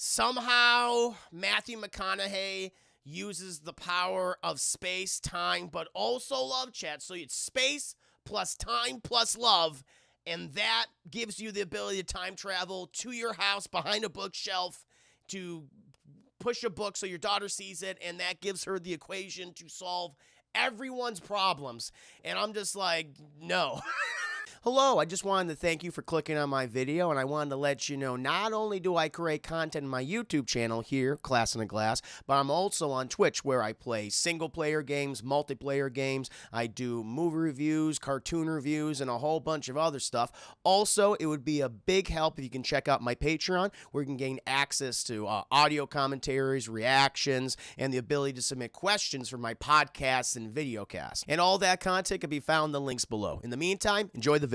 Somehow, Matthew McConaughey uses the power of space, time, but also love, chat. So it's space plus time plus love, and that gives you the ability to time travel to your house behind a bookshelf to push a book so your daughter sees it, and that gives her the equation to solve everyone's problems. And I'm just like, no. Hello, I just wanted to thank you for clicking on my video, and I wanted to let you know not only do I create content in my YouTube channel here, Class in a Glass, but I'm also on Twitch where I play single-player games, multiplayer games, I do movie reviews, cartoon reviews, and a whole bunch of other stuff. Also, it would be a big help if you can check out my Patreon where you can gain access to audio commentaries, reactions, and the ability to submit questions for my podcasts and videocasts. And all that content can be found in the links below. In the meantime, enjoy the video.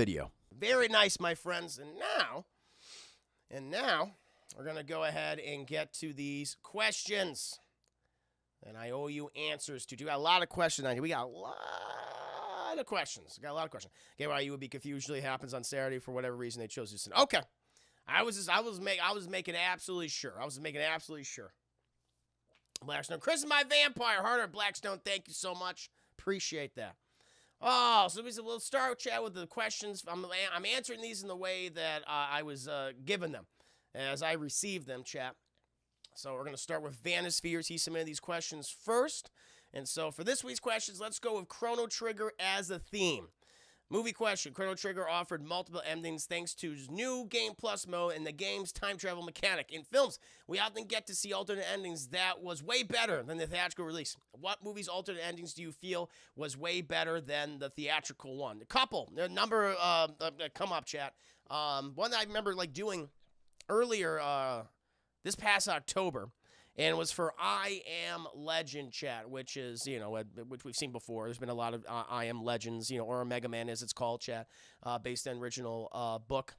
Very nice, my friends. And now we're going to go ahead and get to these questions. And I owe you answers to. We got a lot of questions on here. We got a lot of questions. Okay, why you would be confused usually happens on Saturday for whatever reason they chose to send. Okay. I was making absolutely sure. Blackstone. Chris is my vampire. Harder Blackstone. Thank you so much. Appreciate that. Oh, so we'll start chat with the questions. I'm answering these in the way that I was given them, as I received them, chat. So we're going to start with Vanispheres. He submitted these questions first. And so for this week's questions, let's go with Chrono Trigger as a theme. Movie question. Chrono Trigger offered multiple endings thanks to his new Game Plus mode and the game's time travel mechanic. In films, we often get to see alternate endings that was way better than the theatrical release. What movie's alternate endings do you feel was way better than the theatrical one? A couple. A number come up, chat. One that I remember doing earlier this past October. And it was for I Am Legend, chat, which is, which we've seen before. There's been a lot of I Am Legends, or Mega Man as it's called, chat, based on original book.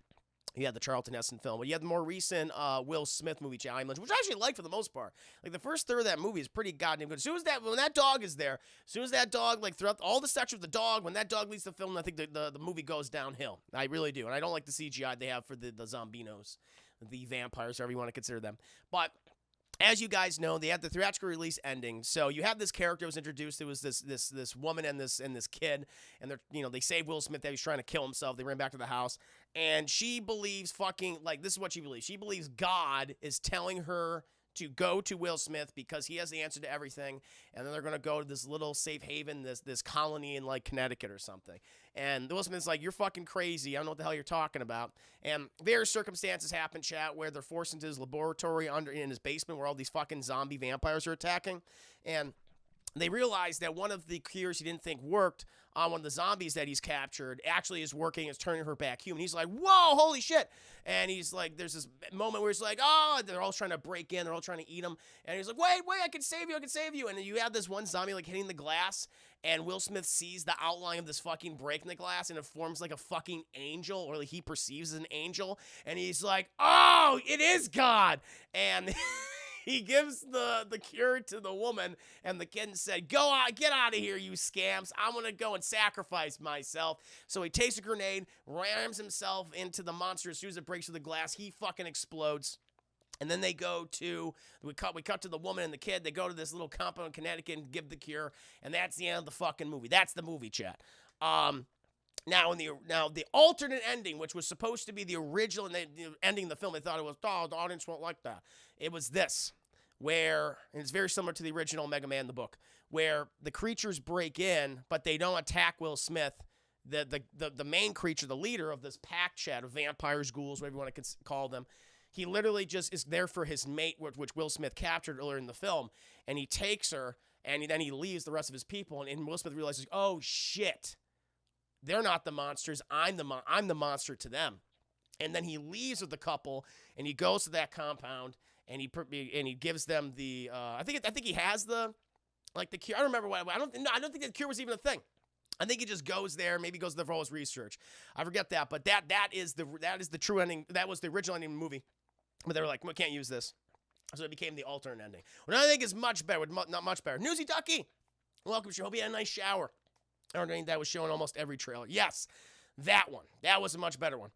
You had the Charlton Heston film. But you had the more recent Will Smith movie, chat, I Am Legend, which I actually like for the most part. Like, the first third of that movie is pretty goddamn good. As soon as when that dog is there, as soon as that dog, throughout all the section of the dog, when that dog leaves the film, I think the movie goes downhill. I really do. And I don't like the CGI they have for the Zombinos, the vampires, however you want to consider them. But as you guys know, they had the theatrical release ending. So you have this character was introduced. It was this woman and this kid, and they saved Will Smith that he was trying to kill himself. They ran back to the house, and she believes this is what she believes. She believes God is telling her to go to Will Smith because he has the answer to everything, and then they're gonna go to this little safe haven, this colony in Connecticut or something. And Will Smith's like, "You're fucking crazy. I don't know what the hell you're talking about." And various circumstances happen, chat, where they're forced into his laboratory in his basement where all these fucking zombie vampires are attacking, and they realize that one of the cures he didn't think worked on one of the zombies that he's captured actually is working. It's turning her back human. He's like, whoa, holy shit. And he's like, there's this moment where he's like, oh, they're all trying to break in. They're all trying to eat him. And he's like, wait, I can save you. And then you have this one zombie hitting the glass, and Will Smith sees the outline of this fucking break in the glass, and it forms like a fucking angel, or he perceives as an angel. And he's like, oh, it is God. And he gives the cure to the woman, and the kid said, go out, get out of here, you scamps. I'm going to go and sacrifice myself. So he takes a grenade, rams himself into the monster. As soon as it breaks through the glass, he fucking explodes. And then we cut to the woman and the kid. They go to this little compound in Connecticut and give the cure, and that's the end of the fucking movie. That's the movie, chat. Now the alternate ending, which was supposed to be the original ending of the film, they thought it was, oh, the audience won't like that. It was this, where, and it's very similar to the original Mega Man, the book, where the creatures break in, but they don't attack Will Smith. The main creature, the leader of this pack, chat, of vampires, ghouls, whatever you want to call them, he literally just is there for his mate, which Will Smith captured earlier in the film, and he takes her, and then he leaves the rest of his people, and Will Smith realizes, oh shit, they're not the monsters. I'm the monster to them. And then he leaves with the couple, and he goes to that compound, and he gives them the I think he has the cure. I don't remember what. I don't think the cure was even a thing. I think he just goes there, maybe goes there for all his research. I forget that, but that is the true ending. That was the original ending of the movie. But they were like, we can't use this, so it became the alternate ending. What I think is much better, not much better. Newsy Ducky, welcome. Hope you had a nice shower. I don't think that was shown almost every trailer. Yes, that one. That was a much better one.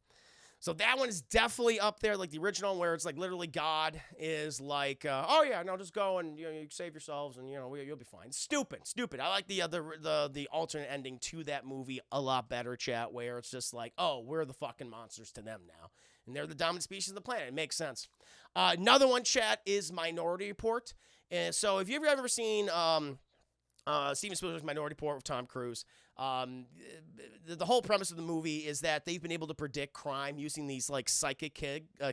So that one is definitely up there, like the original, where it's like literally God is like, oh yeah, no, just go and you save yourselves and you'll be fine. Stupid. I like the alternate ending to that movie a lot better, chat, where it's just like, oh, we're the fucking monsters to them now, and they're the dominant species of the planet. It makes sense. Another one, chat, is Minority Report. And so if you've ever seen Steven Spielberg's Minority Report with Tom Cruise. The whole premise of the movie is that they've been able to predict crime using these like psychic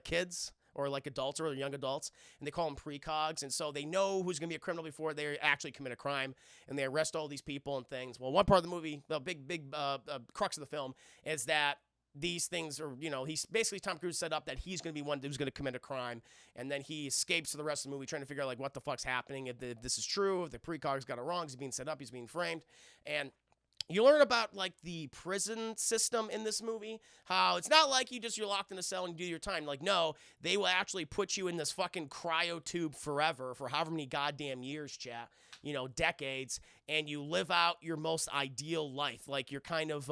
kids or like adults or young adults, and they call them precogs. And so they know who's going to be a criminal before they actually commit a crime, and they arrest all these people and things. Well, one part of the movie, the big crux of the film, is that these things are, he's basically Tom Cruise set up that he's going to be one who's going to commit a crime, and then he escapes for the rest of the movie trying to figure out like what the fuck's happening, if this is true, if the precogs got it wrong, he's being set up, he's being framed. And you learn about like the prison system in this movie, how it's not like you're locked in a cell and you do your time. Like, no, they will actually put you in this fucking cryo tube forever for however many goddamn years, chat, decades, and you live out your most ideal life. Like you're kind of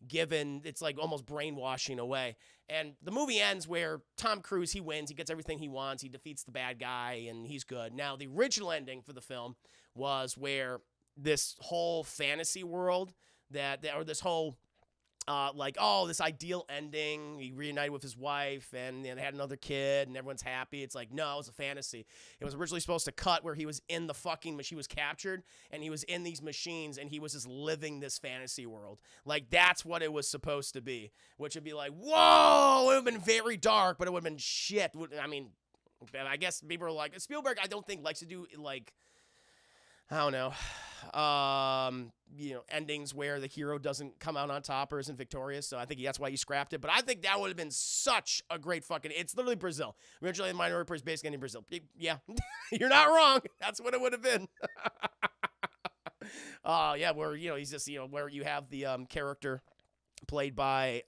given, it's like almost brainwashing away. And the movie ends where Tom Cruise, he wins, he gets everything he wants, he defeats the bad guy, and he's good. Now, the original ending for the film was where this whole fantasy world or this whole this ideal ending, he reunited with his wife and they had another kid and everyone's happy. It's like, no, it was a fantasy. It was originally supposed to cut where he was in the fucking machine, was captured, and he was in these machines and he was just living this fantasy world. Like, that's what it was supposed to be, which would be like, whoa, it would have been very dark, but it would have been shit. I mean, I guess people are like, Spielberg, I don't think likes to do like, I don't know, endings where the hero doesn't come out on top or isn't victorious. So I think that's why he scrapped it. But I think that would have been such a great fucking. It's literally Brazil. Originally, the Minority Report is basically in Brazil. Yeah, you're not wrong. That's what it would have been. Yeah, where he's just where you have the character played by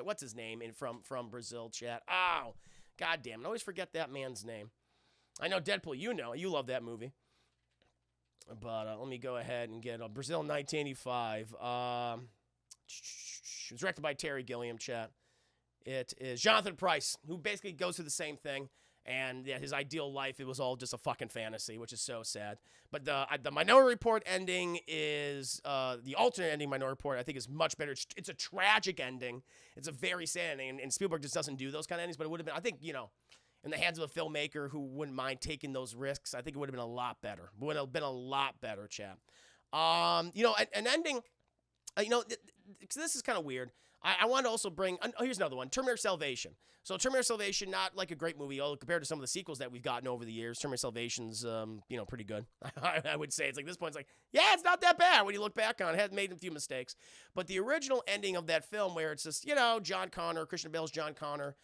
what's his name from Brazil, chat. Oh, goddamn, I always forget that man's name. I know Deadpool. You love that movie. But let me go ahead and get Brazil 1985. It was directed by Terry Gilliam, chat. It is Jonathan Pryce, who basically goes through the same thing. And his ideal life, it was all just a fucking fantasy, which is so sad. But the Minority Report ending is, the alternate ending Minority Report, I think is much better. It's a tragic ending. It's a very sad ending. And Spielberg just doesn't do those kind of endings. But it would have been, I think, in the hands of a filmmaker who wouldn't mind taking those risks, I think it would have been a lot better. Would have been a lot better, chap. An ending, this is kind of weird. I want to also bring, here's another one, Terminator Salvation. So Terminator Salvation, not like a great movie, compared to some of the sequels that we've gotten over the years. Terminator Salvation's, pretty good. I would say it's like, this point, it's like, yeah, it's not that bad when you look back on it. It has made a few mistakes. But the original ending of that film where it's just, John Connor, Christian Bale's John Connor,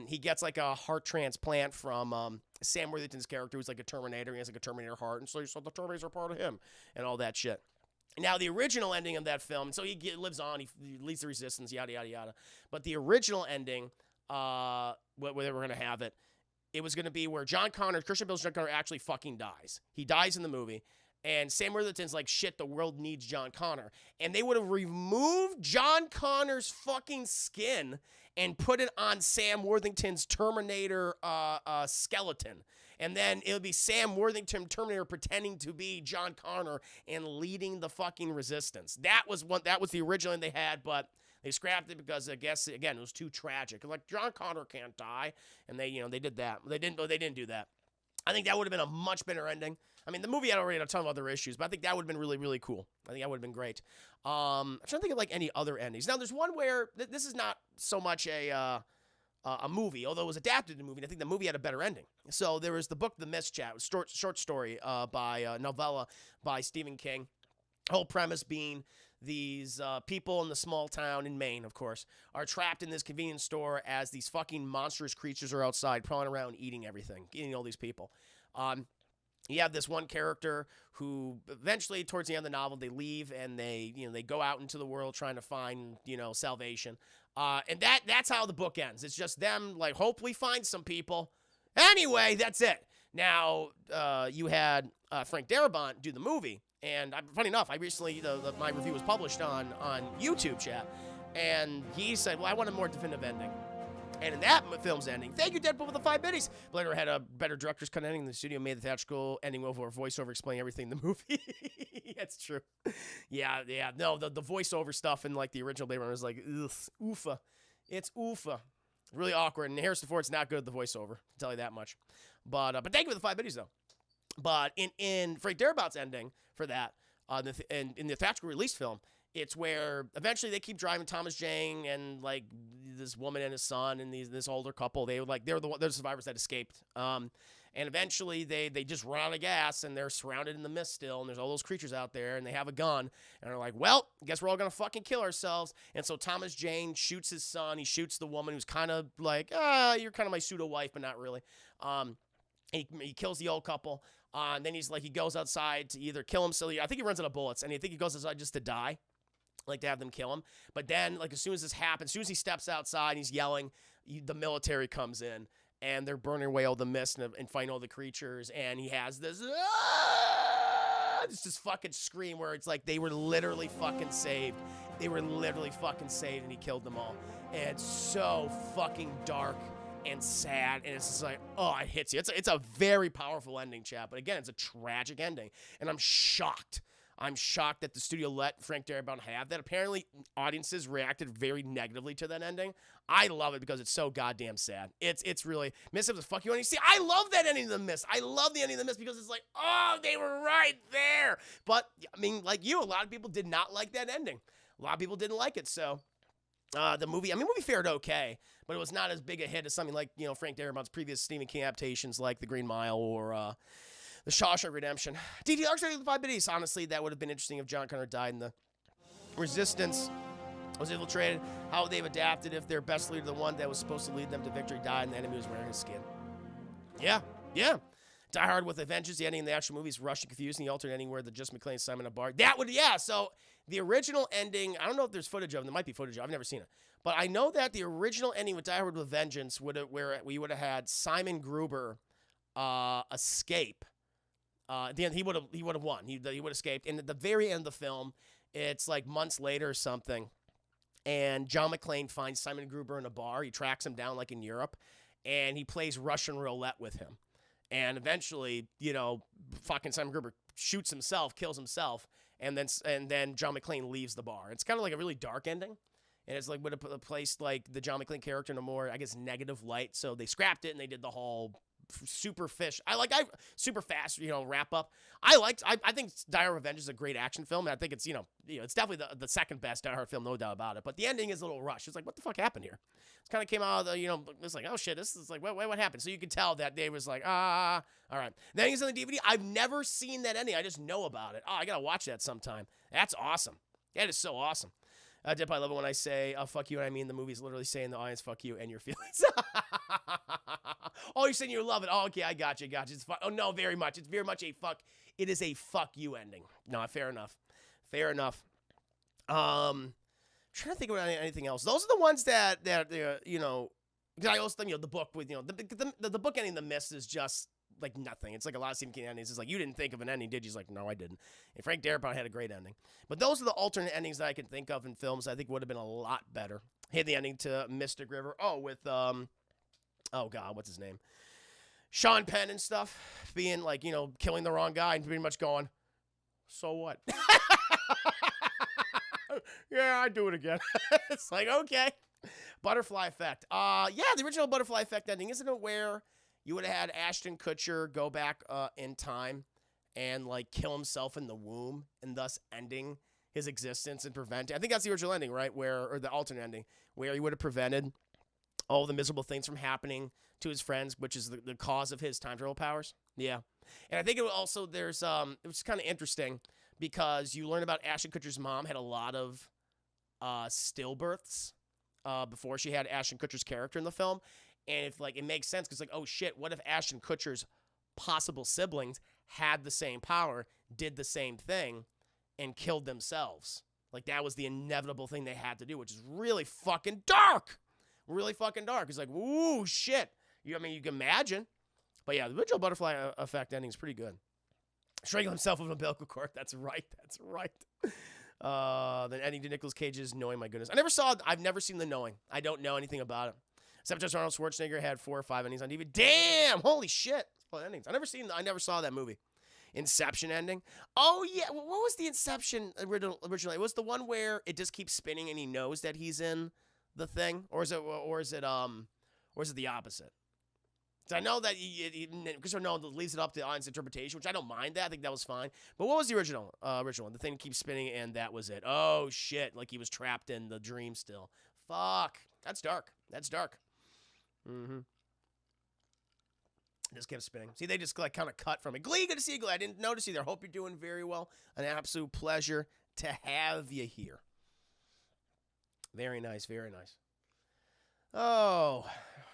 he gets like a heart transplant from Sam Worthington's character, who's like a Terminator. He has like a Terminator heart, and so the Terminators are part of him, and all that shit. Now, the original ending of that film, so he lives on, he leads the resistance, yada, yada, yada. But the original ending, where they were going to have it, it was going to be where John Connor, Christian Bale's John Connor, actually fucking dies. He dies in the movie. And Sam Worthington's like, shit, the world needs John Connor. And they would have removed John Connor's fucking skin and put it on Sam Worthington's Terminator skeleton. And then it would be Sam Worthington, Terminator, pretending to be John Connor and leading the fucking resistance. That was the original they had, but they scrapped it because I guess, again, it was too tragic. Like, John Connor can't die. And they did that. They didn't do that. I think that would have been a much better ending. I mean, the movie had already had a ton of other issues, but I think that would have been really, really cool. I think that would have been great. I'm trying to think of like any other endings. Now, there's one where this is not so much a movie, although it was adapted to a movie. And I think the movie had a better ending. So there was the book The Mist, chat. It was a short story by novella by Stephen King. Whole premise being these people in the small town in Maine, of course, are trapped in this convenience store as these fucking monstrous creatures are outside prowling around eating everything, eating all these people. You have this one character who eventually, towards the end of the novel, they leave and they go out into the world trying to find, salvation. And that's how the book ends. It's just them, like, hopefully find some people. Anyway, that's it. Now, you had Frank Darabont do the movie. And funny enough, I recently, my review was published on YouTube, chat. And he said, well, I want a more definitive ending. And in that film's ending, thank you, Deadpool, for the 5 biddies. Blader had a better director's cut ending. The studio made the theatrical ending over a voiceover explaining everything in the movie. That's true. Yeah. No, the voiceover stuff in like the original Blade Runner is like, ugh, oofa. It's oofa. Really awkward. And Harrison Ford's not good at the voiceover. I'll tell you that much. But thank you for the 5 biddies, though. But in Frank Darabout's ending for that, in the theatrical release film, it's where eventually they keep driving Thomas Jane and like this woman and his son and this older couple. They're the survivors that escaped. And eventually they just run out of gas and they're surrounded in the mist still. And there's all those creatures out there and they have a gun and they're like, well, I guess we're all gonna fucking kill ourselves. And so Thomas Jane shoots his son. He shoots the woman who's kind of like, you're kind of my pseudo wife, but not really. He kills the old couple. And then he goes outside to either kill himself. I think he runs out of bullets and I think he goes outside just to die. Like to have them kill him. But then, like, as soon as this happens, as soon as he steps outside and he's yelling, the military comes in and they're burning away all the mist and fighting all the creatures. And he has this fucking scream where it's like they were literally fucking saved. They were literally fucking saved and he killed them all. And it's so fucking dark and sad. And it's just like, oh, it hits you. It's a very powerful ending, chat. But again, it's a tragic ending. And I'm shocked. I'm shocked that the studio let Frank Darabont have that. Apparently, audiences reacted very negatively to that ending. I love it because it's so goddamn sad. It's really... Mist was a fuck you ending. See, I love that ending of The Mist. I love the ending of The Mist because it's like, oh, they were right there. But, I mean, like you, a lot of people did not like that ending. A lot of people didn't like it, so... the movie fared okay, but it was not as big a hit as something like, Frank Darabont's previous Stephen King adaptations like The Green Mile or... The Shawshank Redemption. DT Archer, the 5 biddies. Honestly, that would have been interesting if John Connor died and the Resistance was infiltrated. How would they have adapted if their best leader, the one that was supposed to lead them to victory, died and the enemy was wearing his skin? Yeah. Die Hard with Avengers, the ending in the actual movie is rushed and confusing. The alternate ending where the Just McClane Simon a bar. So the original ending, I don't know if there's footage of it. There might be footage of it. I've never seen it. But I know that the original ending with Die Hard with Vengeance, where we would have had Simon Gruber escape. At the end, he would have won. He would have escaped. And at the very end of the film, it's like months later or something, and John McClane finds Simon Gruber in a bar. He tracks him down like in Europe, and he plays Russian roulette with him. And eventually, fucking Simon Gruber shoots himself, kills himself, and then John McClane leaves the bar. It's kind of like a really dark ending. And it's like would have placed like the John McClane character in a more, I guess, negative light. So they scrapped it and they did the whole super fast, wrap up. I think Die Hard Revenge is a great action film, and I think it's, it's definitely the second best Die Hard film, no doubt about it. But the ending is a little rushed. It's like, what the fuck happened here? It kind of came out of the, it's like, oh shit, this is like, what happened? So you can tell that Dave was like, all right. The ending's on the DVD. I've never seen that ending. I just know about it. Oh, I gotta watch that sometime. That's awesome. That is so awesome. Dip, I love it when I say, fuck you, and I mean the movie's literally saying the audience, fuck you, and your feelings. Oh, you're saying you love it. Oh, okay, I got you. It's fun. Oh, no, very much. It's very much a fuck. It is a fuck you ending. No, fair enough. Trying to think about anything else. Those are the ones that I also think, the book with, the book ending, The Mist is just like nothing. It's like a lot of Stephen King endings. It's like, you didn't think of an ending, did you? He's like, no, I didn't. And Frank Darabont had a great ending. But those are the alternate endings that I can think of in films I think would have been a lot better. He had the ending to Mystic River. Oh, with, oh God, what's his name? Sean Penn and stuff. Being like, killing the wrong guy and pretty much going, so what? Yeah, I'd do it again. It's like, okay. Butterfly Effect. The original Butterfly Effect ending, isn't it where you would have had Ashton Kutcher go back in time and like kill himself in the womb and thus ending his existence and preventing. I think that's the original ending, right? Or the alternate ending, where he would have prevented all the miserable things from happening to his friends, which is the cause of his time travel powers. Yeah. And I think it also, it was kind of interesting because you learn about Ashton Kutcher's mom had a lot of stillbirths before she had Ashton Kutcher's character in the film. And if it makes sense because oh shit, what if Ashton Kutcher's possible siblings had the same power, did the same thing, and killed themselves? Like that was the inevitable thing they had to do, which is really fucking dark. Really fucking dark. It's like, ooh, shit. You can imagine. But yeah, the original Butterfly Effect ending is pretty good. Strangling himself with an umbilical cord. That's right. Then ending to Nicolas Cage's Knowing. My goodness, I've never seen The Knowing. I don't know anything about it. Except just Arnold Schwarzenegger had 4 or 5 endings on DVD. Damn, holy shit! Endings. I never saw that movie. Inception ending. Oh yeah, what was the Inception originally? It was the one where it just keeps spinning and he knows that he's in the thing, or is it the opposite? I know that Christopher Nolan leaves it up to audience interpretation, which I don't mind that. I think that was fine. But what was the original one? The thing that keeps spinning and that was it. Oh shit! Like he was trapped in the dream still. Fuck. That's dark. Mm-hmm. Just kept spinning. See, they just like kind of cut from it. Glee, good to see you, Glee. I didn't notice either. Hope you're doing very well. An absolute pleasure to have you here. Very nice, very nice. Oh,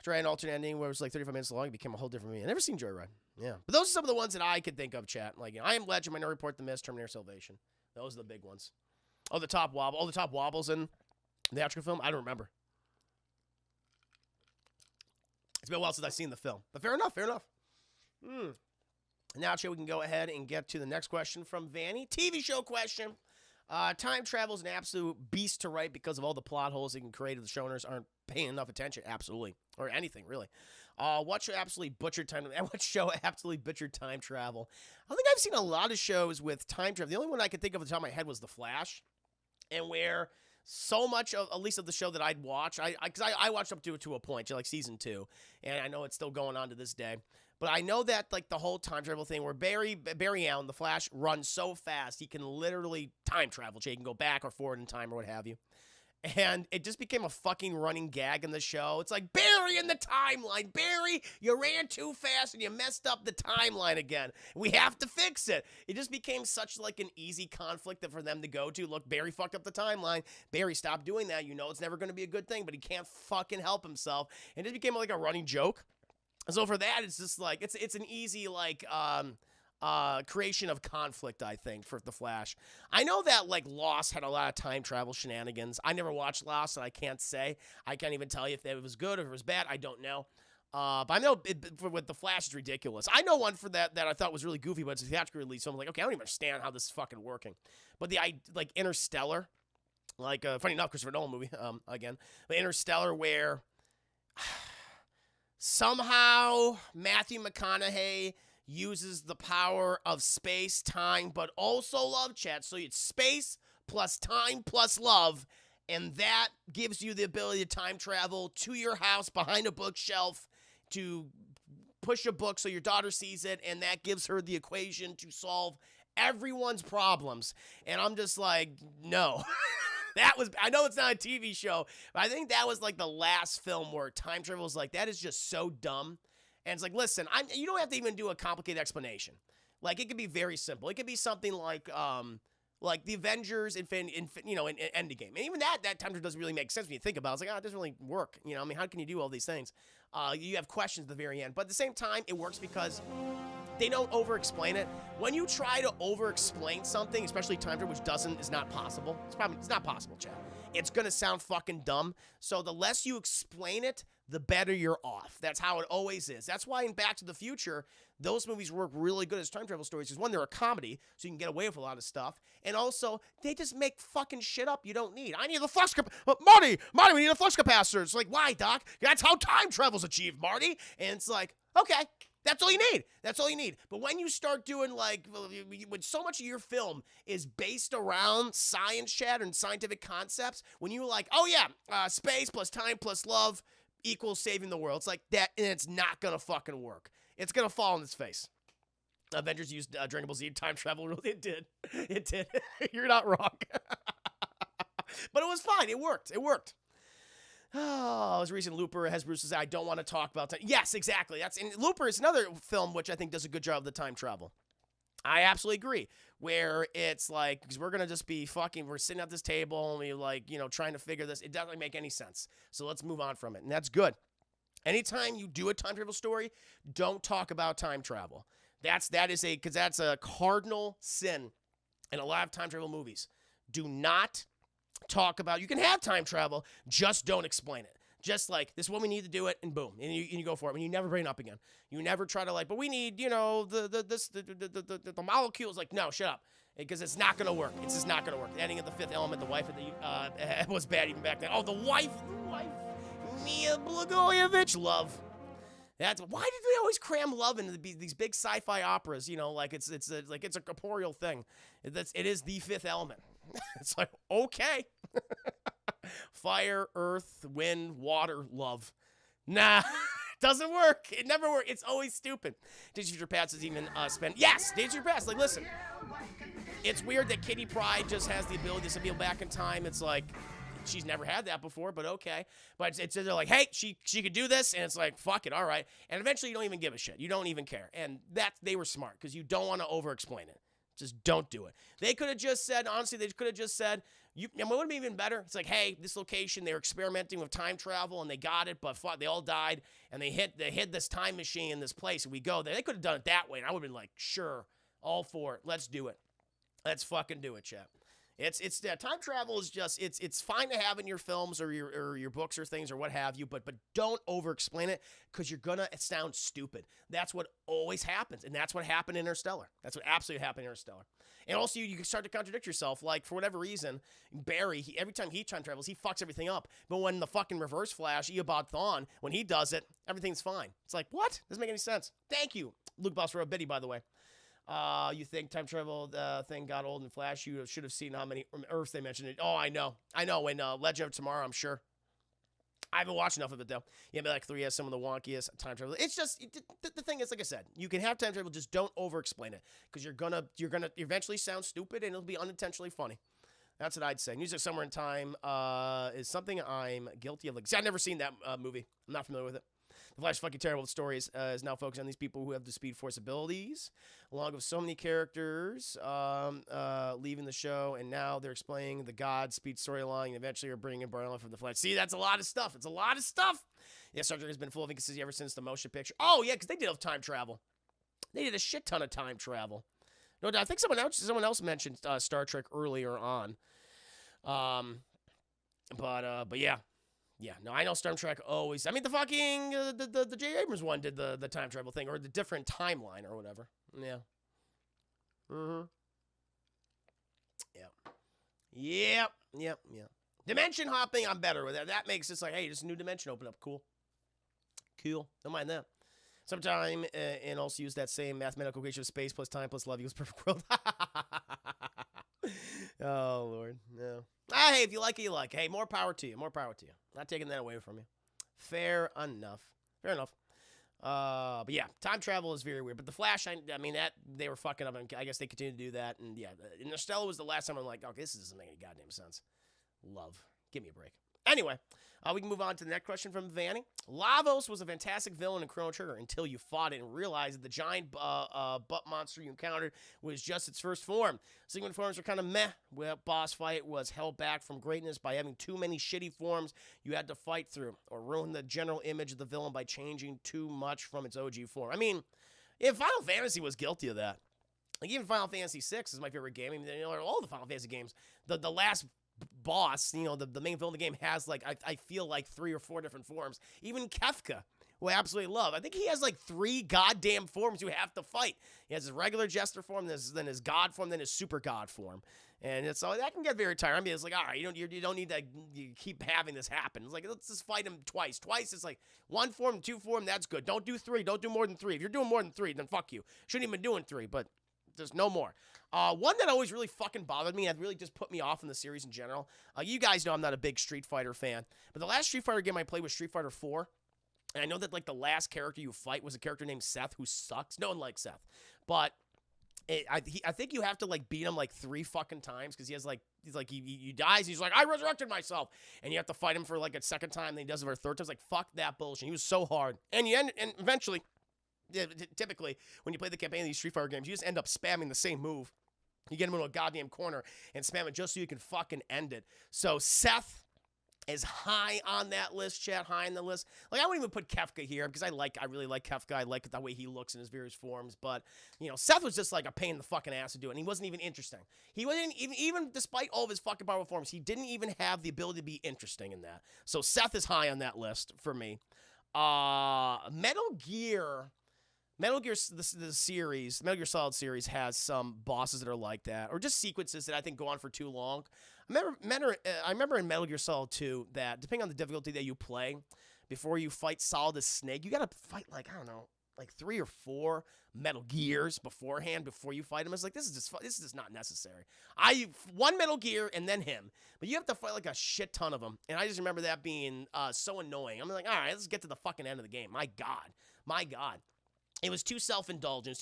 try an alternate ending where it was like 35 minutes long. It became a whole different movie. I've never seen Joyride. Yeah, but those are some of the ones that I could think of, chat. Like, I Am Legend, Minority Report, The Mist, Terminator Salvation. Those are the big ones. Oh, the top wobble. Oh, the top wobbles in the theatrical film. I don't remember. It's been a while since I've seen the film. But fair enough. Now, Chet, we can go ahead and get to the next question from Vanny. TV show question. Time travel is an absolute beast to write because of all the plot holes it can create if the showrunners aren't paying enough attention. Absolutely. Or anything, really. What show absolutely butchered time travel? I think I've seen a lot of shows with time travel. The only one I could think of at the top of my head was The Flash. And where so much of, at least of the show that I'd watch, because I watched up to a point, like season 2, and I know it's still going on to this day. But I know that like the whole time travel thing where Barry Allen, the Flash, runs so fast he can literally time travel. He can go back or forward in time or what have you. And it just became a fucking running gag in the show. It's like, Barry in the timeline. Barry, you ran too fast and you messed up the timeline again. We have to fix it. It just became such like an easy conflict for them to go to. Look, Barry fucked up the timeline. Barry, stop doing that. You know it's never going to be a good thing, but he can't fucking help himself. And it just became like a running joke. So for that, it's just like, it's an easy like, creation of conflict, I think, for The Flash. I know that, like, Lost had a lot of time travel shenanigans. I never watched Lost, and I can't say. I can't even tell you if it was good or if it was bad. I don't know. But I know with The Flash, it's ridiculous. I know one for that I thought was really goofy, but it's a theatrical release, so I'm like, okay, I don't even understand how this is fucking working. But like, Interstellar, like, funny enough, Christopher Nolan movie, again. But Interstellar, where somehow Matthew McConaughey uses the power of space, time, but also love, chat. So it's space plus time plus love, and that gives you the ability to time travel to your house behind a bookshelf to push a book so your daughter sees it, and that gives her the equation to solve everyone's problems. And I'm just like, no. I know it's not a TV show, but I think that was like the last film where time travel was like, that is just so dumb. And it's like, listen, you don't have to even do a complicated explanation. Like, it could be very simple. It could be something like the Avengers, in Endgame. And even that time doesn't really make sense when you think about it. It's like, it doesn't really work. You know, I mean, how can you do all these things? You have questions at the very end. But at the same time, it works because they don't over-explain it. When you try to over-explain something, especially time travel, which is not possible. It's not possible, Chad. It's going to sound fucking dumb. So the less you explain it, the better you're off. That's how it always is. That's why in Back to the Future, those movies work really good as time travel stories. Because one, they're a comedy, so you can get away with a lot of stuff. And also, they just make fucking shit up you don't need. I need the flux capacitor. Marty, we need a flux capacitor. It's like, why, Doc? That's how time travel's achieved, Marty. And it's like, okay. That's all you need. That's all you need. But when you start doing like, when so much of your film is based around science, chat, and scientific concepts, when you're like, oh yeah, space plus time plus love equals saving the world. It's like that, and it's not gonna fucking work. It's gonna fall on its face. Avengers used Dragon Ball Z time travel. It did. It did. You're not wrong. But it was fine. It worked. Oh, as recent Looper has Bruce said, I don't want to talk about time. Yes, exactly. And Looper is another film which I think does a good job of the time travel. I absolutely agree. Where it's like, because we're going to just be we're sitting at this table and we like, trying to figure this. It doesn't make any sense. So let's move on from it. And that's good. Anytime you do a time travel story, don't talk about time travel. Because that's a cardinal sin in a lot of time travel movies. Do not talk about, you can have time travel, just don't explain it. Just like, this is what we need to do it, and boom, and you go for it, and you never bring it up again. You never try to like, but we need, the molecules, like, no, shut up. Because it's not going to work. It's just not going to work. The ending of The Fifth Element, the wife of the was bad even back then. Oh, the wife, Mia Blagojevich, love. Why did they always cram love into these big sci-fi operas? You know, like it's a corporeal thing. It is The Fifth Element. It's like, okay. Fire, earth, wind, water, love. Nah, doesn't work. It never works. It's always stupid. Days of Future Past is even yes, Days of Future Past. Like, listen, it's weird that Kitty Pryde just has the ability to be back in time. It's like, she's never had that before, but okay. But it's they're like, hey, she could do this, and it's like, fuck it, all right. And eventually you don't even give a shit. You don't even care. And they were smart, because you don't want to over-explain it. Just don't do it. They could have just said, honestly, they could have just said, it would have been even better. It's like, hey, this location, they were experimenting with time travel, and they got it, but fuck, they all died, and they hid this time machine in this place, and we go there. They could have done it that way, and I would have been like, sure, all for it. Let's do it. Let's fucking do it, chat. It's time travel is just it's fine to have in your films or your books or things or what have you, but don't over explain it, because you're gonna sound stupid. That's what always happens, and that's what happened in Interstellar. That's what absolutely happened in Interstellar. And also you can start to contradict yourself. Like, for whatever reason, Barry, every time he time travels, he fucks everything up. But when the fucking Reverse Flash, Eobard Thawne, when he does it, everything's fine. It's like, what? Doesn't make any sense. Thank you, Luke Boss Rowe Biddy, by the way. You think time travel thing got old in Flash? You should have seen how many Earths they mentioned it. Oh, I know. In Legend of Tomorrow, I'm sure. I haven't watched enough of it, though. Yeah, but like 3 has some of the wonkiest time travel. It's just, the thing is, like I said, you can have time travel, just don't over-explain it, because you're gonna eventually sound stupid, and it'll be unintentionally funny. That's what I'd say. Music Somewhere in Time is something I'm guilty of. Like, see, I've never seen that movie. I'm not familiar with it. The Flash fucking terrible stories is now focused on these people who have the Speed Force abilities, along with so many characters leaving the show, and now they're explaining the Godspeed storyline, and eventually are bringing Barnella from the Flash. See, that's a lot of stuff. It's a lot of stuff. Yeah, Star Trek has been full of inconsistency ever since the motion picture. Oh, yeah, because they did have time travel. They did a shit ton of time travel. No doubt. I think someone else mentioned Star Trek earlier on. But yeah. Yeah, no, I know Star Trek always. I mean, the fucking the J. Abrams one did the time travel thing, or the different timeline or whatever. Yeah. Yeah. Yep. Dimension hopping, I'm better with that. That makes it like, hey, just a new dimension open up. Cool. Don't mind that. Sometime and also use that same mathematical equation of space plus time plus love equals perfect world. Oh, Lord. No. Hey, if you like it, you like it. Hey, more power to you. Not taking that away from you. Fair enough. But yeah, time travel is very weird. But the Flash, I mean, that they were fucking up, and I guess they continue to do that. And yeah, Interstellar was the last time I'm like, okay, this doesn't make any goddamn sense. Love. Give me a break. Anyway, we can move on to the next question from Vanny. Lavos was a fantastic villain in Chrono Trigger until you fought it and realized that the giant butt monster you encountered was just its first form. Subsequent forms were kind of meh. Well, boss fight was held back from greatness by having too many shitty forms you had to fight through, or ruin the general image of the villain by changing too much from its OG form. I mean, if Final Fantasy was guilty of that, like even Final Fantasy VI is my favorite game. I mean, all the Final Fantasy games, the last boss, the main villain of the game has like I feel like 3 or 4 different forms. Even Kefka, who I absolutely love, I think he has like 3 goddamn forms you have to fight. He has his regular jester form, then his god form, then his super god form, and it's all that can get very tiring. I mean, it's like, all right, you don't need to keep having this happen. It's like, let's just fight him twice. It's like 1 form, 2 form, that's good. Don't do 3. Don't do more than 3. If you're doing more than 3, then fuck you. Shouldn't even be doing 3, but there's no more. One that always really fucking bothered me, and really just put me off in the series in general. You guys know I'm not a big Street Fighter fan, but the last Street Fighter game I played was Street Fighter 4. And I know that like the last character you fight was a character named Seth, who sucks. No one likes Seth, but I think you have to like beat him like 3 fucking times, because he dies. And he's like, I resurrected myself, and you have to fight him for like a second time. Then he does it for a third time. It's like, fuck that bullshit. He was so hard, and eventually. Typically, when you play the campaign of these Street Fighter games, you just end up spamming the same move. You get him into a goddamn corner and spam it just so you can fucking end it. So Seth is high on that list, chat, high on the list. Like, I wouldn't even put Kefka here, because I really like Kefka. I like the way he looks in his various forms. But, Seth was just like a pain in the fucking ass to do it, and he wasn't even interesting. He wasn't even despite all of his fucking powerful forms, he didn't even have the ability to be interesting in that. So Seth is high on that list for me. Metal Gear Metal Gear, the series, Metal Gear Solid series has some bosses that are like that, or just sequences that I think go on for too long. I remember in Metal Gear Solid 2 that depending on the difficulty that you play, before you fight Solid Snake, you gotta fight like, I don't know, like 3 or 4 Metal Gears beforehand before you fight him. It's like, this is just not necessary. One Metal Gear and then him, but you have to fight like a shit ton of them, and I just remember that being so annoying. I'm like, all right, let's get to the fucking end of the game. My God. It was too self-indulgent.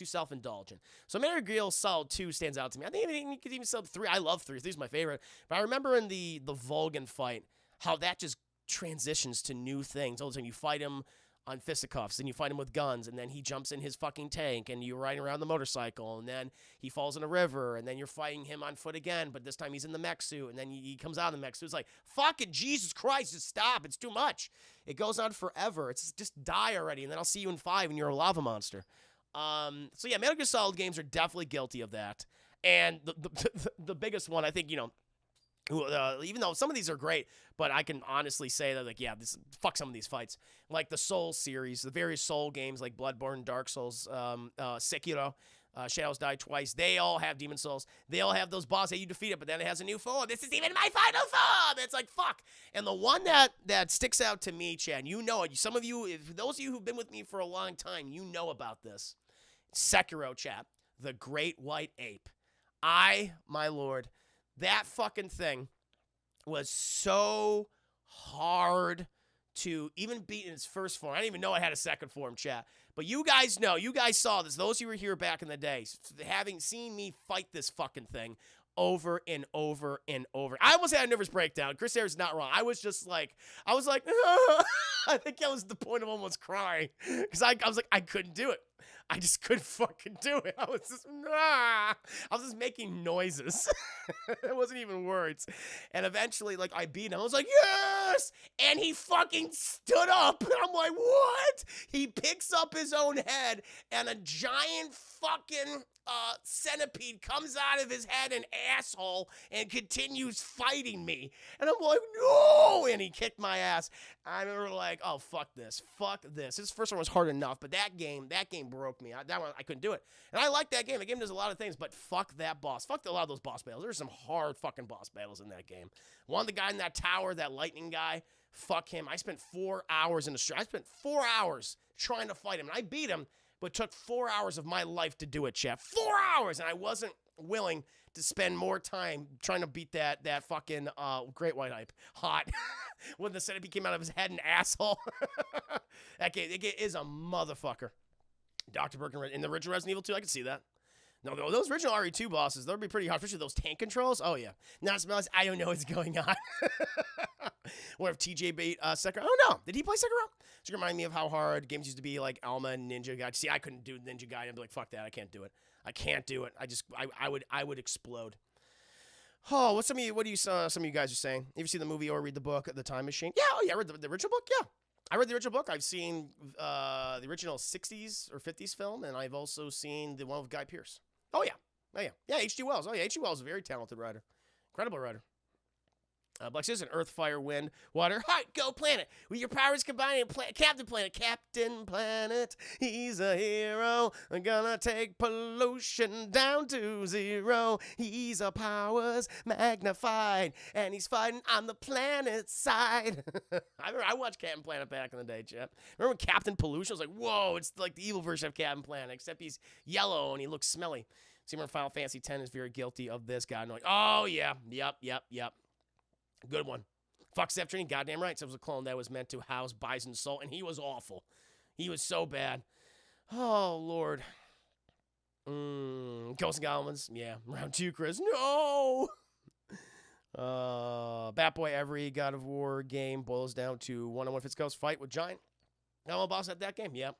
So Metal Gear Solid 2 stands out to me. I think you could even sub 3. I love 3. 3's my favorite. But I remember in the Vulcan fight, how that just transitions to new things. All of a sudden, you fight him on fisticuffs, and you fight him with guns, and then he jumps in his fucking tank, and you're riding around the motorcycle, and then he falls in a river, and then you're fighting him on foot again, but this time he's in the mech suit, and then he comes out of the mech suit. It's like, fucking Jesus Christ, just stop. It's too much. It goes on forever. It's just die already, and then I'll see you in 5, and you're a lava monster. So yeah, Metal Gear Solid games are definitely guilty of that. And the biggest one, I think, even though some of these are great, but I can honestly say that, like, yeah, fuck some of these fights. Like the Soul series, the various Soul games like Bloodborne, Dark Souls, Sekiro, Shadows Die Twice, they all have Demon Souls. They all have those bosses that you defeat it, but then it has a new form. This is even my final form! It's like, fuck. And the one that sticks out to me, Chad, you know it. Some of you, those of you who've been with me for a long time, you know about this. Sekiro, Chad. The Great White Ape. My lord, that fucking thing was so hard to even beat in its first form. I didn't even know it had a second form, chat. But you guys know, you guys saw this. Those who were here back in the day, having seen me fight this fucking thing over and over and over. I almost had a nervous breakdown. Chris Ayers is not wrong. I was like, I think that was the point of almost crying. Because I was like, I couldn't do it. I just couldn't fucking do it. I was just making noises. It wasn't even words. And eventually, like, I beat him. I was like, yes! And he fucking stood up. And I'm like, what? He picks up his own head, and a giant fucking centipede comes out of his head and asshole and continues fighting me. And I'm like, no! And he kicked my ass. I remember like, oh, fuck this. His first one was hard enough, but that game broke me. That one, I couldn't do it. And I like that game. The game does a lot of things, but fuck that boss. Fuck a lot of those boss battles. There's some hard fucking boss battles in that game. One, the guy in that tower, that lightning guy, fuck him. I spent 4 hours in the street. I spent 4 hours trying to fight him, and I beat him, but it took 4 hours of my life to do it, Chef. 4 hours! And I wasn't willing to spend more time trying to beat that fucking Great White Ape. Hot. When the centipede came out of his head and asshole. That game is a motherfucker. Dr. Birkin in the original Resident Evil 2, I can see that. No, those original RE2 bosses, they'll be pretty hard, especially those tank controls. Oh, yeah. Now it smells, I don't know what's going on. What if TJ beat Sekiro? Oh, no. Did he play Sekiro? Just remind me of how hard games used to be like Alma and Ninja Gaiden. See, I couldn't do Ninja Gaiden. I'd be like, fuck that. I can't do it. I would explode. Oh, what do you some of you guys are saying? You ever see the movie or read the book, The Time Machine? Yeah, I read the original book, yeah. I read the original book. I've seen the original 60s or 50s film, and I've also seen the one with Guy Pearce. Oh, yeah. Yeah, H.G. Wells. Oh, yeah, H.G. Wells is a very talented writer. Incredible writer. Black Citizen, Earth, Fire, Wind, Water. Heart, go planet. With your powers combined, Captain Planet, he's a hero. Gonna take pollution down to 0. He's a powers magnified, and he's fighting on the planet's side. I watched Captain Planet back in the day, Chip. Remember when Captain Pollution? I was like, whoa, it's like the evil version of Captain Planet, except he's yellow and he looks smelly. See, remember Final Fantasy X is very guilty of this guy. Like, oh, yeah, yep. Good one. Fuck Steph Trini, goddamn right. So it was a clone that was meant to house Bison's soul, and he was awful. He was so bad. Oh, Lord. Ghosts and Goblins. Yeah. Round 2, Chris. No! Batboy, every God of War game boils down to one-on-one Fitz Ghost fight with Giant. Goblin boss at that game. Yep.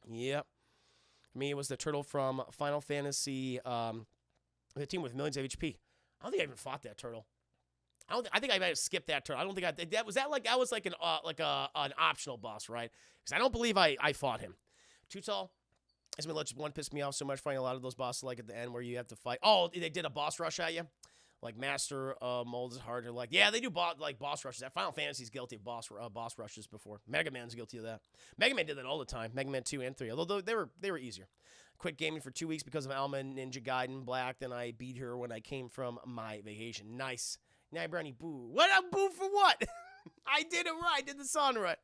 For me, it was the turtle from Final Fantasy, the team with millions of HP. I don't think I even fought that turtle. I think I might have skipped that turn. I don't think that was like an optional boss, right? Because I don't believe I fought him. Too tall. One pissed me off so much fighting a lot of those bosses like at the end where you have to fight. Oh, they did a boss rush at you. Like Master Mold is hard to like. Yeah, they do boss rushes. That Final Fantasy's guilty of boss rushes before. Mega Man's guilty of that. Mega Man did that all the time. Mega Man 2 and 3. Although they were easier. Quit gaming for 2 weeks because of Alma and Ninja Gaiden Black. Then I beat her when I came from my vacation. Nice. Now Brownie boo. What up, boo for what? I did it right. I did the song right.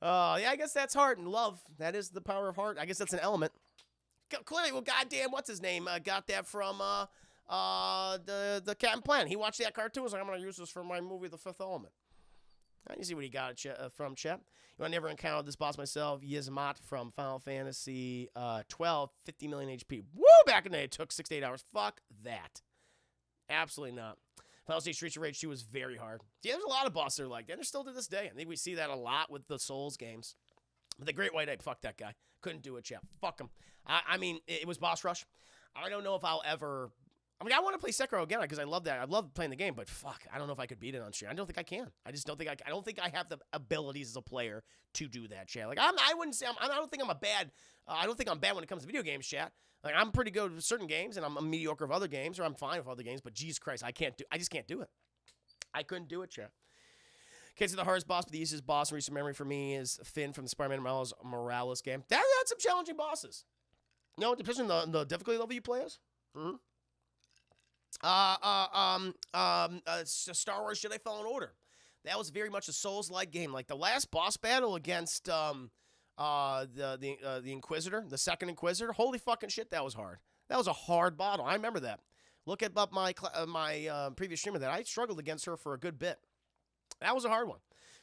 Yeah, I guess that's heart and love. That is the power of heart. I guess that's an element. Clearly, well, goddamn, what's his name? Got that from the Captain Planet. He watched that cartoon. Was like, I'm gonna use this for my movie, The Fifth Element. You see what he got from Chet. I never encountered this boss myself. Yizmat from Final Fantasy 12, 50 million HP. Woo! Back in the day, it took 6 to 8 hours. Fuck that. Absolutely not. Final Fantasy Streets of Rage 2 was very hard. Yeah, there's a lot of bosses that are like that. And they're still to this day. I think we see that a lot with the Souls games. But the Great White Ape, fuck that guy. Couldn't do it, Chet. Fuck him. I mean, it was boss rush. I don't know if I'll ever... I mean, I want to play Sekiro again because I love that. I love playing the game, but fuck, I don't know if I could beat it on stream. I don't think I can. I just don't think I don't think I have the abilities as a player to do that, chat. Like I wouldn't say I don't think I'm a bad. I don't think I'm bad when it comes to video games, chat. Like I'm pretty good with certain games, and I'm mediocre of other games, or I'm fine with other games. But Jesus Christ, I just can't do it. I couldn't do it, chat. Can't say the hardest boss, but the easiest boss in recent memory for me is Finn from the Spider-Man Morales game. That had some challenging bosses. You know, it depends on the difficulty level you play as. Mm-hmm. Star Wars Jedi Fallen Order. That was very much a Souls-like game. Like the last boss battle against the Inquisitor, the second Inquisitor. Holy fucking shit, that was hard. That was a hard battle. I remember that. Look at my previous stream of that. I struggled against her for a good bit. That was a hard one.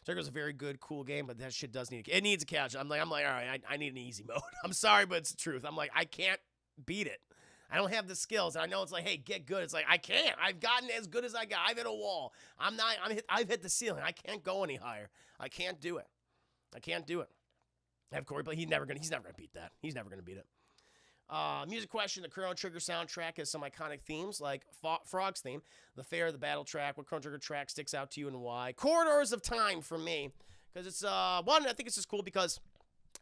It was a very good, cool game, but that shit does need it needs a casual. I'm like, all right, I need an easy mode. I'm sorry, but it's the truth. I'm like, I can't beat it. I don't have the skills. And I know it's like, hey, get good. It's like, I can't. I've gotten as good as I got. I've hit a wall. I've hit the ceiling. I can't go any higher. I can't do it. I can't do it. I have Corey, but he's never gonna beat that. He's never gonna beat it. Music question: the Chrono Trigger soundtrack has some iconic themes, like Frog's theme, the fair, the battle track. What Chrono Trigger track sticks out to you and why? Corridors of Time for me, because it's one. I think it's just cool because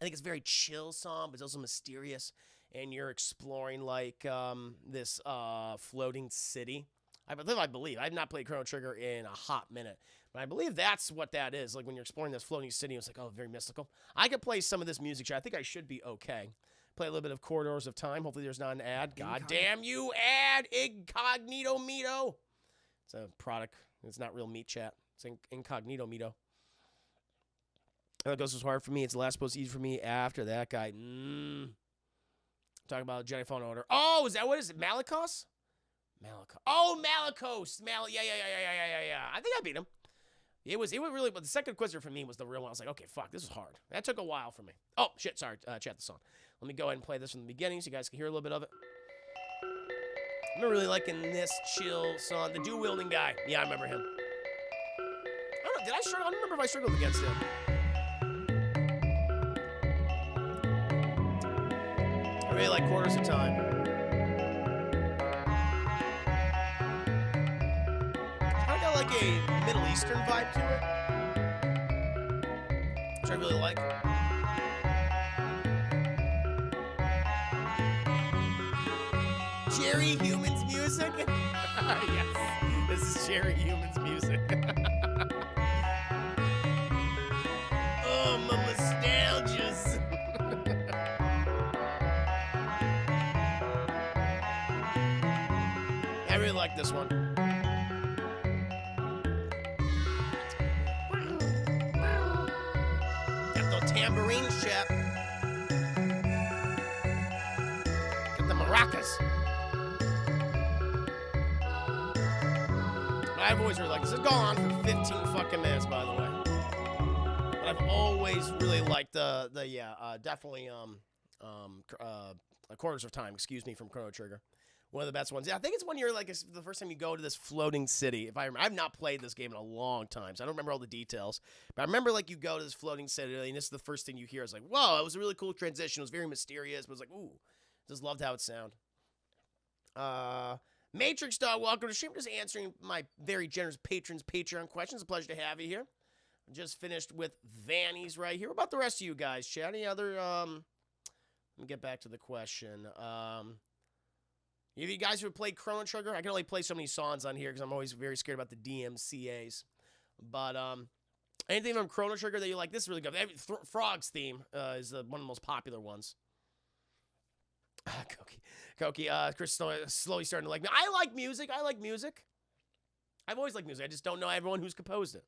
I think it's a very chill song, but it's also mysterious. And you're exploring like this floating city. I believe. I've not played Chrono Trigger in a hot minute. But I believe that's what that is. Like when you're exploring this floating city, it's like, oh, very mystical. I could play some of this music. I think I should be okay. Play a little bit of Corridors of Time. Hopefully there's not an ad. God damn you, ad. Incognito Mito. It's a product. It's not real meat, chat. It's Incognito Mito. That goes as hard for me. It's the last post easy for me after that guy. Talking about Jedi Fallen Order. Oh, is that what is it? Malicos? Oh, Malicos. Yeah. I think I beat him. It was really, but the second Inquisitor for me was the real one. I was like, okay, fuck, this is hard. That took a while for me. Oh, shit, sorry, chat the song. Let me go ahead and play this from the beginning so you guys can hear a little bit of it. I'm really liking this chill song. The dual-wielding guy. Yeah, I remember him. I don't know, did I struggle? I don't remember if I struggled against him. I really like Quarters of Time. It's kind of got like a Middle Eastern vibe to it, which I really like. Jerry Human's music? Yes, this is Jerry Human's music. Oh, my nostalgia's. I really like this one. Got those tambourines, chap. Got the maracas. I've always really liked this. It's gone on for 15 fucking minutes, by the way. But I've always really liked definitely Quarters of Time, excuse me, from Chrono Trigger. One of the best ones. Yeah, I think it's when you're like it's the first time you go to this floating city. If I remember, I've not played this game in a long time, so I don't remember all the details. But I remember like you go to this floating city, and this is the first thing you hear. It's like, whoa, it was a really cool transition. It was very mysterious, but it was like, ooh, just loved how it sounded. Matrix Dog, welcome to the stream. Just answering my very generous patrons' Patreon questions. A pleasure to have you here. Just finished with Vanny's right here. What about the rest of you guys, chat? Any other, let me get back to the question. If you guys ever played Chrono Trigger, I can only play so many songs on here because I'm always very scared about the DMCA's. But anything from Chrono Trigger that you like, this is really good. Frog's theme is one of the most popular ones. Koki, Chris slowly starting to like me. I like music. I've always liked music. I just don't know everyone who's composed it.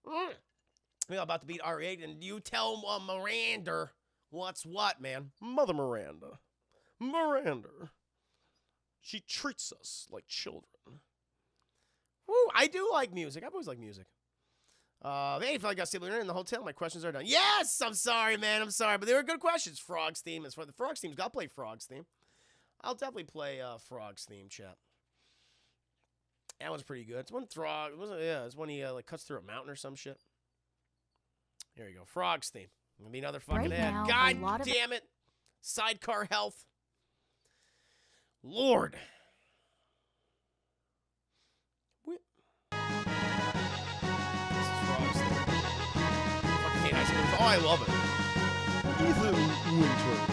We're about to beat R8, and you tell Miranda what's what, man. Mother Miranda. She treats us like children. Woo, I do like music. I've always liked music. Hey, if I got stable internet in the hotel, my questions are done. Yes, I'm sorry, man. I'm sorry, but they were good questions. Frog's theme is for the Frog's themes. Gotta play Frog's theme. I'll definitely play Frog's theme, chat. That one's pretty good. It's one Frog. It's when he like cuts through a mountain or some shit. Here you go. Frog's theme. Gonna be another fucking ad. God damn it. Sidecar health. Lord. This is Frog's theme. Fucking hate ice cream. Oh, I love it. Ethan Winters.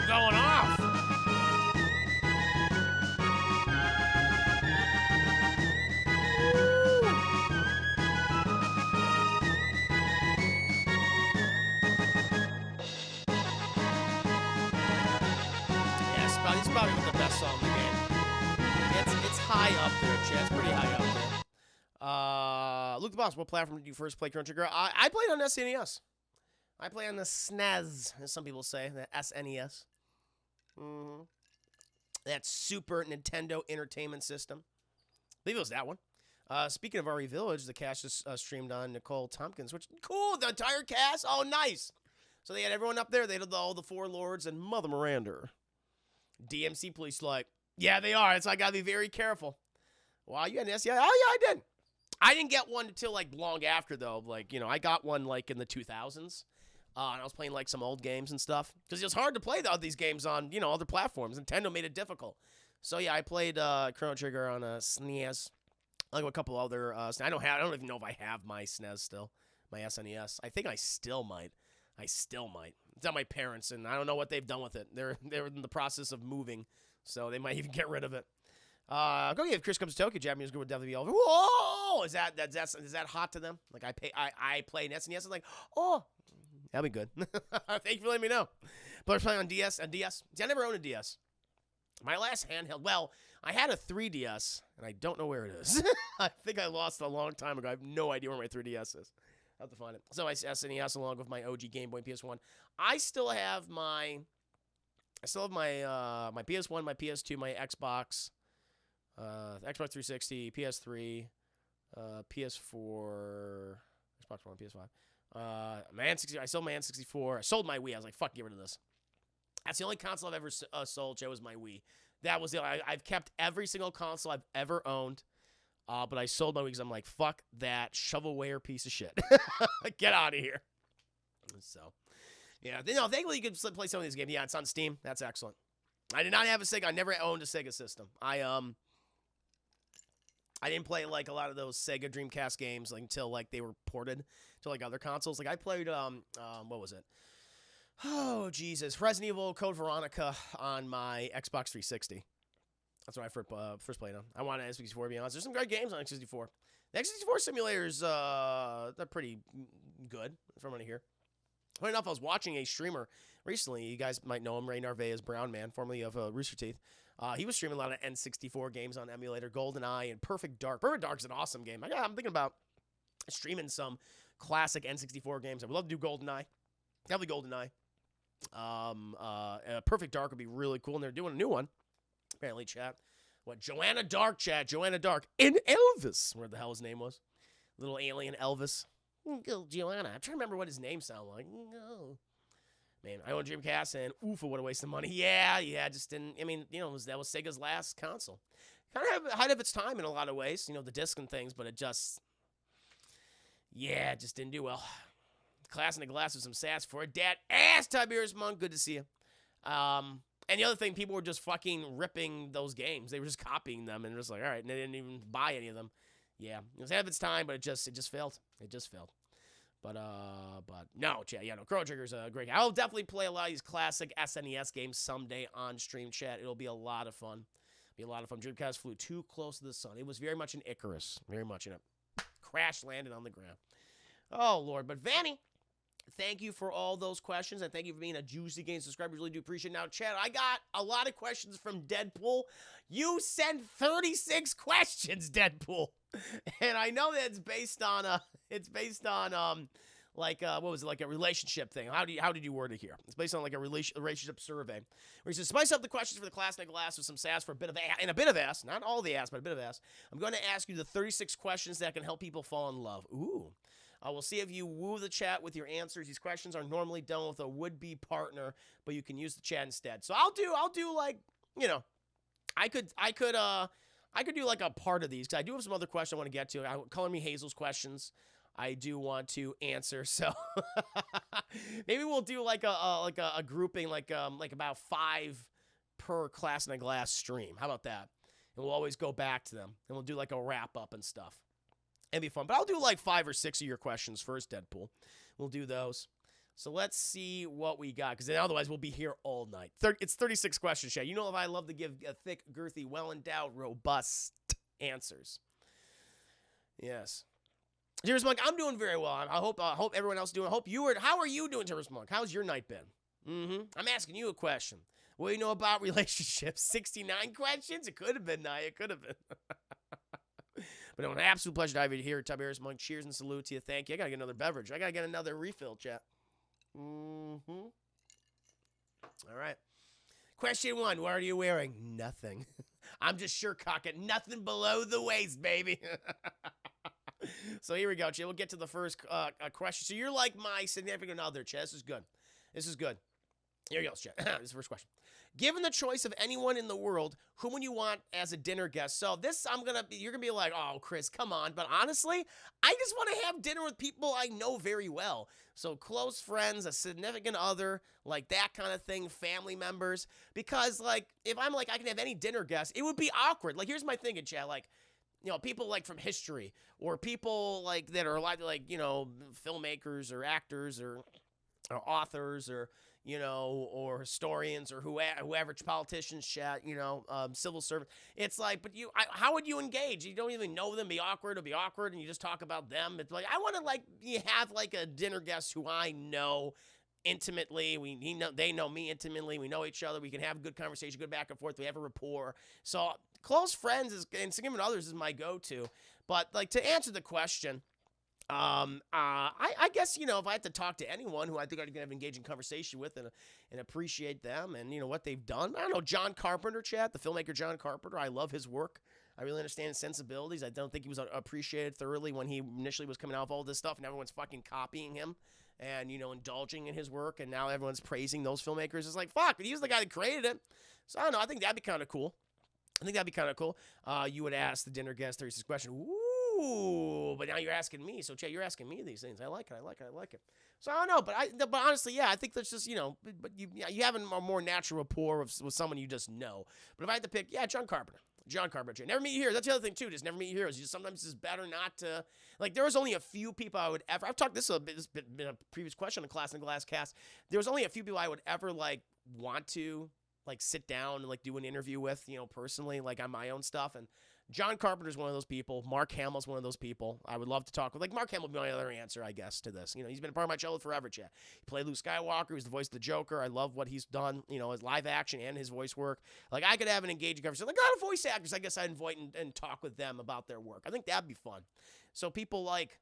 Going off. Yeah, it's probably the best song in the game. It's high up there, chat. It's pretty high up there. Luke the Boss, what platform did you first play Chrono Trigger? I played on SNES. I play on the SNES, as some people say, the SNES. That Super Nintendo Entertainment System. I believe it was that one. Speaking of RE Village, the cast is streamed on Nicole Tompkins, which cool. The entire cast. Oh, nice. So they had everyone up there. They had all the four lords and Mother Miranda. DMC police like, yeah, they are. So I gotta be very careful. Wow, you had an SCI? Oh yeah, I did. I didn't get one until like long after though. Like I got one like in the 2000s. And I was playing, like, some old games and stuff. Because it was hard to play all these games on, other platforms. Nintendo made it difficult. So, yeah, I played Chrono Trigger on a SNES. Like a couple other... I don't even know if I have my SNES still. My SNES. I think I still might. It's at my parents', and I don't know what they've done with it. They're in the process of moving. So, they might even get rid of it. Go if Chris comes to Tokyo, Japanese girl would definitely be over. Whoa! Is that hot to them? Like, I play an SNES, and like, oh... That'll be good. Thank you for letting me know. But I was playing on DS. See, I never owned a DS. My last handheld, well, I had a 3DS, and I don't know where it is. I think I lost it a long time ago. I have no idea where my 3DS is. I'll have to find it. So my SNES along with my OG Game Boy and PS1. I still have my my PS1, my PS2, my Xbox, Xbox 360, PS3, PS4, Xbox One, PS5. I sold my N64. I sold my Wii. I was like, fuck, get rid of this. That's the only console I've ever sold, Joe, was my Wii. That was I've kept every single console I've ever owned. But I sold my Wii because I'm like, fuck that shovelware piece of shit. Get out of here. So, yeah. Thankfully you can play some of these games. Yeah, it's on Steam. That's excellent. I did not have a Sega. I never owned a Sega system. I didn't play like a lot of those Sega Dreamcast games until like they were ported to like other consoles. Like I played what was it? Oh Jesus, Resident Evil Code Veronica on my Xbox 360. That's what I first played on. I wanted N64 to be honest. There's some great games on X64. The X64 simulators they're pretty good from what I hear. Funny enough, I was watching a streamer recently. You guys might know him, Ray Narvaez Brown Man, formerly of Rooster Teeth. He was streaming a lot of N64 games on emulator, GoldenEye and Perfect Dark. Perfect Dark's an awesome game. I'm thinking about streaming some classic N64 games. I would love to do GoldenEye. Definitely GoldenEye. Perfect Dark would be really cool, and they're doing a new one. Apparently, chat. What, Joanna Dark, chat. Joanna Dark. And Elvis, where the hell his name was. Little alien Elvis. Go, Joanna. I'm trying to remember what his name sounded like. No. Man, I own Dreamcast, and oof, what a waste of money. Yeah, just didn't, that was Sega's last console. Kind of ahead of its time in a lot of ways, the disc and things, but it just, Yeah, just didn't do well. Class in the glass with some sass for a dad ass Tiberius Monk. Good to see you. And the other thing, people were just fucking ripping those games. They were just copying them and just like, all right, and they didn't even buy any of them. Yeah, it was ahead of its time, but it just failed. It just failed. But no, chat. Yeah, no, Chrono Trigger's a great game. I'll definitely play a lot of these classic SNES games someday on stream, chat. It'll be a lot of fun. Be a lot of fun. Dreamcast flew too close to the sun. It was very much an Icarus. Very much in a crash landed on the ground. Oh, Lord. But Vanny, thank you for all those questions, and thank you for being a Juicy Game subscriber. Really do appreciate it. Now, Chad, I got a lot of questions from Deadpool. You sent 36 questions, Deadpool. And I know that it's based on what was it, like a relationship thing. How did you word it here? It's based on like a relationship survey. Where he says, spice up the questions for the class night glass with some sass for a bit of ass, and a bit of ass, not all the ass, but a bit of ass. I'm going to ask you the 36 questions that can help people fall in love. Ooh. We'll see if you woo the chat with your answers. These questions are normally done with a would-be partner, but you can use the chat instead. So I'll do like, you know, I could do like a part of these, because I do have some other questions I want to get to. Color Me Hazel's questions I do want to answer. So maybe we'll do like a grouping, like about 5 per Class in a Glass stream. How about that? And we'll always go back to them, and we'll do like a wrap up and stuff. It'd be fun. But I'll do like 5 or 6 of your questions first, Deadpool. We'll do those. So let's see what we got, because otherwise we'll be here all night. It's 36 questions, Shay. You know, if I love to give thick, girthy, well-endowed, robust answers. Yes. Terrorist Monk, I'm doing very well. I hope everyone else is doing. How are you doing, Terrorist Monk? How's your night been? I'm asking you a question. What do you know about relationships? 69 questions? It could have been, Nia. It could have been. But no, an absolute pleasure to have you here, Tiberius Monk. Cheers and salute to you. Thank you. I got to get another beverage. I got to get another refill, chat. All right. Question 1. What are you wearing? Nothing. I'm just sure cocking. Nothing below the waist, baby. So here we go, chat. We'll get to the first question. So you're like my significant other, chat. This is good. This is good. Here we go, chat. This is the first question. Given the choice of anyone in the world, whom would you want as a dinner guest? So this, you're gonna be like, oh, Chris, come on. But honestly, I just want to have dinner with people I know very well. So close friends, a significant other, like that kind of thing, family members. Because like, if I'm like, I can have any dinner guest, it would be awkward. Like, here's my thinking, chat. Like, you know, people like from history, or people like that are like, you know, filmmakers or actors or authors, or you know, or historians, or whoever, politicians, chat, you know, civil servant. It's like, but how would you engage? You don't even know them. Be awkward. It'll be awkward, and you just talk about them. It's like, I want to like you have like a dinner guest who I know intimately. They know me intimately. We know each other. We can have a good conversation, good back and forth. We have a rapport. So close friends and significant others is my go-to. But like, to answer the question, I guess, you know, if I had to talk to anyone who I think I can have an engaging conversation with and appreciate them and, you know, what they've done. I don't know, John Carpenter, chat, the filmmaker John Carpenter. I love his work. I really understand his sensibilities. I don't think he was appreciated thoroughly when he initially was coming out with all this stuff, and everyone's fucking copying him and, you know, indulging in his work, and now everyone's praising those filmmakers. It's like, fuck, but he was the guy that created it. So I don't know. I think that'd be kind of cool. You would ask the dinner guest 36 question. Ooh, but now you're asking me. So, Jay, you're asking me these things. I like it. So, I don't know. But honestly, yeah, I think that's just, you know, but you have a more natural rapport with someone you just know. But if I had to pick, yeah, John Carpenter. Never meet your heroes. That's the other thing, too. Just never meet your heroes. Sometimes it's better not to. Like, there was only a few people I would ever. I've talked this has been a previous question on the Class in the Glass cast. There was only a few people I would ever, like, want to, like, sit down and, like, do an interview with, you know, personally, like, on my own stuff. And John Carpenter's one of those people. Mark Hamill's one of those people. I would love to talk with. Like, Mark Hamill would be my other answer, I guess, to this. You know, he's been a part of my childhood forever, chat. He played Luke Skywalker. He was the voice of the Joker. I love what he's done, you know, his live action and his voice work. Like, I could have an engaging conversation. Like, a lot of voice actors, I guess I'd invite and talk with them about their work. I think that'd be fun. So people like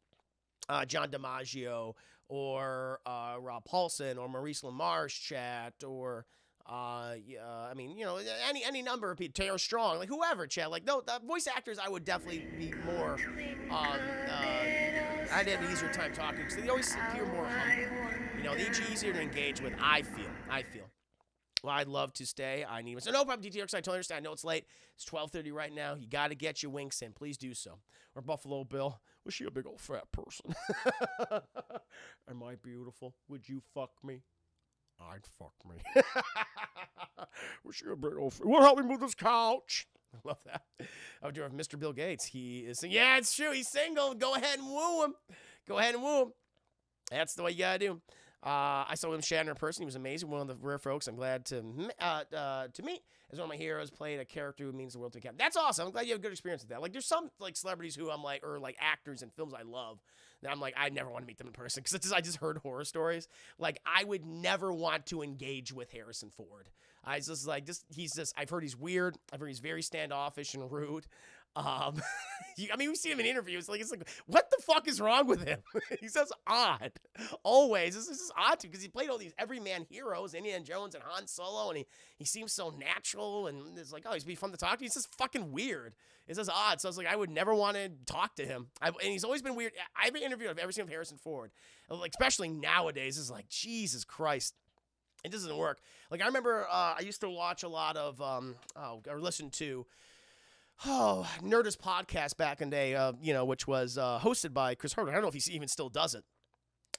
John DiMaggio or Rob Paulson or Maurice LaMarche, chat, or I mean, you know, any number of people, Taylor Strong, like whoever, chat, like, no, the voice actors, I would definitely be more, I'd have an easier time talking, because they always appear more humble, you know, they're easier to engage with, I feel. Well, I'd love to stay. I need so no problem, DTX. I totally understand. I know it's late. It's 12:30 right now. You got to get your winks in. Please do so. Or Buffalo Bill. Was she a big old fat person? Am I beautiful? Would you fuck me? I'd fuck me. Was she a big old fat? Will help me move this couch? I love that. I would do it with Mr. Bill Gates. He is. Yeah, it's true. He's single. Go ahead and woo him. Go ahead and woo him. That's the way you gotta do. I saw William Shatner in person. He was amazing. One of the rare folks I'm glad to meet. As one of my heroes, played a character who means the world to him. That's awesome. I'm glad you have a good experience with that. Like, there's some like celebrities who I'm like, or like actors in films I love. That I'm like, I never want to meet them in person because I just heard horror stories. Like, I would never want to engage with Harrison Ford. I just like he's just. I've heard he's weird. I've heard he's very standoffish and rude. I mean, we see him in interviews. Like, it's like, what the fuck is wrong with him? He's just odd. Always. This is just odd too, because he played all these everyman heroes, Indiana Jones and Han Solo, and he seems so natural, and it's like, oh, he's be fun to talk to. He's just fucking weird. It's just odd. So I was like, I would never want to talk to him. And he's always been weird. Every interview I've ever seen of Harrison Ford, like, especially nowadays, is like, Jesus Christ. It doesn't work. Like, I remember I used to watch a lot of, or listen to, Nerdist podcast back in the day, which was hosted by Chris Hardwick. I don't know if he even still does it,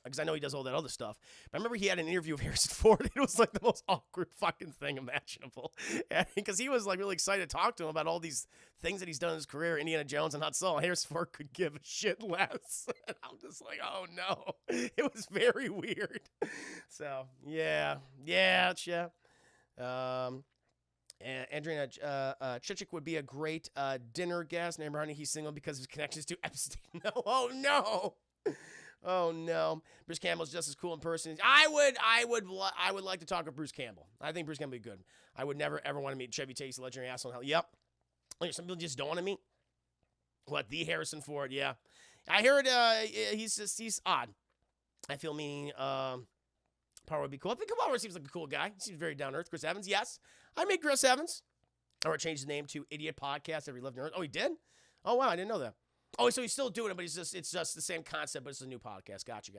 because I know he does all that other stuff. But I remember he had an interview with Harrison Ford. It was like the most awkward fucking thing imaginable. Because he was like really excited to talk to him about all these things that he's done in his career, Indiana Jones and Han Solo. Harrison Ford could give a shit less. And I'm just like, oh no. It was very weird. So, yeah. Andrina Chichik would be a great dinner guest. Name honey, he's single because of his connections to Epstein. No, oh no. Bruce Campbell's just as cool in person. I would like to talk with Bruce Campbell. I think Bruce Campbell would be good. I would never ever want to meet Chevy Chase, legendary asshole. Hell, yep. Like, some people just don't want to meet. What, the Harrison Ford? Yeah, I heard he's odd. I feel meaning. Power would be cool. I think Kamala seems like a cool guy. He seems very down to earth. Chris Evans, yes. I made Chris Evans. I would change his name to Idiot Podcast Every Lived on Earth. Oh, he did? Oh, wow, I didn't know that. Oh, so he's still doing it, but it's just the same concept, but it's a new podcast. Gotcha.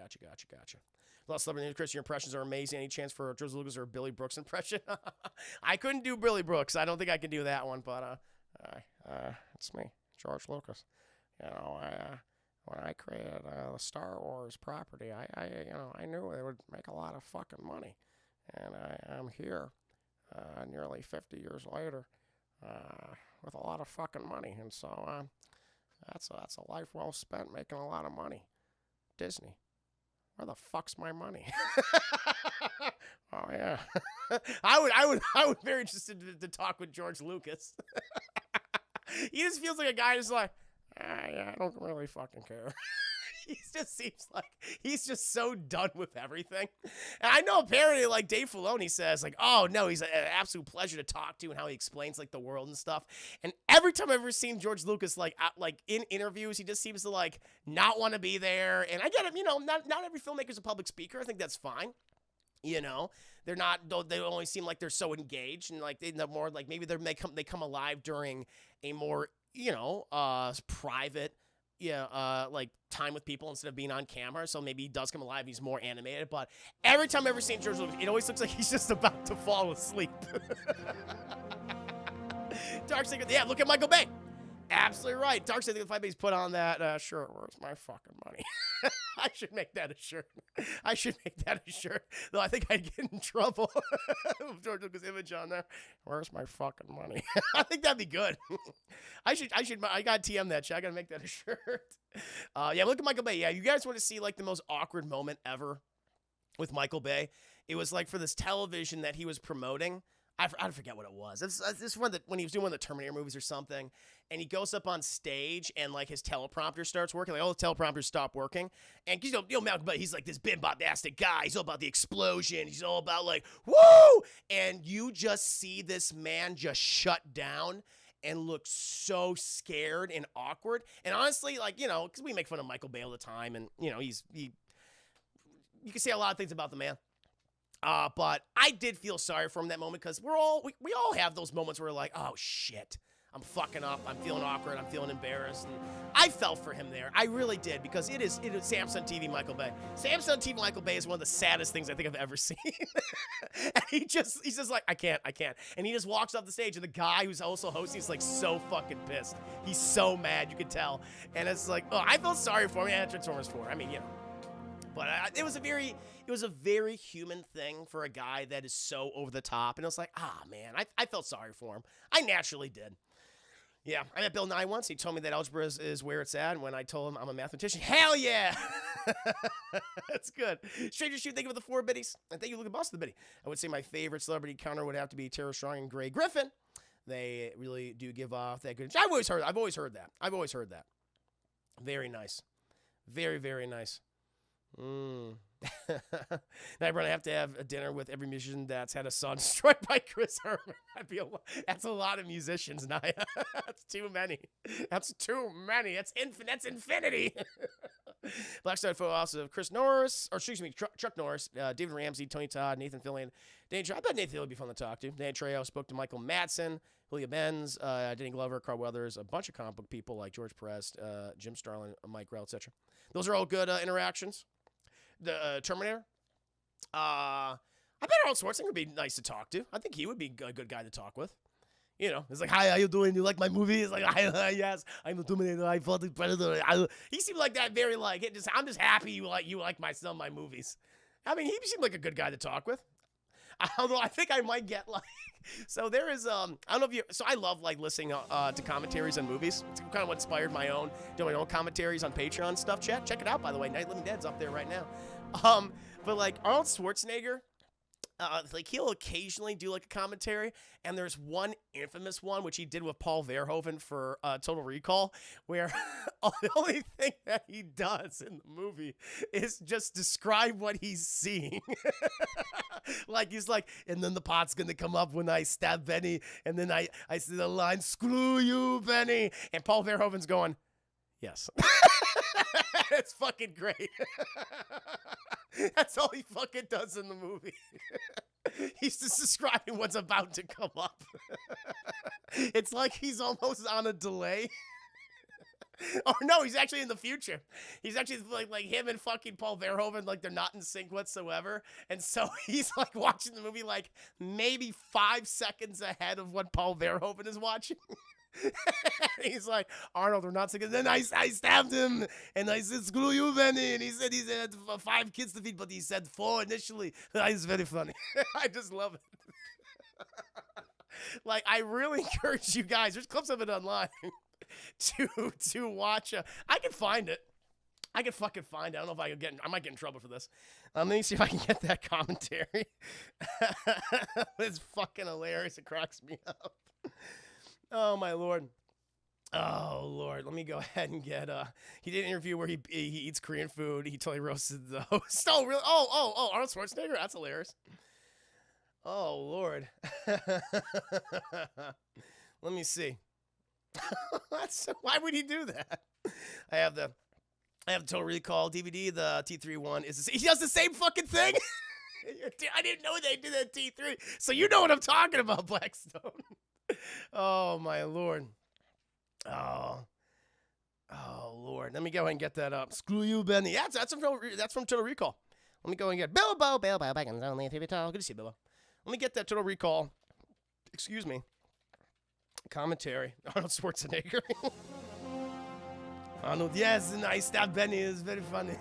Lost Celebrity Chris, your impressions are amazing. Any chance for a George Lucas or a Billy Brooks impression? I couldn't do Billy Brooks. I don't think I can do that one, but it's me, George Lucas. You know, when I created the Star Wars property, I knew they would make a lot of fucking money, and I'm here, nearly 50 years later, with a lot of fucking money, and so that's a life well spent making a lot of money. Disney, where the fuck's my money? Oh yeah, I would be very interested to talk with George Lucas. He just feels like a guy who's like, yeah, I don't really fucking care. He just seems like he's just so done with everything. And I know apparently, like, Dave Filoni says, like, oh no, he's an absolute pleasure to talk to, and how he explains like the world and stuff. And every time I've ever seen George Lucas, like in interviews, he just seems to like not want to be there. And I get him, not every filmmaker's a public speaker. I think that's fine. They're not. They only seem like they're so engaged, and like they're more like maybe they come alive during a more private, like time with people instead of being on camera. So maybe he does come alive. He's more animated. But every time I've ever seen George Lucas, it always looks like he's just about to fall asleep. Darkseid, yeah, look at Michael Bay. Absolutely right. Darkseid, the 5 days put on that shirt. Where's my fucking money? I should make that a shirt. Though I think I'd get in trouble. George Lucas' image on there. Where's my fucking money? I think that'd be good. I gotta TM that shit. I gotta make that a shirt. Yeah, look at Michael Bay. Yeah, you guys want to see like the most awkward moment ever with Michael Bay? It was like for this television that he was promoting. I forget what it was. This one that when he was doing one of the Terminator movies or something, and he goes up on stage and like his teleprompter starts working. Like all the teleprompters stop working, and Malcolm, but he's like this big bombastic guy. He's all about the explosion. He's all about like woo, and you just see this man just shut down and look so scared and awkward. And honestly, like because we make fun of Michael Bay all the time, and you can say a lot of things about the man. But I did feel sorry for him that moment because we all have those moments where we're like, oh shit, I'm fucking up. I'm feeling awkward. I'm feeling embarrassed. And I felt for him there. I really did, because it is Samsung TV Michael Bay. Samsung TV Michael Bay is one of the saddest things I think I've ever seen. And he's just like, I can't. And he just walks off the stage, and the guy who's also hosting is like so fucking pissed. He's so mad, you can tell. And it's like, oh, I felt sorry for him. Yeah, Transformers 4. I mean, you know. But it was a very human thing for a guy that is so over the top. And it was like, man, I felt sorry for him. I naturally did. Yeah, I met Bill Nye once. He told me that algebra is where it's at. And when I told him I'm a mathematician, hell yeah! That's good. Stranger Shoot, thank you for the 4 biddies. And thank you, Luke Boss, for the biddy. I would say my favorite celebrity counter would have to be Tara Strong and Gray Griffin. They really do give off that good. I've always heard that. Very nice. Very, very nice. Now I'm gonna have to have a dinner with every musician that's had a son destroyed by Chris Herman. That's a lot of musicians, Naya. That's too many. That's infinity. Blackstar photo also of Chris Norris, or excuse me, Chuck Norris, David Ramsey, Tony Todd, Nathan Fillion, Danny Trejo. I bet Nathan Fillion would be fun to talk to. Danny Trejo spoke to Michael Madsen, Julia Benz, Danny Glover, Carl Weathers, a bunch of comic book people like George Perez, Jim Starlin, Mike Rell, etc. Those are all good interactions. The Terminator. I bet Arnold Schwarzenegger would be nice to talk to. I think he would be a good guy to talk with. You know, it's like, hi, how you doing? You like my movie? It's like, yes, I'm the Terminator. I fought the Predator. He seemed like that, very like it. I'm just happy you like my movies. I mean, he seemed like a good guy to talk with. Although I think I might get like, so there is I don't know if you. So I love like listening to commentaries on movies. It's kind of what inspired doing my own commentaries on Patreon stuff. Check it out, by the way. Night Living Dead's up there right now. But like Arnold Schwarzenegger, like he'll occasionally do like a commentary, and there's one infamous one which he did with Paul Verhoeven for Total Recall, where the only thing that he does in the movie is just describe what he's seeing. Like he's like, and then the pot's gonna come up when I stab Benny, and then I see the line, "Screw you, Benny," and Paul Verhoeven's going, yes. It's fucking great. That's all he fucking does in the movie. He's just describing what's about to come up. It's like he's almost on a delay. Or no, he's actually in the future. He's actually like him and fucking Paul Verhoeven, like they're not in sync whatsoever. And so he's like watching the movie like maybe 5 seconds ahead of what Paul Verhoeven is watching. He's like, Arnold, we're not together. Then I stabbed him, and I said, screw you, Benny. And he said he had 5 kids to feed, but he said 4 initially. It's very funny. I just love it. Like, I really encourage you guys. There's clips of it online to watch. I can find it. I can fucking find it. I don't know if I might get in trouble for this. Let me see if I can get that commentary. It's fucking hilarious. It cracks me up. Oh, my Lord. Oh, Lord. Let me go ahead and get, he did an interview where he eats Korean food. He totally roasted the host. Oh, really? Oh, Arnold Schwarzenegger? That's hilarious. Oh, Lord. Let me see. Why would he do that? I have the Total Recall DVD. The T3 one he does the same fucking thing? I didn't know they did that T3. So you know what I'm talking about, Blackstone. Oh, my Lord. Oh, Lord. Let me go ahead and get that up. Screw you, Benny. That's from Total Recall. Let me go and get Bilbo Baggins only TV tall. Good to see you, Bilbo. Let me get that Total Recall. Excuse me. Commentary. Arnold Schwarzenegger. Arnold, yes, and I stabbed Benny. It's very funny.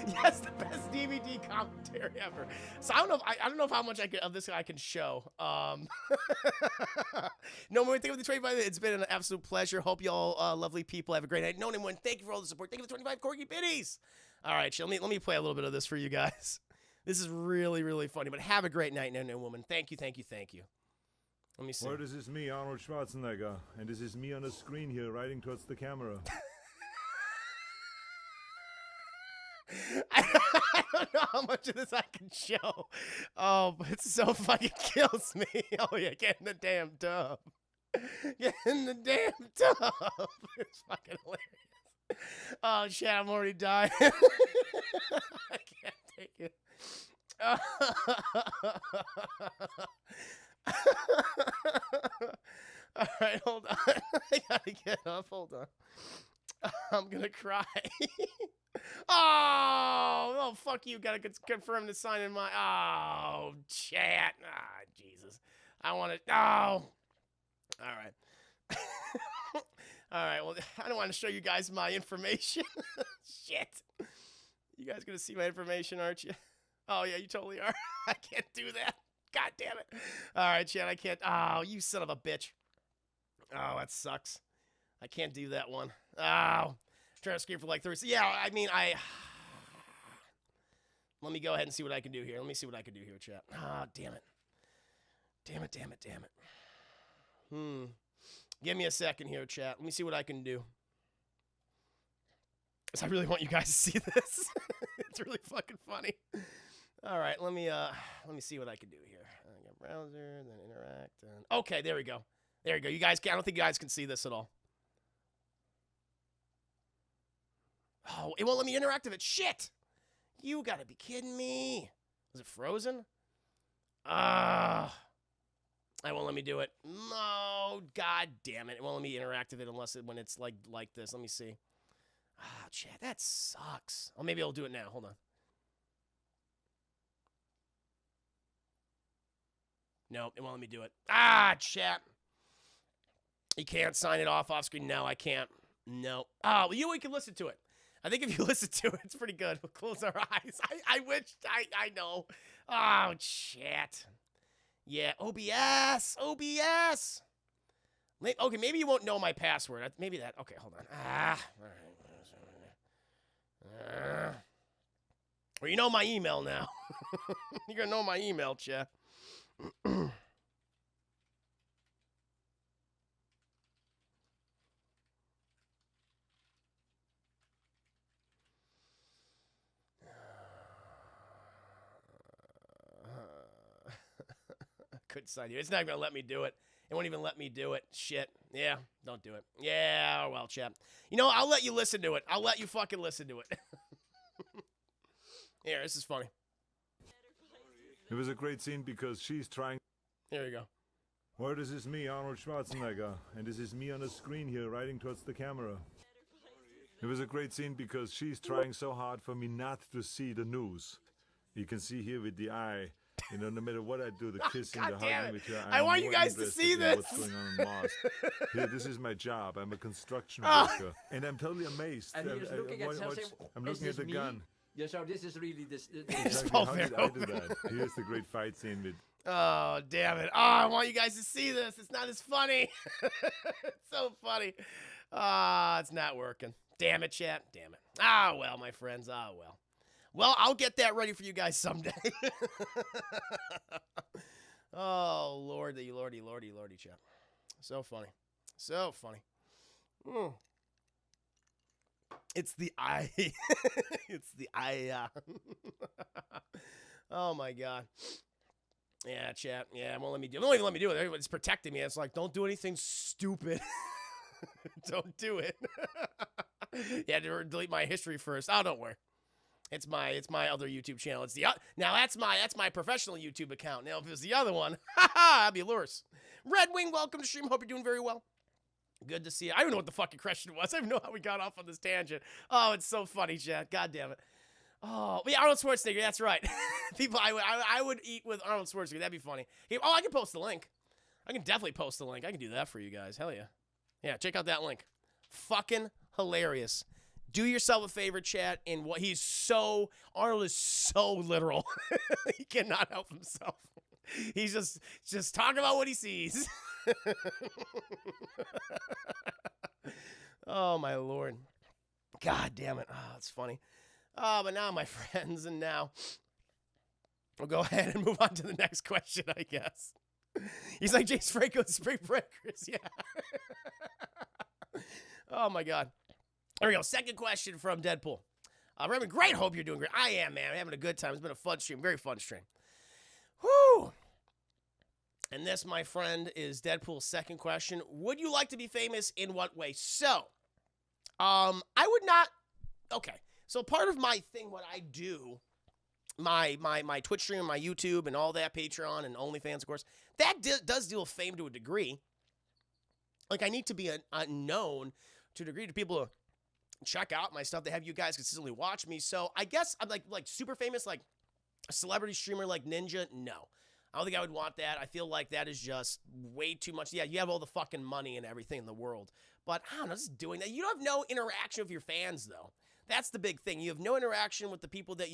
Yes, the best DVD commentary ever. So I don't know if how much of this I can show. No more. Thank you for the 25. It's been an absolute pleasure. Hope y'all lovely people have a great night. No one, thank you for all the support. Thank you for the 25 corgi biddies. All right, let me play a little bit of this for you guys. This is really, really funny. But have a great night, no woman. Thank you. Let me see. Well, this is me, Arnold Schwarzenegger, and this is me on the screen here, riding towards the camera. I don't know how much of this I can show. Oh, but it so fucking kills me. Oh, yeah, get in the damn tub. Get in the damn tub. It's fucking hilarious. Oh, shit, I'm already dying. I can't take it. All right, hold on. I gotta get up. Hold on. I'm gonna cry. Oh, fuck you. Gotta confirm the sign in my. Oh, chat. Ah, Jesus. I want to. Oh. All right. All right. Well, I don't want to show you guys my information. Shit. You guys gonna see my information, aren't you? Oh, yeah, you totally are. I can't do that. God damn it. All right, chat. I can't. Oh, you son of a bitch. Oh, that sucks. I can't do that one. Oh. I'm trying to scream for like 30. Yeah, I mean, let me go ahead and see what I can do here. Let me see what I can do here, chat. Ah, oh, damn it. Damn it, damn it, damn it. Give me a second here, chat. Let me see what I can do. Because I really want you guys to see this. It's really fucking funny. All right, let me see what I can do here. I got browser, then interact, and okay, there we go. There you go. You guys, I don't think you guys can see this at all. Oh, it won't let me interact with it. Shit! You gotta be kidding me. Was it frozen? It won't let me do it. No, god damn it. It won't let me interact with it unless when it's like this. Let me see. Ah, chat, that sucks. Oh, maybe I'll do it now. Hold on. No, it won't let me do it. Ah, chat. You can't sign it off screen. No, I can't. No. Oh, well, we can listen to it. I think if you listen to it, it's pretty good. We'll close our eyes. I wish. I know. Oh, chat. Yeah, OBS. OBS. Okay, maybe you won't know my password. Maybe that. Okay, hold on. All right. Well, you know my email now. You're going to know my email, chat. Couldn't sign you. It's not going to let me do it. It won't even let me do it. Shit. Yeah, don't do it. Yeah, well, chap. You know, I'll let you listen to it. I'll let you fucking listen to it. Here, this is funny. It was a great scene because she's trying. Here you go. Well, this is me, Arnold Schwarzenegger, and this is me on the screen here, riding towards the camera. It was a great scene because she's trying so hard for me not to see the news. You can see here with the eye, you know, no matter what I do, the kissing, the hugging with her, I want you guys to see this. What's going on in Mars. Here, this is my job. I'm a construction worker, and I'm totally amazed. And he's looking at something. I'm looking at the gun. Yeah, so this is really this. Exactly. How did I do that? Here's the great fight scene with. Oh, damn it. Oh, I want you guys to see this. It's not as funny. It's so funny. It's not working. Damn it, chat. Damn it. Ah, well, my friends. Ah, well. Well, I'll get that ready for you guys someday. Oh, lordy, lordy, lordy, lordy, chat. So funny. So funny. It's the eye. It's the eye. Oh, my God. Yeah, chat. Yeah, it won't let me do it. It won't even let me do it. Everybody's protecting me. It's like, don't do anything stupid. Don't do it. You had to delete my history first. Oh, don't worry. It's my other YouTube channel. It's the now that's my professional YouTube account. Now if it was the other one, that'd be Lewis. Red Wing, welcome to stream. Hope you're doing very well. Good to see you. I don't know what the fucking question was. I don't know how we got off on this tangent. Oh, it's so funny, chat. God damn it. Oh, yeah, Arnold Schwarzenegger. That's right. People, I would eat with Arnold Schwarzenegger. That'd be funny. Oh, I can post the link. I can definitely post the link. I can do that for you guys. Hell yeah. Yeah, check out that link. Fucking hilarious. Do yourself a favor, chat. And what Arnold is so literal. He cannot help himself. He's just talking about what he sees. Oh my Lord. God damn it. Oh, it's funny. Oh, but now, my friends, and now we'll go ahead and move on to the next question, I guess. He's like James Franco's Spring Breakers. Yeah. Oh my God. There we go. Second question from Deadpool. Herman, great. Hope you're doing great. I am, man. I'm having a good time. It's been a fun stream. Very fun stream. Whew. And this, my friend, is Deadpool's second question. Would you like to be famous? In what way? So, I would not. Okay. So part of my thing, what I do, my Twitch stream, my YouTube, and all that, Patreon and OnlyFans, of course, that does deal with fame to a degree. like I need to be known to a degree to people to check out my stuff. They have you guys consistently watch me. So I guess I'm like super famous, like a celebrity streamer like Ninja. No, I don't think I would want that. I feel like that is just way too much. Yeah, you have all the fucking money and everything in the world, but I don't know, just doing that. You don't have no interaction with your fans though. That's the big thing. You have no interaction with the people that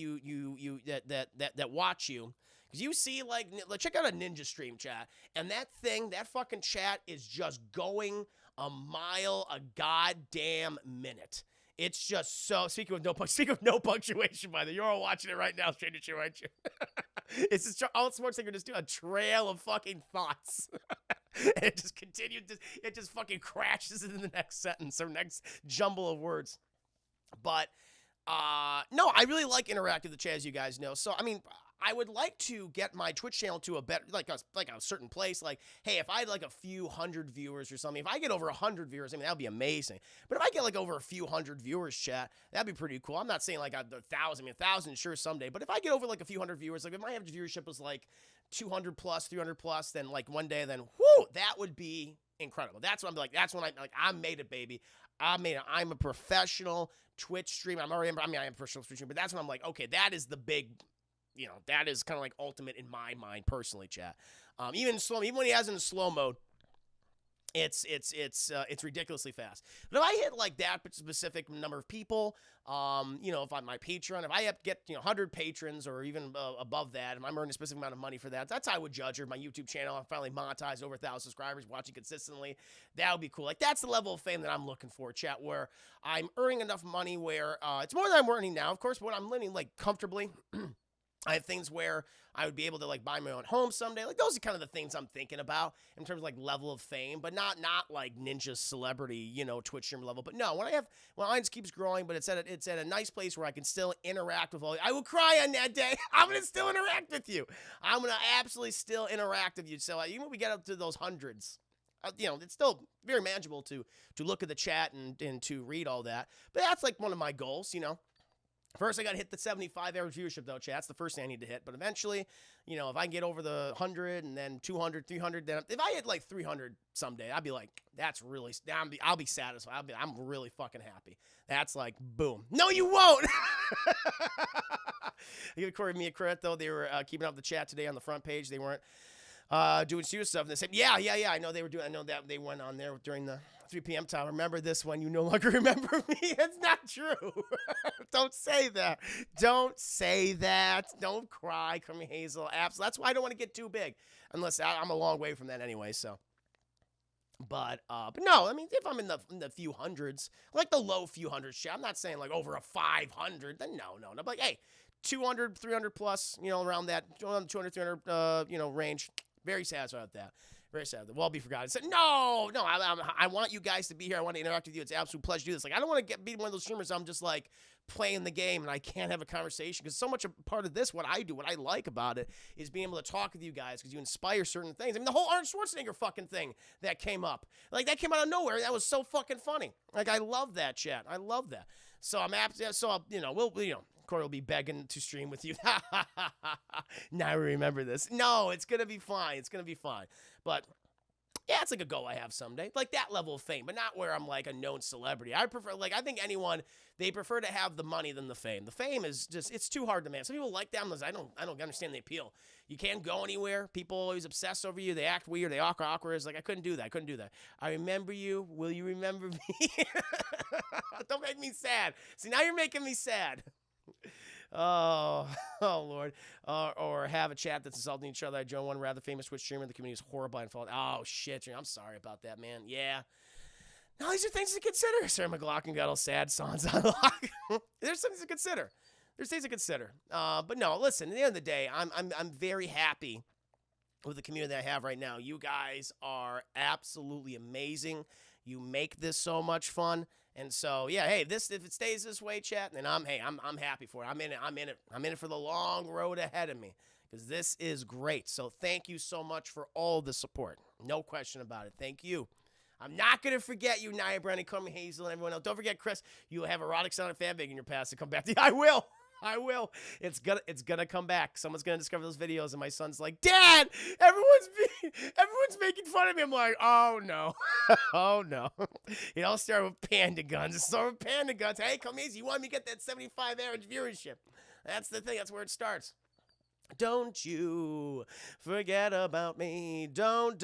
that watch you. Because you see, like, check out a Ninja stream, chat, and that fucking chat is just going a mile a goddamn minute. It's just so, speaking of no punctuation, by the way, you're all watching it right now, Stranger Show, aren't you? It's just, all Sports Thinker just do a trail of fucking thoughts. And it just continued, it just fucking crashes into the next sentence or next jumble of words. But, no, I really like interactive the chat, as you guys know. So, I mean, I would like to get my Twitch channel to a better, like a certain place. Like, hey, if I had like a few hundred viewers or something, if I get over 100 viewers, I mean, that'd be amazing. But if I get like over a few hundred viewers, chat, that'd be pretty cool. I'm not saying like 1,000. I mean, 1,000, sure, someday. But if I get over like a few hundred viewers, like if my average viewership was like 200 plus, 300 plus, then like one day, then whoo, that would be incredible. That's what I'm like. That's when I made it, baby. I made it. I'm a professional Twitch streamer. I am a professional Twitch streamer, but that's when I'm like, okay, that is the big, you know, that is kind of like ultimate in my mind personally, chat. Even when he has it in slow mode, it's ridiculously fast. But if I hit like that specific number of people, you know, if I'm my Patreon, if I get 100 patrons or even above that, and I'm earning a specific amount of money for that, that's how I would judge her. My YouTube channel, I'm finally monetized, over 1,000 subscribers, watching consistently. That would be cool. Like that's the level of fame that I'm looking for, chat, where I'm earning enough money where it's more than I'm earning now, of course, but I'm living like comfortably. I have things where I would be able to like buy my own home someday. Like those are kind of the things I'm thinking about in terms of like level of fame, but not like Ninja celebrity, you know, Twitch streamer level. But no, when mine keeps growing, but it's at a nice place where I can still interact with all. I will cry on that day. I'm gonna still interact with you. I'm gonna absolutely still interact with you. So even when we get up to those hundreds, you know, it's still very manageable to look at the chat and to read all that. But that's like one of my goals, you know. First, I got to hit the 75 average viewership, though, chat. That's the first thing I need to hit. But eventually, you know, if I can get over the 100 and then 200, 300, then if I hit like 300 someday, I'd be like, that's really, I'll be satisfied. I'm really fucking happy. That's like, boom. No, you won't. You give Corey and me a credit, though. They were keeping up the chat today on the front page. They weren't doing serious stuff. And they said, yeah. I know they were doing, I know that they went on there during the 3 p.m. time. Remember this one. You no longer remember me. It's not true. Don't say that. Don't say that. Don't cry, Kermit Hazel. Absolutely. That's why I don't want to get too big. Unless I'm a long way from that anyway, so. But no, I mean, if I'm in the few hundreds, like the low few hundreds, shit, I'm not saying like over a 500, then no. But like, hey, 200, 300 plus, you know, around that 200, 300, you know, range. Very satisfied with that. Very sad. Well, be forgotten. I said, no, I want you guys to be here. I want to interact with you. It's an absolute pleasure to do this. Like, I don't want to be one of those streamers. I'm just like playing the game and I can't have a conversation because so much a part of this, what I do, what I like about it is being able to talk with you guys because you inspire certain things. I mean, the whole Arnold Schwarzenegger fucking thing that came up, like that came out of nowhere. That was so fucking funny. Like, I love that, chat. I love that. So I'm you know, Corey will be begging to stream with you. Now I remember this. No, it's going to be fine. It's going to be fine. But yeah, it's like a goal I have someday. Like that level of fame, but not where I'm like a known celebrity. I prefer, like, I think they prefer to have the money than the fame. The fame is just, it's too hard to manage. Some people like that. I don't understand the appeal. You can't go anywhere. People always obsess over you. They act weird. They awkward. It's like, I couldn't do that. I remember you. Will you remember me? Don't make me sad. See, now you're making me sad. Oh Lord. Or have a chat that's insulting each other. I joined one rather famous Twitch streamer. The community is horrible and fault. Oh, shit. I'm sorry about that, man. Yeah. No, these are things to consider. Sarah McLaughlin got all sad. Songs on lock. There's things to consider. But no, listen, at the end of the day, I'm very happy with the community that I have right now. You guys are absolutely amazing. You make this so much fun. And so, yeah, hey, if it stays this way, chat, then I'm happy for it. I'm in it for the long road ahead of me because this is great. So thank you so much for all the support. No question about it. Thank you. I'm not going to forget you, Nia Brandon, Carmen Hazel, and everyone else. Don't forget, Chris, you have erotic sounding fanbag in your past to come back to you. I will. I will. It's gonna come back. Someone's gonna discover those videos, and my son's like, Dad, everyone's making fun of me. I'm like, oh no, oh no. It all started with panda guns. It started with panda guns. Hey, come easy. You want me to get that 75 average viewership? That's the thing. That's where it starts. Don't you forget about me. Don't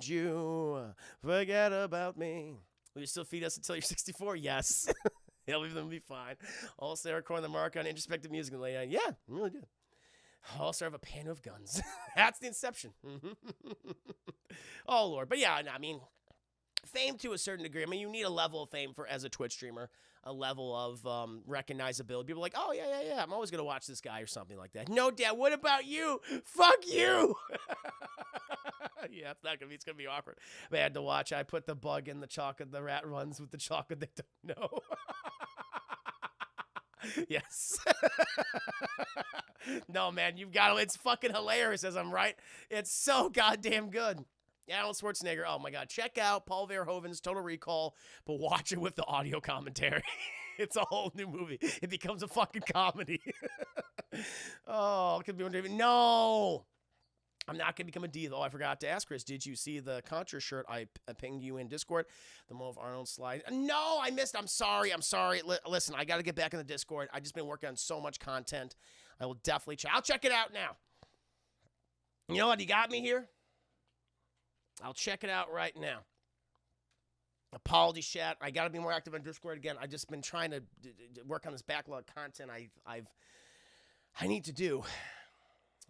you forget about me. Will you still feed us until you're 64? Yes. He'll even be fine. Also, recording the mark on introspective music and lay on. Yeah, I really do. Also, have a pan of guns. That's the inception. Oh, Lord. But yeah, I mean, fame to a certain degree. I mean, you need a level of fame for as a Twitch streamer, a level of recognizability. People are like, oh, yeah. I'm always going to watch this guy or something like that. No, Dad, what about you? Fuck you. Yeah, it's going to be awkward. I had to watch. I put the bug in the chocolate. The rat runs with the chocolate they don't know. Yes. No, man, you've got to. It's fucking hilarious, as I'm right. It's so goddamn good. Arnold Schwarzenegger. Oh, my God. Check out Paul Verhoeven's Total Recall, but watch it with the audio commentary. It's a whole new movie. It becomes a fucking comedy. Oh, it could be one. No. I'm not going to become a diva. Oh, I forgot to ask Chris, did you see the Contra shirt I pinged you in Discord? The Mo of Arnold slide. No, I missed. I'm sorry. Listen, I got to get back in the Discord. I've just been working on so much content. I will definitely check. I'll check it out now. You know what? You got me here? I'll check it out right now. Apologies, chat. I got to be more active on Discord again. I've just been trying to work on this backlog content I need to do.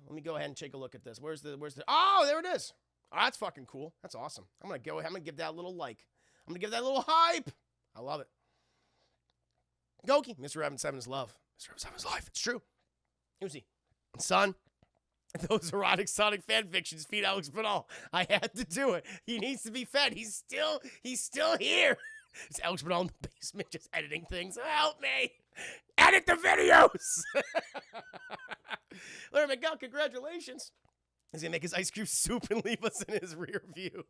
Let me go ahead and take a look at this. Where's the? Oh, there it is. Oh, that's fucking cool. That's awesome. I'm gonna give that a little like. I'm gonna give that a little hype. I love it. Goki, Mr. Evan 7 is love. Mr. Evan 7 is life. It's true. Who's he? Son. Those erotic Sonic fan fictions feed Alex Banal. I had to do it. He needs to be fed. He's still here. It's Alex Banal in the basement just editing things. Help me. Edit the videos. Larry Miguel, congratulations. He's going to make his ice cream soup and leave us in his rear view.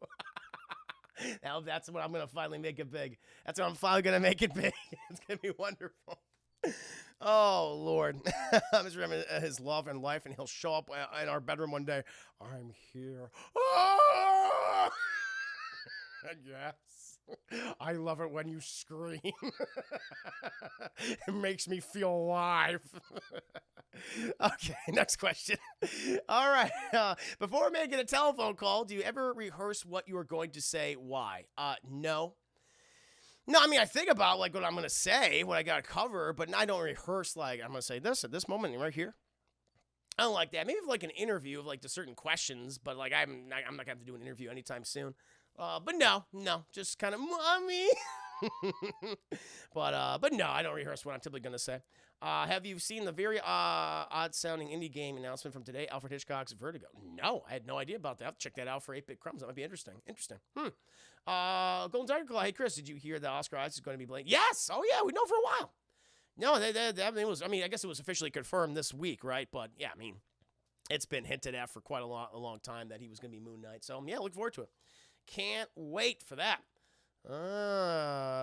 Now that's when I'm going to finally make it big. That's when I'm finally going to make it big. It's going to be wonderful. Oh, Lord. I'm just remembering his love and life, and he'll show up in our bedroom one day. I'm here. Oh! Yes. I love it when you scream. It makes me feel alive. Okay, next question. All right. Before making a telephone call, do you ever rehearse what you are going to say? Why? No. No, I mean, I think about, like, what I'm going to say, what I got to cover, but I don't rehearse, like, I'm going to say this at this moment right here. I don't like that. Maybe like an interview of, like, the certain questions, but, like, I'm not going to have to do an interview anytime soon. But no, just kind of mommy. But no, I don't rehearse what I'm typically going to say. Have you seen the very odd-sounding indie game announcement from today, Alfred Hitchcock's Vertigo? No, I had no idea about that. I'll check that out for 8-Bit Crumbs. That might be interesting. Golden Tiger Claw. Hey, Chris, did you hear that Oscar Isaac is going to be blamed? Yes. Oh, yeah, we know for a while. No, that was, I mean, I guess it was officially confirmed this week, right? But, yeah, I mean, it's been hinted at for quite a long time that he was going to be Moon Knight. So, yeah, look forward to it. Can't wait for that.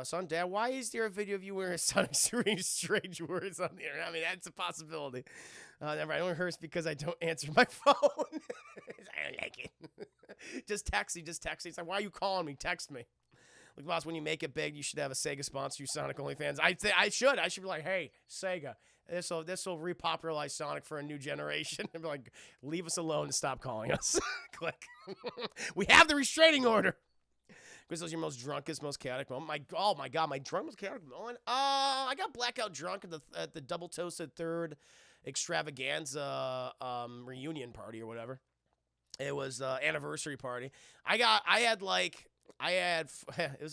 Son, Dad, why is there a video of you wearing Sonic strange words on the internet? I mean, that's a possibility. Never, I don't rehearse because I don't answer my phone. I don't like it. Just text me. It's like, why are you calling me? Text me. Look, boss, when you make it big, you should have a Sega sponsor you Sonic OnlyFans. I should be like, hey, Sega, this will repopularize Sonic for a new generation. And be like, leave us alone and stop calling us. Click. We have the restraining order. Because those are your most drunkest, most chaotic moment. Oh my God, my drunk, most chaotic moment. I got blackout drunk at the Double Toasted Third Extravaganza reunion party or whatever. It was anniversary party. This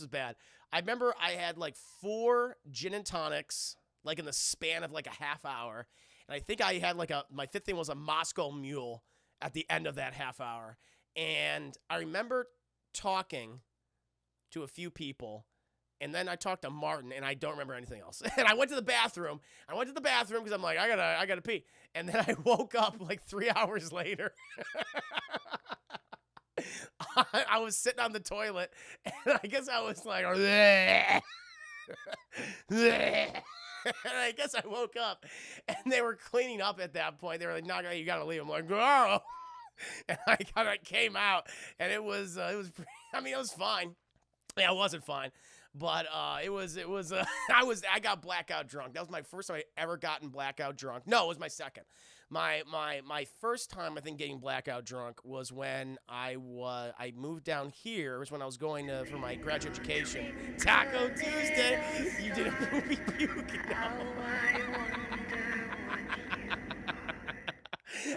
is bad. I remember I had like 4 gin and tonics, like in the span of like a half hour. And I think I had my 5th thing was a Moscow Mule at the end of that half hour. And I remember talking to a few people, and then I talked to Martin, and I don't remember anything else. And I went to the bathroom. Because I'm like, I gotta pee. And then I woke up like 3 hours later. I was sitting on the toilet, and I guess I was like, bleh. And I guess I woke up, and they were cleaning up at that point. They were like, "No, you gotta leave." I'm like, "Oh," and I kind of came out, and it was pretty, I mean, it was fine. Yeah, it wasn't fine, but I got blackout drunk. That was my first time I ever gotten blackout drunk. No, it was my second. My first time I think getting blackout drunk was when I moved down here. It was when I was going for my graduate education. Taco Tuesday. You did a poopy puke.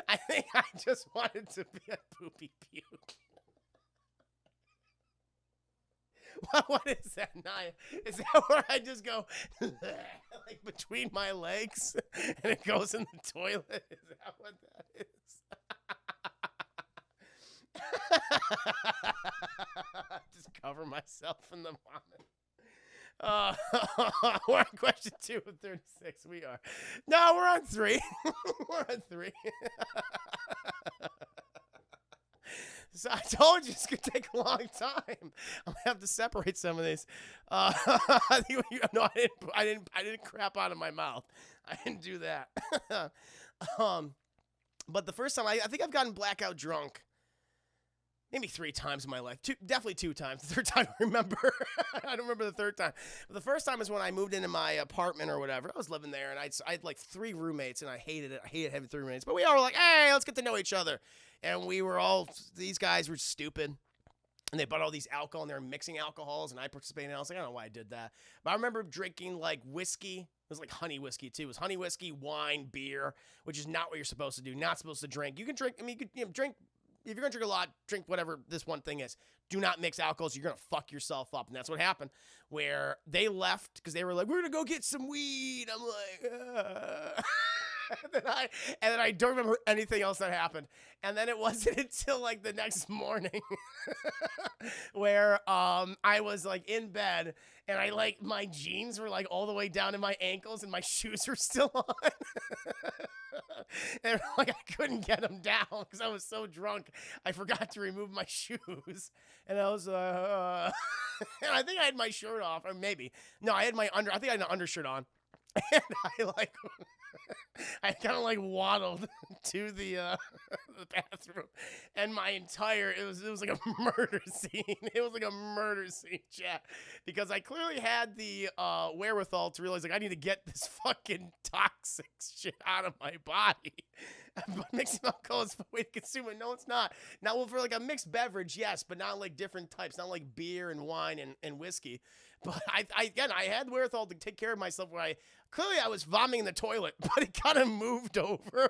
I think I just wanted to be a poopy puke. What is that, Naya? Is that where I just go like between my legs and it goes in the toilet? Is that what that is? Just cover myself in the vomit. We're on question 2 of 36. We are. No, we're on 3. We're on 3. So I told you it's gonna take a long time. I'm gonna have to separate some of these. I didn't crap out of my mouth. I didn't do that. But the first time I think I've gotten blackout drunk maybe 3 times in my life. Definitely 2 times. The third time I remember. I don't remember the third time. But the first time is when I moved into my apartment or whatever. I was living there, and I had like 3 roommates, and I hated it. I hated having 3 roommates. But we all were like, hey, let's get to know each other. And these guys were stupid. And they bought all these alcohol, and they were mixing alcohols, and I participated. And I was like, I don't know why I did that. But I remember drinking like whiskey. It was like honey whiskey, too. It was honey whiskey, wine, beer, which is not what you're supposed to do. Not supposed to drink. You can drink, I mean, you can drink. If you're going to drink a lot, drink whatever this one thing is. Do not mix alcohols. You're going to fuck yourself up. And that's what happened, where they left because they were like, we're going to go get some weed. I'm like, and then I don't remember anything else that happened. And then it wasn't until like the next morning where I was like in bed, and I like my jeans were like all the way down to my ankles, and my shoes were still on. And like I couldn't get them down because I was so drunk. I forgot to remove my shoes, and I was and I think I had my shirt off, or maybe no, I think I had an undershirt on, and I kind of like waddled to the bathroom, and it was like a murder scene. It was like a murder scene, chat, because I clearly had the wherewithal to realize like I need to get this fucking toxic shit out of my body. But mixing alcohol is a way to consume it. No, it's not. Now, well, for like a mixed beverage, yes, but not like different types, not like beer and wine and whiskey. But I had the wherewithal to take care of myself where I was vomiting in the toilet, but it kind of moved over.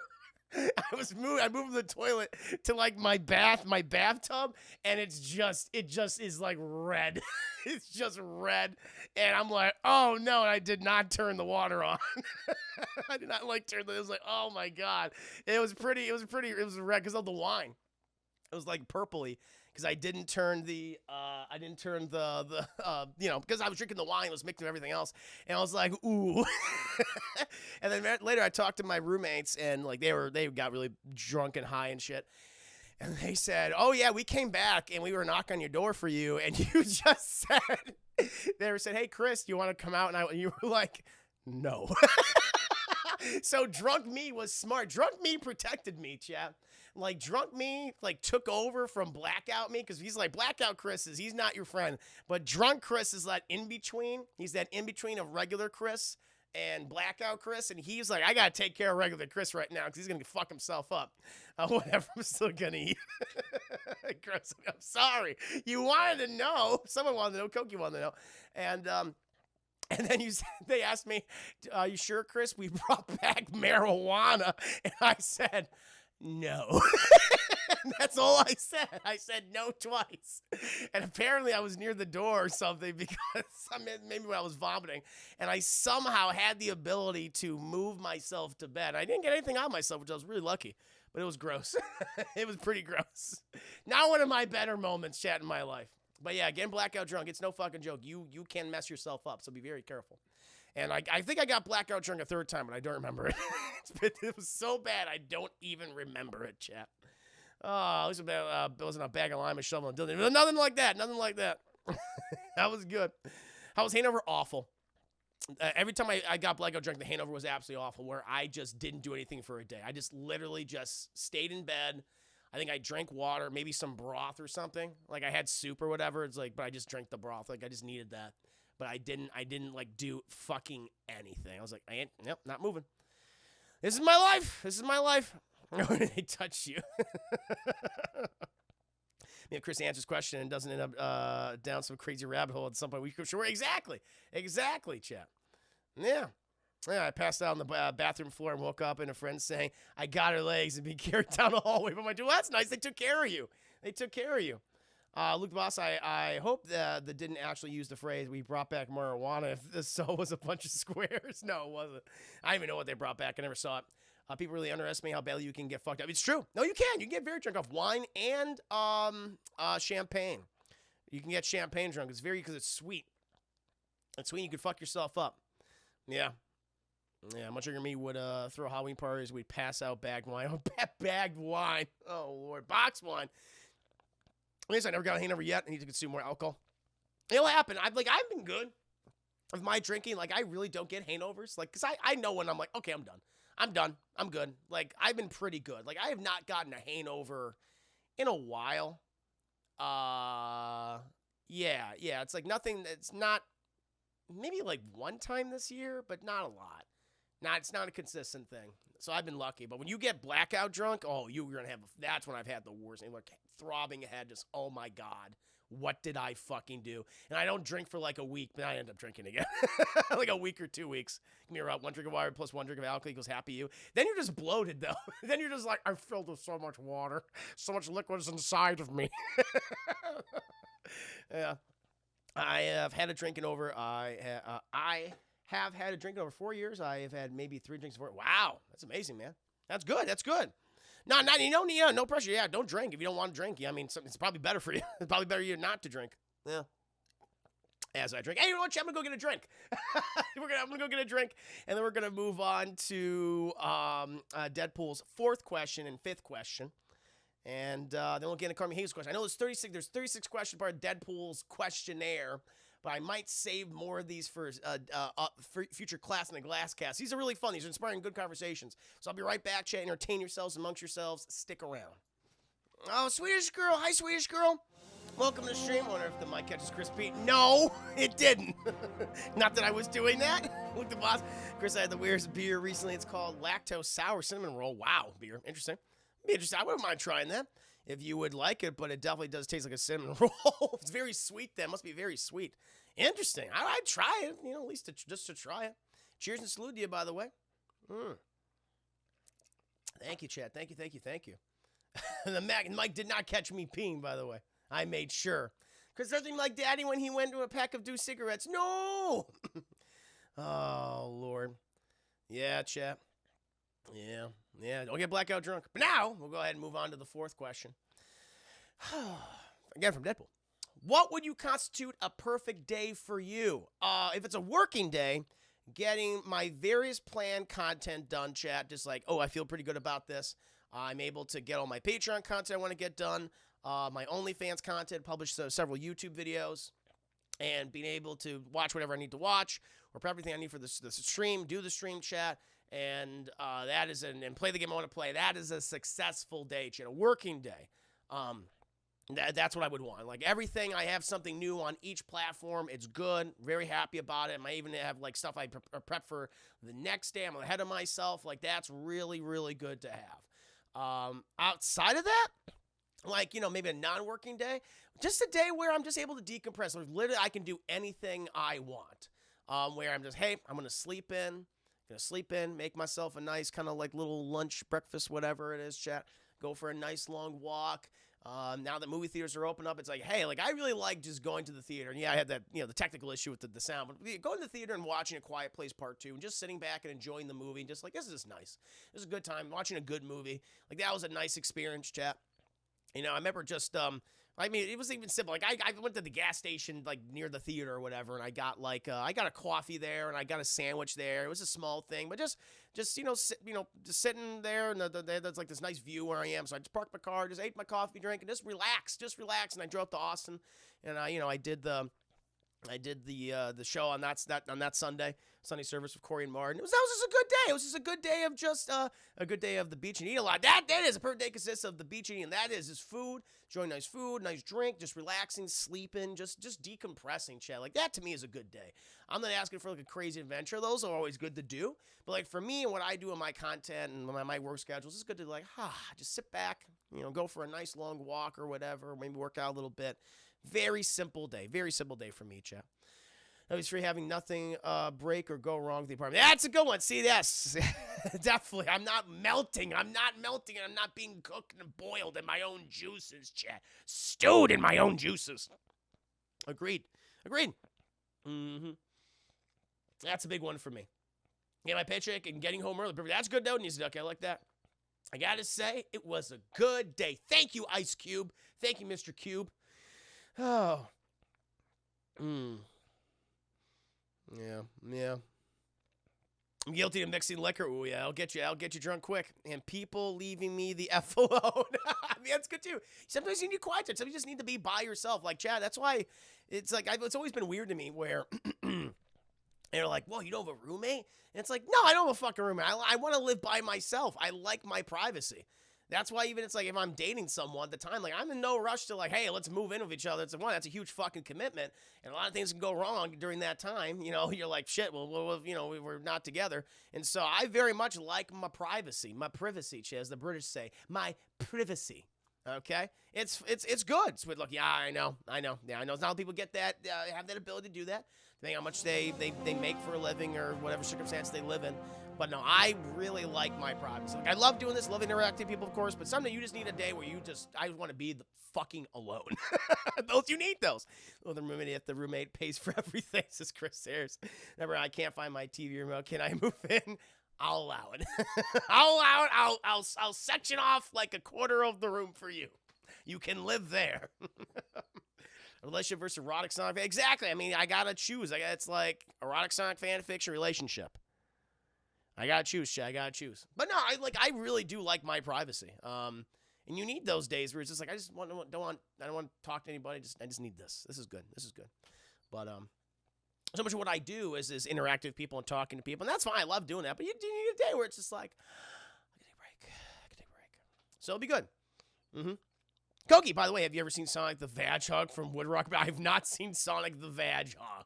I moved the toilet to like my bathtub, and it just is like red. It's just red. And I'm like, oh no, and I did not turn the water on. I did not like turn it was like, oh my God. It was red because of the wine. It was like purpley because I didn't turn the because I was drinking the wine, it was mixing with everything else, and I was like, ooh. And then later I talked to my roommates, and like they got really drunk and high and shit, and they said, oh yeah, we came back and we were knocking on your door for you, and you just said, hey Chris, do you want to come out? And you were like, no. So drunk me was smart. Drunk me protected me, chap. Like drunk me like took over from blackout me, because he's like, blackout Chris he's not your friend, but drunk Chris is that in between. He's that in between of regular Chris and blackout Chris, and he's like, I gotta take care of regular Chris right now because he's gonna fuck himself up. Whatever, I'm still gonna eat. Chris, I'm sorry. You wanted to know. Someone wanted to know. Koki wanted to know, and then they asked me, are you sure, Chris, we brought back marijuana? And I said, no. That's all I said. I said no twice. And apparently I was near the door or something, because maybe when I was vomiting, and I somehow had the ability to move myself to bed. I didn't get anything out of myself, which I was really lucky, but it was gross. It was pretty gross. Not one of my better moments, chat, in my life. But yeah, getting blackout drunk, it's no fucking joke. You can mess yourself up, so be very careful. And I think I got blackout drunk a third time, but I don't remember it. It was so bad, I don't even remember it, chat. Oh, it wasn't a bag of lime and shovel and dildo. Nothing like that. Nothing like that. That was good. How was Hanover? Awful. every time I got blackout drunk, the hangover was absolutely awful, where I just didn't do anything for a day. I just literally just stayed in bed. I think I drank water, maybe some broth or something. Like I had soup or whatever. It's like, but I just drank the broth. Like I just needed that. But I didn't like do fucking anything. I was like, nope, not moving. This is my life. This is my life. They touch you. Maybe Chris answers question and doesn't end up down some crazy rabbit hole at some point. We could sure exactly, chat. Yeah, I passed out on the bathroom floor and woke up, and a friend saying I got her legs and being carried down the hallway. But my dude, well, that's nice. They took care of you. Luke the Boss, I hope that didn't actually use the phrase "we brought back marijuana." If this so was a bunch of squares, no, it wasn't. I don't even know what they brought back. I never saw it. People really underestimate how badly you can get fucked up. It's true. No, you can. You can get very drunk off wine and champagne. You can get champagne drunk. It's because it's sweet. It's sweet. You can fuck yourself up. Yeah. Yeah, much younger me would throw Halloween parties. We'd pass out bagged wine. Bagged wine. Oh, Lord. Box wine. I guess I never got a hangover yet. I need to consume more alcohol. It'll happen. I've been good with my drinking. Like, I really don't get hangovers. Like, because I know when I'm like, okay, I'm done. I'm good. Like, I've been pretty good. Like, I have not gotten a hangover in a while. Yeah. It's like nothing. It's not, maybe like one time this year, but not a lot. It's not a consistent thing. So I've been lucky. But when you get blackout drunk, oh, you're going to have, that's when I've had the worst. Like, throbbing head, just, oh my God. What did I fucking do? And I don't drink for like a week, but I end up drinking again. Like a week or 2 weeks. Give me around 1 drink of water plus 1 drink of alcohol equals happy you. Then you're just bloated, though. Then you're just like, I'm filled with so much water. So much liquid is inside of me. Yeah. I have had a drinking over. I have had a drinking over 4 years. I have had maybe 3 drinks before. Wow. That's amazing, man. That's good. No pressure. Yeah, don't drink if you don't want to drink. I mean, it's probably better for you. It's probably better for you not to drink. Yeah. As I drink. Hey, you know what? I'm going to go get a drink. I'm going to go get a drink, and then we're going to move on to Deadpool's 4th question and 5th question. And then we'll get into Carmi Hayes' question. I know there's 36 questions part of Deadpool's questionnaire, but I might save more of these for future Class in the Glass cast. These are really fun. These are inspiring, good conversations. So I'll be right back, chat. Entertain yourselves amongst yourselves. Stick around. Oh, Swedish girl. Hi, Swedish girl. Welcome to the stream. I wonder if the mic catches Chris Pete. No, it didn't. Not that I was doing that. Look, the boss. Chris, I had the weirdest beer recently. It's called Lactose Sour Cinnamon Roll. Wow, beer. Interesting. I wouldn't mind trying that if you would like it, but it definitely does taste like a cinnamon roll. It's very sweet. That must be very sweet. Interesting. I'd try it, at least just to try it. Cheers and salute to you, by the way. Thank you, chat. Thank you. The Mike did not catch me peeing, by the way. I made sure. Because doesn't he like Daddy when he went to a pack of Dew cigarettes? No! Oh, Lord. Yeah, chat. Yeah, don't get blackout drunk. But now, we'll go ahead and move on to the 4th question. Again, from Deadpool. What would you constitute a perfect day for you? If it's a working day, getting my various planned content done, chat. Just like, I feel pretty good about this. I'm able to get all my Patreon content I want to get done. My OnlyFans content, publish several YouTube videos. And being able to watch whatever I need to watch. Or prep everything I need for the stream. Do the stream, chat. And that is and play the game I want to play. That is a successful day, chat. A working day. That's what I would want. Like everything, I have something new on each platform. It's good. Very happy about it. I might even have like stuff I prep for the next day. I'm ahead of myself. Like that's really, really good to have. Outside of that, like, maybe a non-working day, just a day where I'm just able to decompress. Like, literally, I can do anything I want. Where I'm just, hey, I'm going to sleep in. Make myself a nice kind of like little lunch, breakfast, whatever it is, chat. Go for a nice long walk. Now that movie theaters are open up, it's like, hey, like I really like just going to the theater. And yeah, I had that, the technical issue with the sound, but going to the theater and watching A Quiet Place Part 2 and just sitting back and enjoying the movie and just like, this is nice. This is a good time watching a good movie. Like that was a nice experience, chat. I remember just, it was even simple. Like I went to the gas station like near the theater or whatever, and I got I got a coffee there and I got a sandwich there. It was a small thing, but just just sitting there and there's like this nice view where I am. So I just parked my car, just ate my coffee drink, and just relax. And I drove up to Austin, and I did the I did the show on that Sunday service with Corey and Martin. That was just a good day. It was just a good day of a good day of the beach and eating a lot. That is a perfect day consists of the beach eating. And that is food, enjoying nice food, nice drink, just relaxing, sleeping, just decompressing, chat. Like that to me is a good day. I'm not asking for like a crazy adventure. Those are always good to do. But like for me and what I do in my content and my work schedules, it's good to like just sit back, go for a nice long walk or whatever, maybe work out a little bit. Very simple day for me, chat. That was free having nothing break or go wrong with the apartment. That's a good one. See, yes, definitely. I'm not melting, and I'm not being cooked and boiled in my own juices, chat. Stewed in my own juices. Agreed. Mm-hmm. That's a big one for me. Get my paycheck and getting home early. That's good, though. Okay, I like that. I gotta say, it was a good day. Thank you, Ice Cube. Thank you, Mr. Cube. Oh. Yeah. I'm guilty of mixing liquor. Ooh, yeah, I'll get you drunk quick. And people leaving me the F alone. I mean, that's good too. Sometimes you need quiet time. Sometimes you just need to be by yourself. Like, Chad, that's why it's like, it's always been weird to me where they're like, well, you don't have a roommate? And it's like, no, I don't have a fucking roommate. I want to live by myself. I like my privacy. That's why even it's like if I'm dating someone at the time, like I'm in no rush to like, hey, let's move in with each other. That's a huge fucking commitment. And a lot of things can go wrong during that time. You're like, shit, well, we're not together. And so I very much like my privacy, as the British say, my privacy. Okay? It's good. It's look, yeah, I know. Yeah, I know. Not all people get that, have that ability to do that. Depending on how much they make for a living or whatever circumstance they live in. But no, I really like my privacy. Like, I love doing this, love interacting with people, of course, but someday you just need a day where I want to be the fucking alone. You need those. Well, if the roommate pays for everything, says Chris Sayers. Remember, I can't find my TV remote. Can I move in? I'll allow it. I'll allow it. I'll section off like a quarter of the room for you. You can live there. Relationship versus erotic Sonic fan. Exactly. I mean, I gotta choose. It's like erotic Sonic fan fiction relationship. I gotta choose, Shay. I gotta choose. But no, I really do like my privacy. And you need those days where it's just like I don't want to talk to anybody. I just need this. This is good. But so much of what I do is interact with people and talking to people, and that's fine. I love doing that. But you do need a day where it's just like I can take a break. So it'll be good. Mm-hmm. Koki, by the way, have you ever seen Sonic the Hedgehog from Woodrock? I have not seen Sonic the Hedgehog.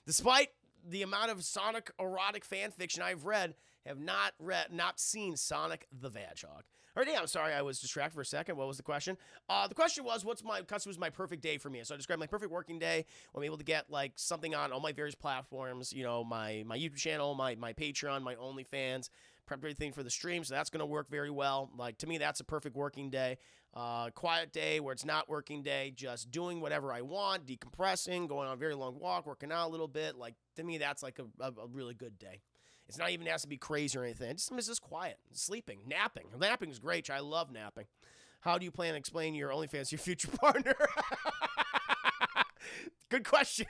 Despite the amount of Sonic erotic fan fiction I've read, have not seen Sonic the Hedgehog. All right, I'm sorry, I was distracted for a second. What was the question? The question was, what's my perfect day for me? So I described my perfect working day when I'm able to get like something on all my various platforms. My YouTube channel, my Patreon, my OnlyFans. Prep everything for the stream, so that's going to work very well. Like, to me, that's a perfect working day. Quiet day where it's not working day, just doing whatever I want, decompressing, going on a very long walk, working out a little bit. Like, to me, that's like a really good day. It's not even has to be crazy or anything. It's just quiet, sleeping, napping. Napping is great. I love napping. How do you plan to explain your OnlyFans to your future partner? Good question.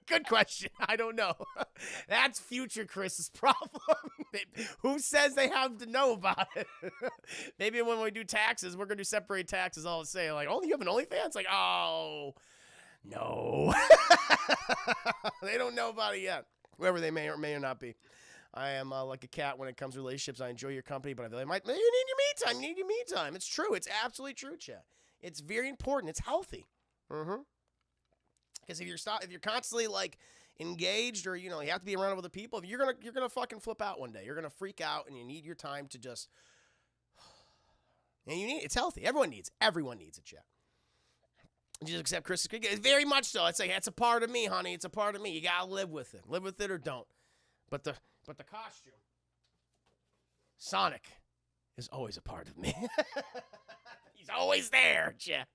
Good question. I don't know. That's future Chris's problem. Who says they have to know about it? Maybe when we do taxes, we're going to separate taxes all the same. Like, oh, you have an OnlyFans? Like, oh, no. They don't know about it yet. Whoever they may or may not be. I am like a cat when it comes to relationships. I enjoy your company, but I feel like you need your me time. You need your me time. It's true. It's absolutely true, Chet. It's very important. It's healthy. Mm-hmm. Because if you're constantly like engaged or you have to be around other people, you're gonna fucking flip out one day. You're gonna freak out, and you need your time to just. And it's healthy. Everyone needs it, Chet. Just accept Chris's very much so. It's like it's a part of me, honey. It's a part of me. You gotta live with it. Live with it or don't. But the costume, Sonic, is always a part of me. He's always there, Chet.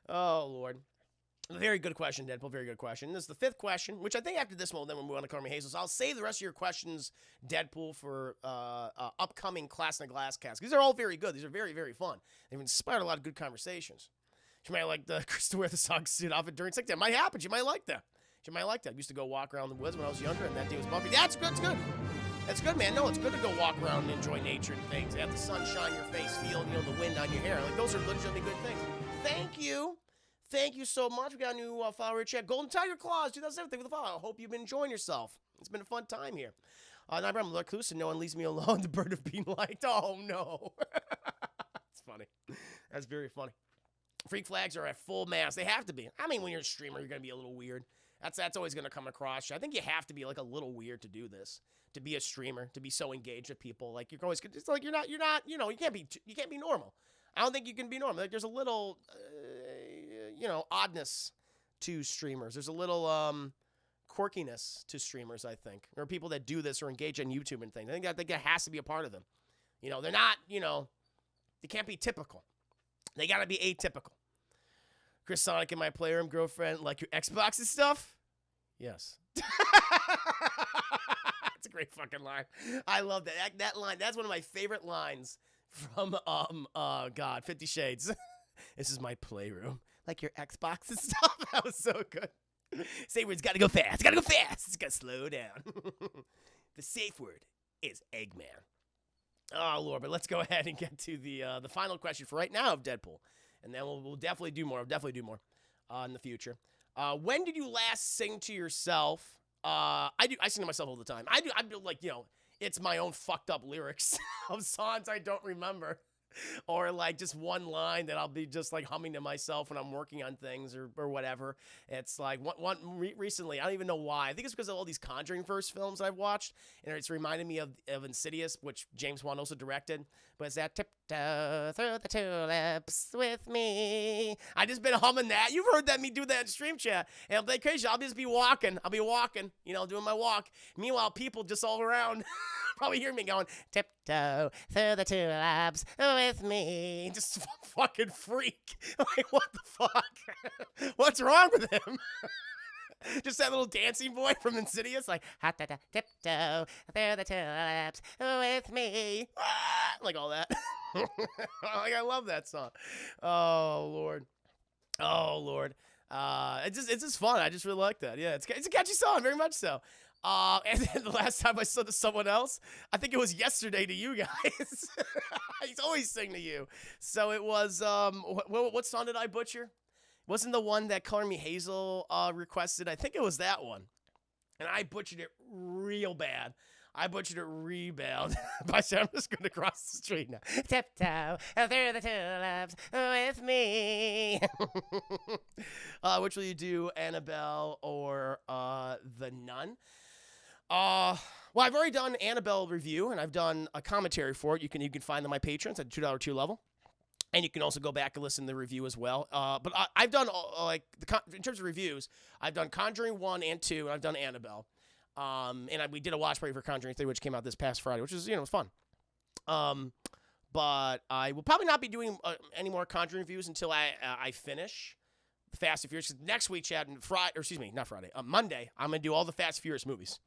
Oh Lord. Very good question, Deadpool. Very good question. This is the fifth question, which I think after this one, then we'll move on to Carmen Hazel. So I'll save the rest of your questions, Deadpool, for upcoming Class in a Glass cast. These are all very good. These are very, very fun. They've inspired a lot of good conversations. She might like Chris to wear the sock suit outfit during sex. That might happen. She might like that. I used to go walk around the woods when I was younger, and that day was bumpy. That's good. That's good. That's good, man. No, it's good to go walk around and enjoy nature and things. Have the sun shine your face, feel the wind on your hair. Like those are legitimately good things. Thank you. thank you so much. We got a new follower chat. Golden Tiger Claws, 2007. Thank you for the follow. I hope you've been enjoying yourself. It's been a fun time here. I'm reclusive. No one leaves me alone. The bird of being liked. Oh, no. It's funny. That's very funny. Freak flags are at full mass. They have to be. I mean, when you're a streamer, you're going to be a little weird. That's always going to come across you. I think you have to be like a little weird to do this, to be a streamer, to be so engaged with people. Like you're always, it's like you're not, you know, you can't be normal. I don't think you can be normal. Like there's a little, you know, oddness to streamers. There's a little quirkiness to streamers. I think there are people that do this or engage on YouTube and things. I think that has to be a part of them. You know, they're not, you know, they can't be typical. They got to be atypical. Chris Sonic and my playroom girlfriend, like your Xbox and stuff? Yes. That's a great fucking line. I love that. That line, that's one of my favorite lines from, 50 Shades. This is my playroom. Like your Xbox and stuff? That was so good. Say words gotta go fast. Gotta go fast. It's gotta slow down. The safe word is Eggman. Oh, Lord, but let's go ahead and get to the final question for right now of Deadpool. And then we'll definitely do more. In the future. When did you last sing to yourself? I sing to myself all the time. I do like, you know, it's my own fucked up lyrics of songs I don't remember. Or like just one line that I'll be just like humming to myself when I'm working on things or whatever. It's like recently, I don't even know why. I think it's because of all these Conjuring first films I've watched, and it's reminded me of Insidious, which James Wan also directed. But it's that tiptoe through the tulips with me. I just been humming that. You've heard me do that in stream chat, and I'm like crazy. I'll just be walking. You know, doing my walk. Meanwhile, people just all around. Probably hear me going, tiptoe through the tulips with me. Just fucking freak. Like, what the fuck? What's wrong with him? Just that little dancing boy from Insidious, like, tiptoe through the tulips with me. Like all that. Like, I love that song. Oh, Lord. It's just fun. I just really like that. Yeah, it's a catchy song, very much so. And then the last time I saw to someone else, I think it was yesterday to you guys. He's always singing to you. So it was, what song did I butcher? Wasn't the one that Color Me Hazel requested? I think it was that one. And I butchered it real bad. By saying, I'm just going to cross the street now. Tiptoe through the tulips with me. Which will you do, Annabelle or The Nun? Well, I've already done Annabelle review, and I've done a commentary for it. You can find them on my patrons at the $2 tier level. And you can also go back and listen to the review as well. But I've done, in terms of reviews, I've done Conjuring 1 and 2, and I've done Annabelle. And we did a watch party for Conjuring 3, which came out this past Friday, which was, you know, it was fun. But I will probably not be doing any more Conjuring reviews until I finish the Fast and Furious. Next week, Chad, Monday, I'm going to do all the Fast and Furious movies.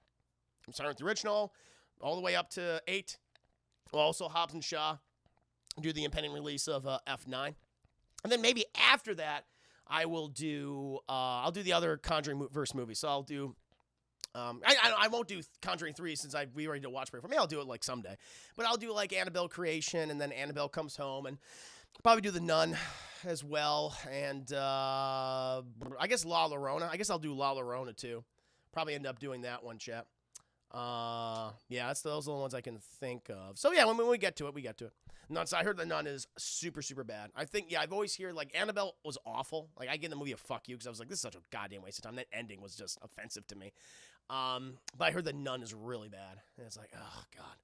I'm starting with the original, all the way up to 8. Also, Hobbs and Shaw. Do the impending release of F9. And then maybe after that, I will do, I'll do the other Conjuring verse movies. So I'll do, I won't do Conjuring 3 since we already did a watch party. For me, I'll do it like someday. But I'll do like Annabelle Creation, and then Annabelle Comes Home, and probably do The Nun as well. And I guess La Llorona. I guess I'll do La Llorona too. Probably end up doing that one, chat. Yeah, those are the ones I can think of. So yeah, when we get to it, we get to it. Nun, so I heard The Nun is super, super bad. I think, yeah, I've always heard, like, Annabelle was awful. Like, I give the movie a fuck you because I was like, this is such a goddamn waste of time. That ending was just offensive to me. But I heard The Nun is really bad. And it's like, oh, God.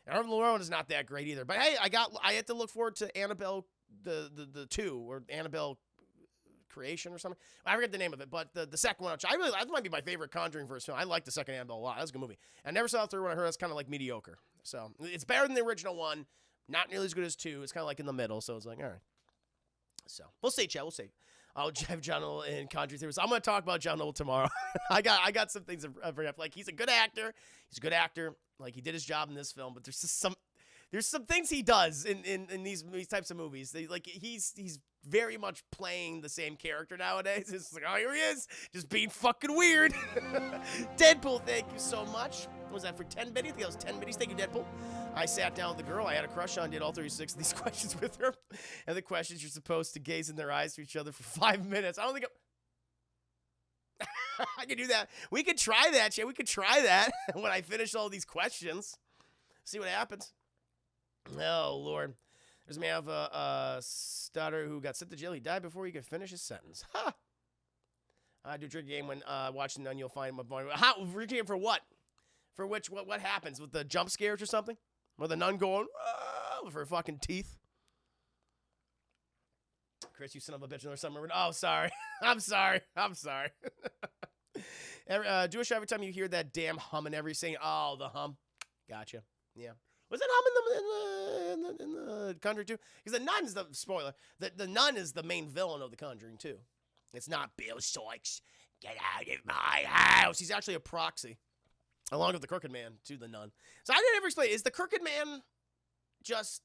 And Llorona is not that great either. But hey, I had to look forward to Annabelle, the 2, or Annabelle Creation or something. I forget the name of it, but the second one, that might be my favorite Conjuring first film. I like the second Annabelle a lot. That was a good movie. I never saw the third one. I heard it's kind of like mediocre. So it's better than the original one. Not nearly as good as 2. It's kind of like in the middle. So it's like, all right. So we'll see, Chad. We'll see. I'll have John Noble in Conjuring 3. So I'm going to talk about John Noble tomorrow. I got some things to bring up. Like, he's a good actor. Like, he did his job in this film, but there's some things he does in these types of movies. He's very much playing the same character nowadays. It's like, oh, here he is, just being fucking weird. Deadpool, thank you so much. What was that for 10 biddies? I think that was 10 biddies. Thank you, Deadpool. I sat down with the girl I had a crush on, did all 36 of these questions with her. And the questions, you're supposed to gaze in their eyes to each other for 5 minutes. I don't think I could do that. We could try that, Jay. We could try that when I finish all these questions. See what happens. Oh, Lord. There's a man of a stutter who got sent to jail. He died before he could finish his sentence. Ha! I do a drink game when watching Nun. You'll find my boy. How? Drink game for what? For which? What happens with the jump scares or something? Or the nun going with her fucking teeth? Chris, you son of a bitch, or something. Oh, sorry. I'm sorry. Jewish, every time you hear that damn hum and every saying, oh, the hum. Gotcha. Yeah. Was that hum in the Conjuring too? Because the nun is the spoiler. The nun is the main villain of the Conjuring too. It's not Bill Sykes. Get out of my house. He's actually a proxy, along with the Crooked Man to the nun. So I didn't ever explain. Is the Crooked Man just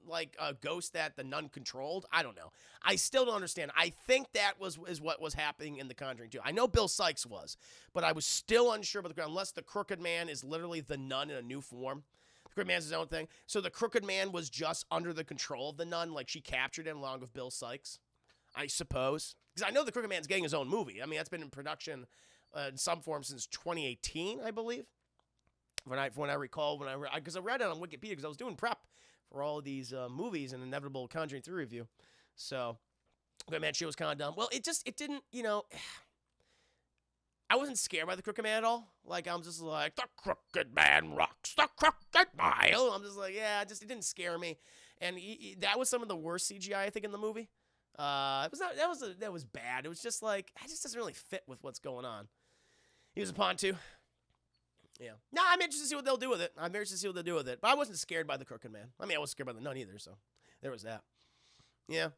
like a ghost that the nun controlled? I don't know. I still don't understand. I think that is what was happening in the Conjuring 2. I know Bill Sykes was, but I was still unsure about unless the Crooked Man is literally the nun in a new form. The Crooked Man's his own thing. So the Crooked Man was just under the control of the nun, like she captured him along with Bill Sykes, I suppose. Because I know the Crooked Man's getting his own movie. I mean, that's been in production in some form since 2018, I believe. When I recall, because I read it on Wikipedia because I was doing prep for all of these movies and inevitable Conjuring 3 review. So, Crooked Man shit was kind of dumb. Well, it didn't, I wasn't scared by the Crooked Man at all. Like, I'm just like, the Crooked Man rocks the Crooked Mile. I'm just like, yeah, it didn't scare me. And that was some of the worst CGI, I think, in the movie. That was bad. It was just like, it just doesn't really fit with what's going on. He was a pawn too. Yeah. No, I'm interested to see what they'll do with it. But I wasn't scared by the Crooked Man. I mean, I wasn't scared by the nun either, so there was that. Yeah.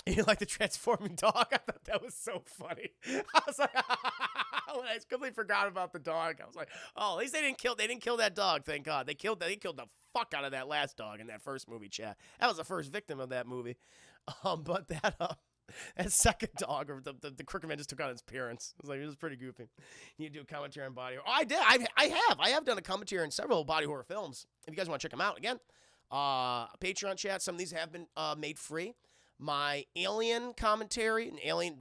You like the transforming dog? I thought that was so funny. I was like, when I completely forgot about the dog, I was like, oh, at least they didn't kill that dog, thank God. They killed the fuck out of that last dog in that first movie, chat. That was the first victim of that movie. But that second dog, or the Crooked Man just took on its parents. It was pretty goofy. You do a commentary on body horror. Oh, I did. I have done a commentary on several body horror films. If you guys want to check them out, again, Patreon chat. Some of these have been made free. My Alien commentary,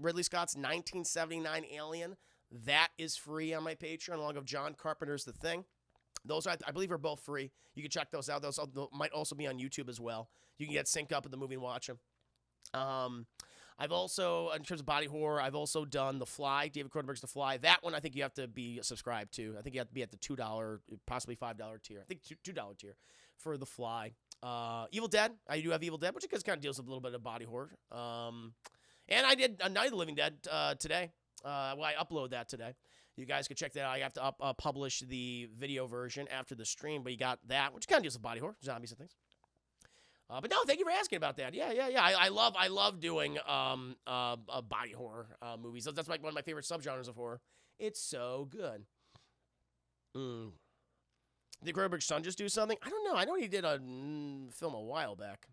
Ridley Scott's 1979 Alien, that is free on my Patreon, along with John Carpenter's The Thing. Those, I believe, are both free. You can check those out. Those might also be on YouTube as well. You can get synced up with the movie and watch them. I've also, in terms of body horror, I've also done The Fly, David Cronenberg's The Fly. That one I think you have to be subscribed to. I think you have to be at the $2, possibly $5 tier. I think $2 tier for The Fly. Evil Dead, I do have Evil Dead, which kind of deals with a little bit of body horror. And I did a Night of the Living Dead today. I upload that today. You guys can check that out. I have to publish the video version after the stream, but you got that, which kind of deals with body horror, zombies and things. But no, thank you for asking about that. Yeah. I love doing body horror movies. That's like one of my favorite subgenres of horror. It's so good. Did Cronenberg's son just do something? I don't know. I know he did a film a while back.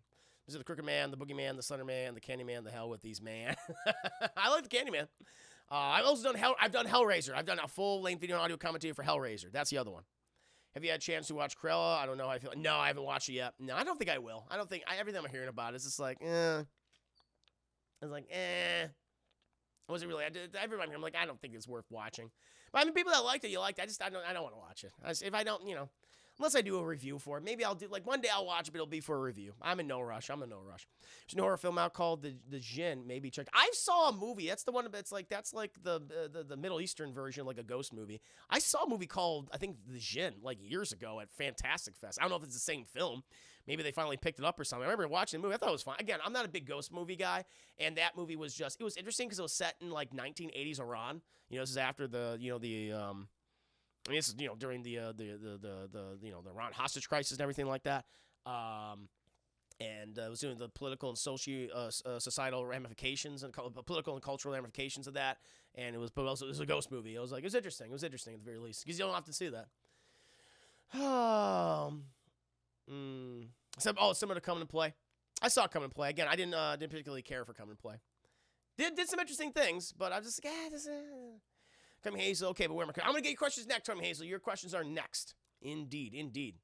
Was it The Crooked Man, The Boogeyman, The Slender Man, The Candyman, The Hell with These Man? I like The Candyman. I've also done I've done Hellraiser. I've done a full-length video and audio commentary for Hellraiser. That's the other one. Have you had a chance to watch Cruella? I don't know how I feel. No, I haven't watched it yet. No, I don't think I will. I don't think everything I'm hearing about it is just like, I was like, I wasn't really. Everybody, I'm like, I don't think it's worth watching. But I mean, people that liked it, you liked it. I don't want to watch it. If I don't, unless I do a review for it, maybe I'll do, like, one day I'll watch it, but it'll be for a review. I'm in no rush. There's a horror film out called The Djinn. Maybe check. I saw a movie. That's the one that's like the Middle Eastern version, like a ghost movie. I saw a movie called, I think, The Djinn, like years ago at Fantastic Fest. I don't know if it's the same film. Maybe they finally picked it up or something. I remember watching the movie. I thought it was fun. Again, I'm not a big ghost movie guy, and that movie was it was interesting because it was set in like 1980s Iran. This is after this is during the Iran hostage crisis and everything like that. And it was doing the political and societal ramifications and political and cultural ramifications of that. And it was a ghost movie. It was interesting. It was interesting at the very least because you don't have to see that. Similar to Come and Play. I saw Come and Play again. I didn't particularly care for Come and Play. Did some interesting things, but I was just like, Tommy Hazel. Okay, but where am I? I'm gonna get your questions next, Tommy Hazel. Your questions are next. Indeed.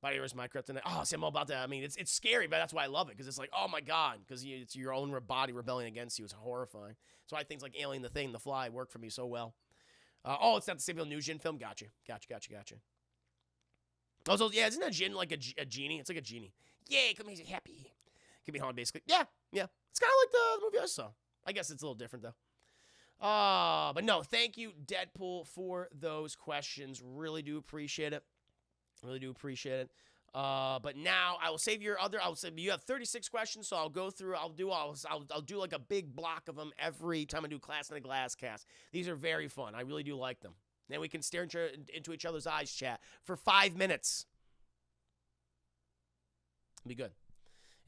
Body is my kryptonite. Oh, see, I'm all about that. I mean, it's scary, but that's why I love it, because it's like, oh my god, because it's your own body rebelling against you. It's horrifying. That's why things like Alien, The Thing, The Fly work for me so well. Oh, it's not the Samuel Nugent film. Gotcha. Also, yeah, isn't a jinn like a genie? It's like a genie. Yay, come here, happy. Give me home, basically. Yeah. It's kind of like the movie I saw. I guess it's a little different, though. But no, thank you, Deadpool, for those questions. Really do appreciate it. But now I will save your other. I'll say you have 36 questions, so I'll go through. I'll do like a big block of them every time I do Class in a Glass cast. These are very fun. I really do like them. Then we can stare into each other's eyes, chat, for 5 minutes. Be good.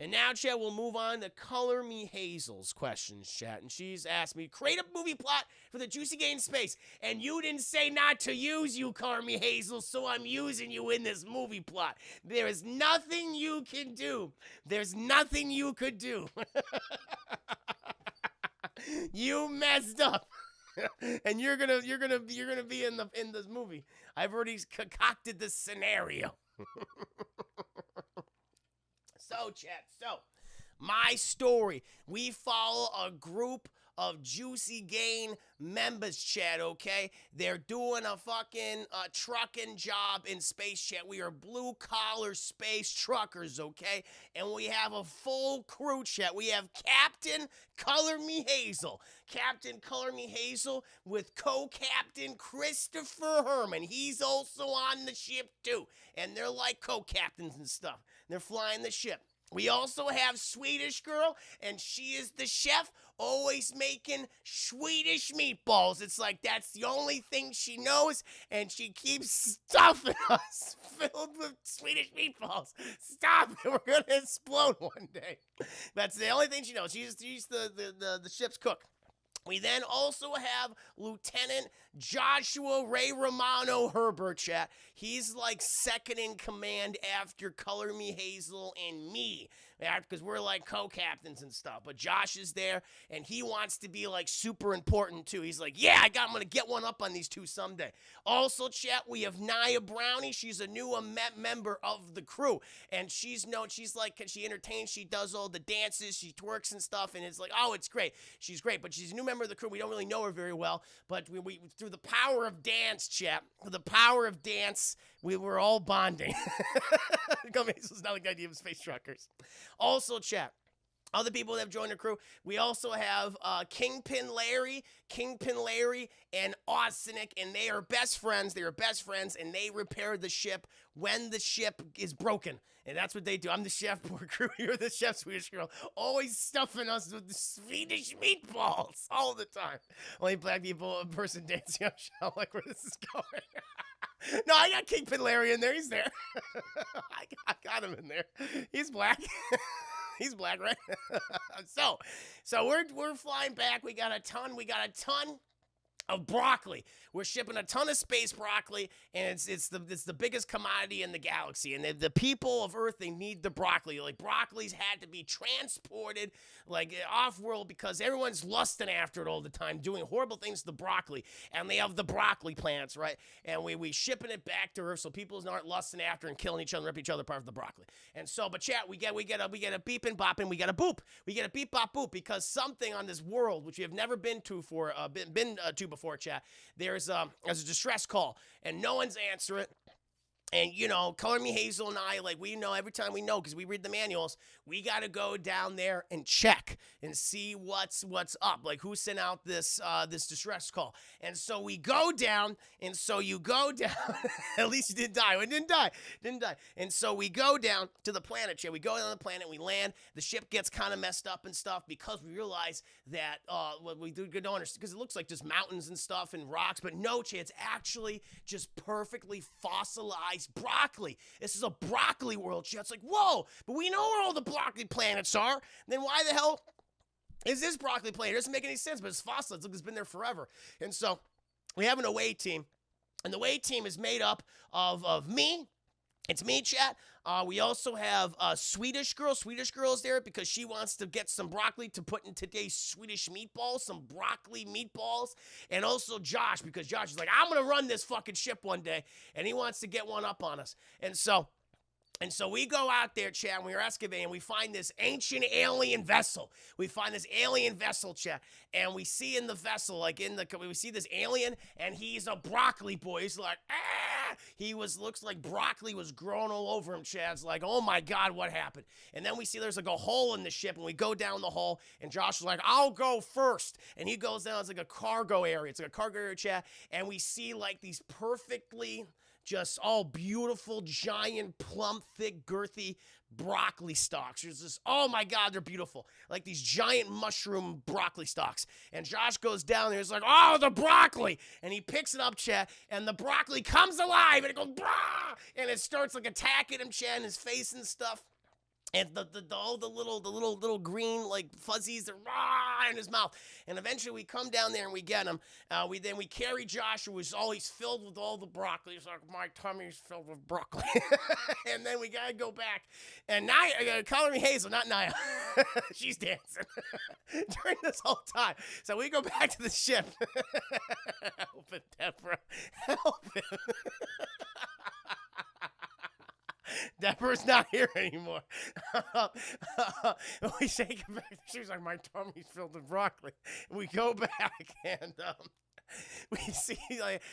And now, chat, we'll move on to Color Me Hazel's questions, chat. And she's asked me, create a movie plot for the Juicy Gain space. And you didn't say not to use you, Color Me Hazel, so I'm using you in this movie plot. There is nothing you can do. There's nothing you could do. You messed up. And you're gonna be in this movie. I've already concocted this scenario. So, chat, my story. We follow a group of Juicy Gain members, chat, okay? They're doing a fucking trucking job in space, chat. We are blue-collar space truckers, okay? And we have a full crew, chat. We have Captain Color Me Hazel. Captain Color Me Hazel with co-captain Christopher Herman. He's also on the ship, too. And they're like co-captains and stuff. They're flying the ship. We also have Swedish Girl, and she is the chef, always making Swedish meatballs. It's like that's the only thing she knows, and she keeps stuffing us filled with Swedish meatballs. Stop it, we're gonna explode one day. That's the only thing she knows. She's the ship's cook. We then also have Lieutenant Joshua Ray Romano Herbert, chat. He's like second in command after Color Me Hazel and me, because we're like co-captains and stuff. But Josh is there, and he wants to be like super important too. He's like, yeah, I'm gonna get one up on these two someday. Also, chat, we have Nia Brownie. She's a new member of the crew, and she's like, she entertains, she does all the dances, she twerks and stuff, and it's like, oh, it's great. She's great, but she's a new member of the crew. We don't really know her very well, but we through the power of dance, chat, we were all bonding. This is not like the idea of space truckers. Also, chat, other people that have joined the crew, we also have Kingpin Larry, and Arsenic, and they are best friends. And they repair the ship when the ship is broken. And that's what they do. I'm the chef, poor crew. You're the chef, Swedish Girl. Always stuffing us with the Swedish meatballs all the time. Only black people, a person dancing on show, like where this is going. No, I got Kingpin Larry in there. He's there. I got him in there. He's black. He's black, right? So we're flying back. We got a ton of broccoli. We're shipping a ton of space broccoli, and it's the biggest commodity in the galaxy. And the people of Earth, they need the broccoli. Like, broccolis had to be transported like off-world because everyone's lusting after it all the time, doing horrible things to the broccoli. And they have the broccoli plants, right? And we shipping it back to Earth so people aren't lusting after and killing each other, ripping each other apart for the broccoli. And so, but chat, we get a beep and bop, and we get a boop. We get a beep bop boop because something on this world which we have never been to before, chat. There's a distress call, and no one's answering it. And, Color Me Hazel and I, like, we know every time we know, because we read the manuals, we got to go down there and check and see what's up, like who sent out this distress call. And so we go down, and so you go down. At least you didn't die. We didn't die. And so we go down to the planet, Jay. We go down to the planet, we land. The ship gets kind of messed up and stuff because we realize that what we don't understand, because it looks like just mountains and stuff and rocks, but no, Jay, it's actually just perfectly fossilized broccoli. This is a broccoli world, Jay. It's like, whoa, but we know where all the broccoli planets are. Then why the hell is this broccoli planet? It doesn't make any sense, but it's fossil. It's like it's been there forever. And so we have an away team, and the away team is made up of me, It's me, chat. We also have Swedish girl. Swedish girl's there because she wants to get some broccoli to put in today's Swedish meatballs, some broccoli meatballs. And also Josh, because Josh is like, I'm going to run this fucking ship one day. And he wants to get one up on us. And so we go out there, chat, and we're excavating, and we find this ancient alien vessel. We find this alien vessel, chat, and we see in the vessel, like we see this alien, and he's a broccoli boy. He's like, ah! Looks like broccoli was growing all over him, chat. It's like, oh my God, what happened? And then we see there's like a hole in the ship, and we go down the hole, and Josh is like, I'll go first. And he goes down, it's like a cargo area. It's like a cargo area, chat, and we see like these perfectly just all beautiful, giant, plump, thick, girthy broccoli stalks. There's this, oh my God, they're beautiful. Like these giant mushroom broccoli stalks. And Josh goes down there, he's like, oh, the broccoli. And he picks it up, chat, and the broccoli comes alive, and it goes, brah! And it starts like attacking him, chat, in his face and stuff. And all the little green like fuzzies are in his mouth. And eventually we come down there and we get him. We carry Josh, who was always filled with all the broccoli. He's like, my tummy's filled with broccoli. And then we gotta go back. And Naya, color me Hazel, not Naya. She's dancing during this whole time. So we go back to the ship. Help it, Deborah. Help it. Deborah's not here anymore. We take her back. She was like, my tummy's filled with broccoli. We go back and we see like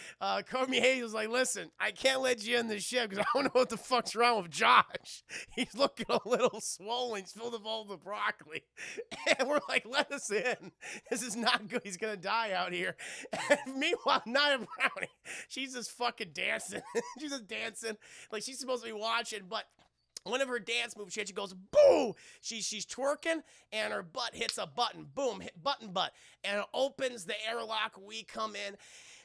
Courtney Hazel's like, listen, I can't let you in the ship because I don't know what the fuck's wrong with Josh. He's looking a little swollen. He's filled with all the broccoli. And we're like, let us in. This is not good. He's gonna die out here. And meanwhile, Nia Brownie, she's just fucking dancing. She's just dancing like she's supposed to be watching, but one of her dance moves, she goes, boom! She's twerking, and her butt hits a button. Boom, hit button butt. And it opens the airlock. We come in,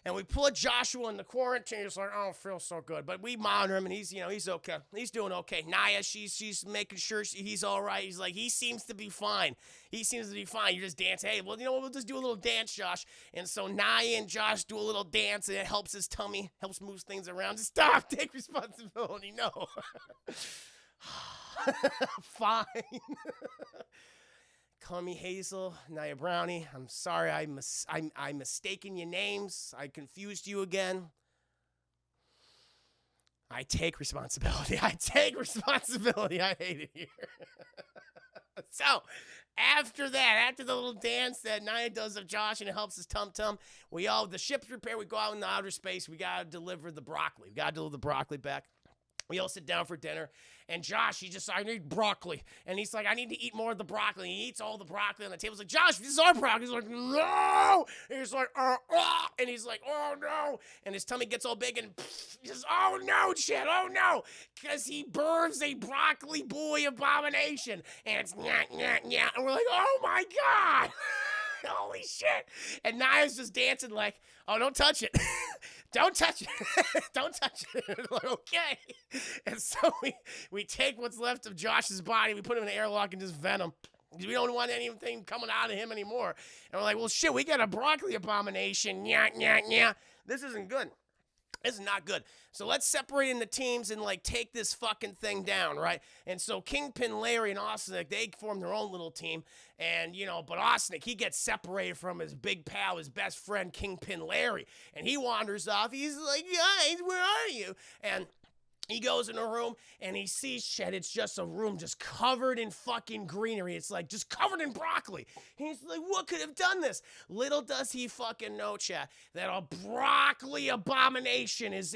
and we put Joshua in the quarantine. He's like, I don't feel so good. But we monitor him, and he's okay. He's doing okay. Naya, she's making sure he's all right. He's like, he seems to be fine. He seems to be fine. You just dance. Hey, well, you know what? We'll just do a little dance, Josh. And so Naya and Josh do a little dance, and it helps his tummy, helps move things around. Just stop. Take responsibility. No. Fine. Call me Hazel, Nia Brownie. I'm sorry I mistaken your names. I confused you again. I take responsibility. I take responsibility. I hate it here. So, after that, after the little dance that Nia does of Josh and it helps his tum-tum, the ship's repaired, we go out into outer space, we gotta deliver the broccoli. We gotta deliver the broccoli back. We all sit down for dinner, and Josh, I need broccoli. And he's like, I need to eat more of the broccoli. And he eats all the broccoli on the table. He's like, Josh, this is our broccoli. He's like, no! And he's like, and he's like, oh, no! And his tummy gets all big, and he says, oh, no, shit, oh, no! Because he births a broccoli boy abomination. And it's nyah. And we're like, oh, my God! Holy shit. And Naya's just dancing like, oh, don't touch it. Don't touch it. Don't touch it. Like, okay. And so we take what's left of Josh's body, we put him in an airlock and just vent him. We don't want anything coming out of him anymore. And we're like, well, shit, we got a broccoli abomination. Nyah. This isn't good. This is not good. So let's separate into teams and like take this fucking thing down, right? And so Kingpin Larry and Osnick, they form their own little team. And, but Osnick, he gets separated from his big pal, his best friend, Kingpin Larry. And he wanders off. He's like, guys, where are you? And he goes in a room and he sees shit. It's just a room just covered in fucking greenery. It's like just covered in broccoli. He's like, what could have done this? Little does he fucking know, chat, that a broccoli abomination is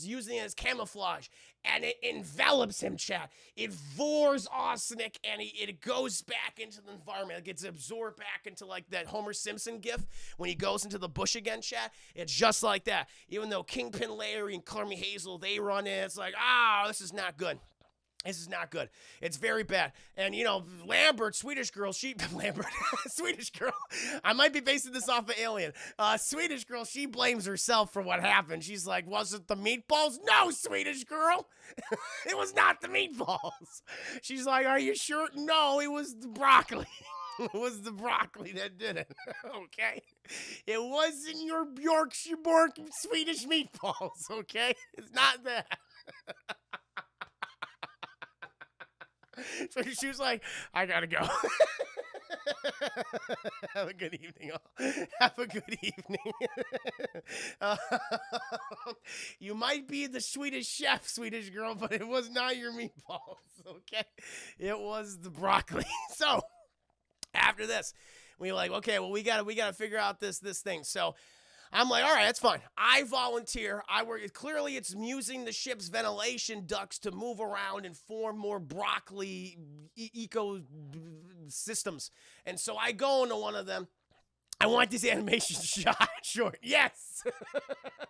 using it as camouflage. And it envelops him, chat. It vores Osnick and it goes back into the environment. It gets absorbed back into like that Homer Simpson gif when he goes into the bush again, chat. It's just like that. Even though Kingpin Larry and Carmy Hazel, they run in, it's like, this is not good. This is not good. It's very bad. And, Lambert, Swedish girl, Swedish girl. I might be basing this off of Alien. Swedish girl, she blames herself for what happened. She's like, was it the meatballs? No, Swedish girl. It was not the meatballs. She's like, are you sure? No, it was the broccoli. It was the broccoli that did it. Okay? It wasn't your Yorkshire Swedish meatballs, okay? It's not that. So she was like, I gotta go. Have a good evening, all. Have a good evening. Uh, you might be the Swedish chef, Swedish girl, but it was not your meatballs, okay? It was the broccoli. So after this, we were like, okay, well, we gotta figure out this thing. So I'm like, all right, that's fine. I volunteer. I work. Clearly, it's using the ship's ventilation ducts to move around and form more broccoli ecosystems. And so I go into one of them. I want this animation short. Yes,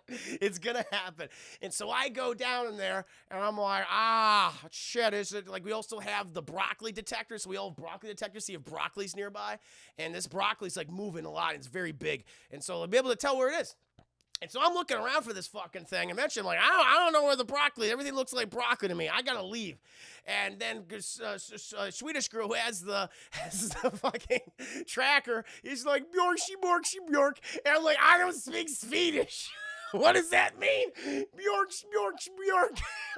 it's gonna happen. And so I go down in there, and I'm like, shit. Is it like we also have the broccoli detector? So we all have broccoli detectors, see if broccoli's nearby. And this broccoli's like moving a lot. And it's very big, and so I'll be able to tell where it is. And so I'm looking around for this fucking thing. Eventually, I'm like, I don't know where the broccoli. Everything looks like broccoli to me. I gotta leave. And then Swedish girl who has the fucking tracker is like, Bjork. And I'm like, I don't speak Swedish. What does that mean? Bjork.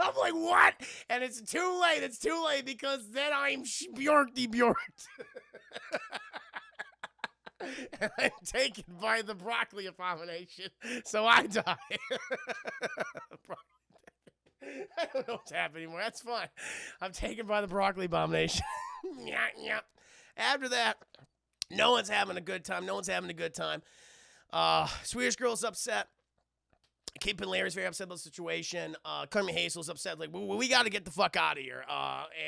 I'm like, what? And it's too late. It's too late because then I'm Bjork. And I'm taken by the broccoli abomination, so I die. I don't know what's happening anymore. That's fine. I'm taken by the broccoli abomination. After that, no one's having a good time. Swedish girl's upset. Kingpin Larry's very upset about the situation. Carmen Hazel's upset. Like, we got to get the fuck out of here.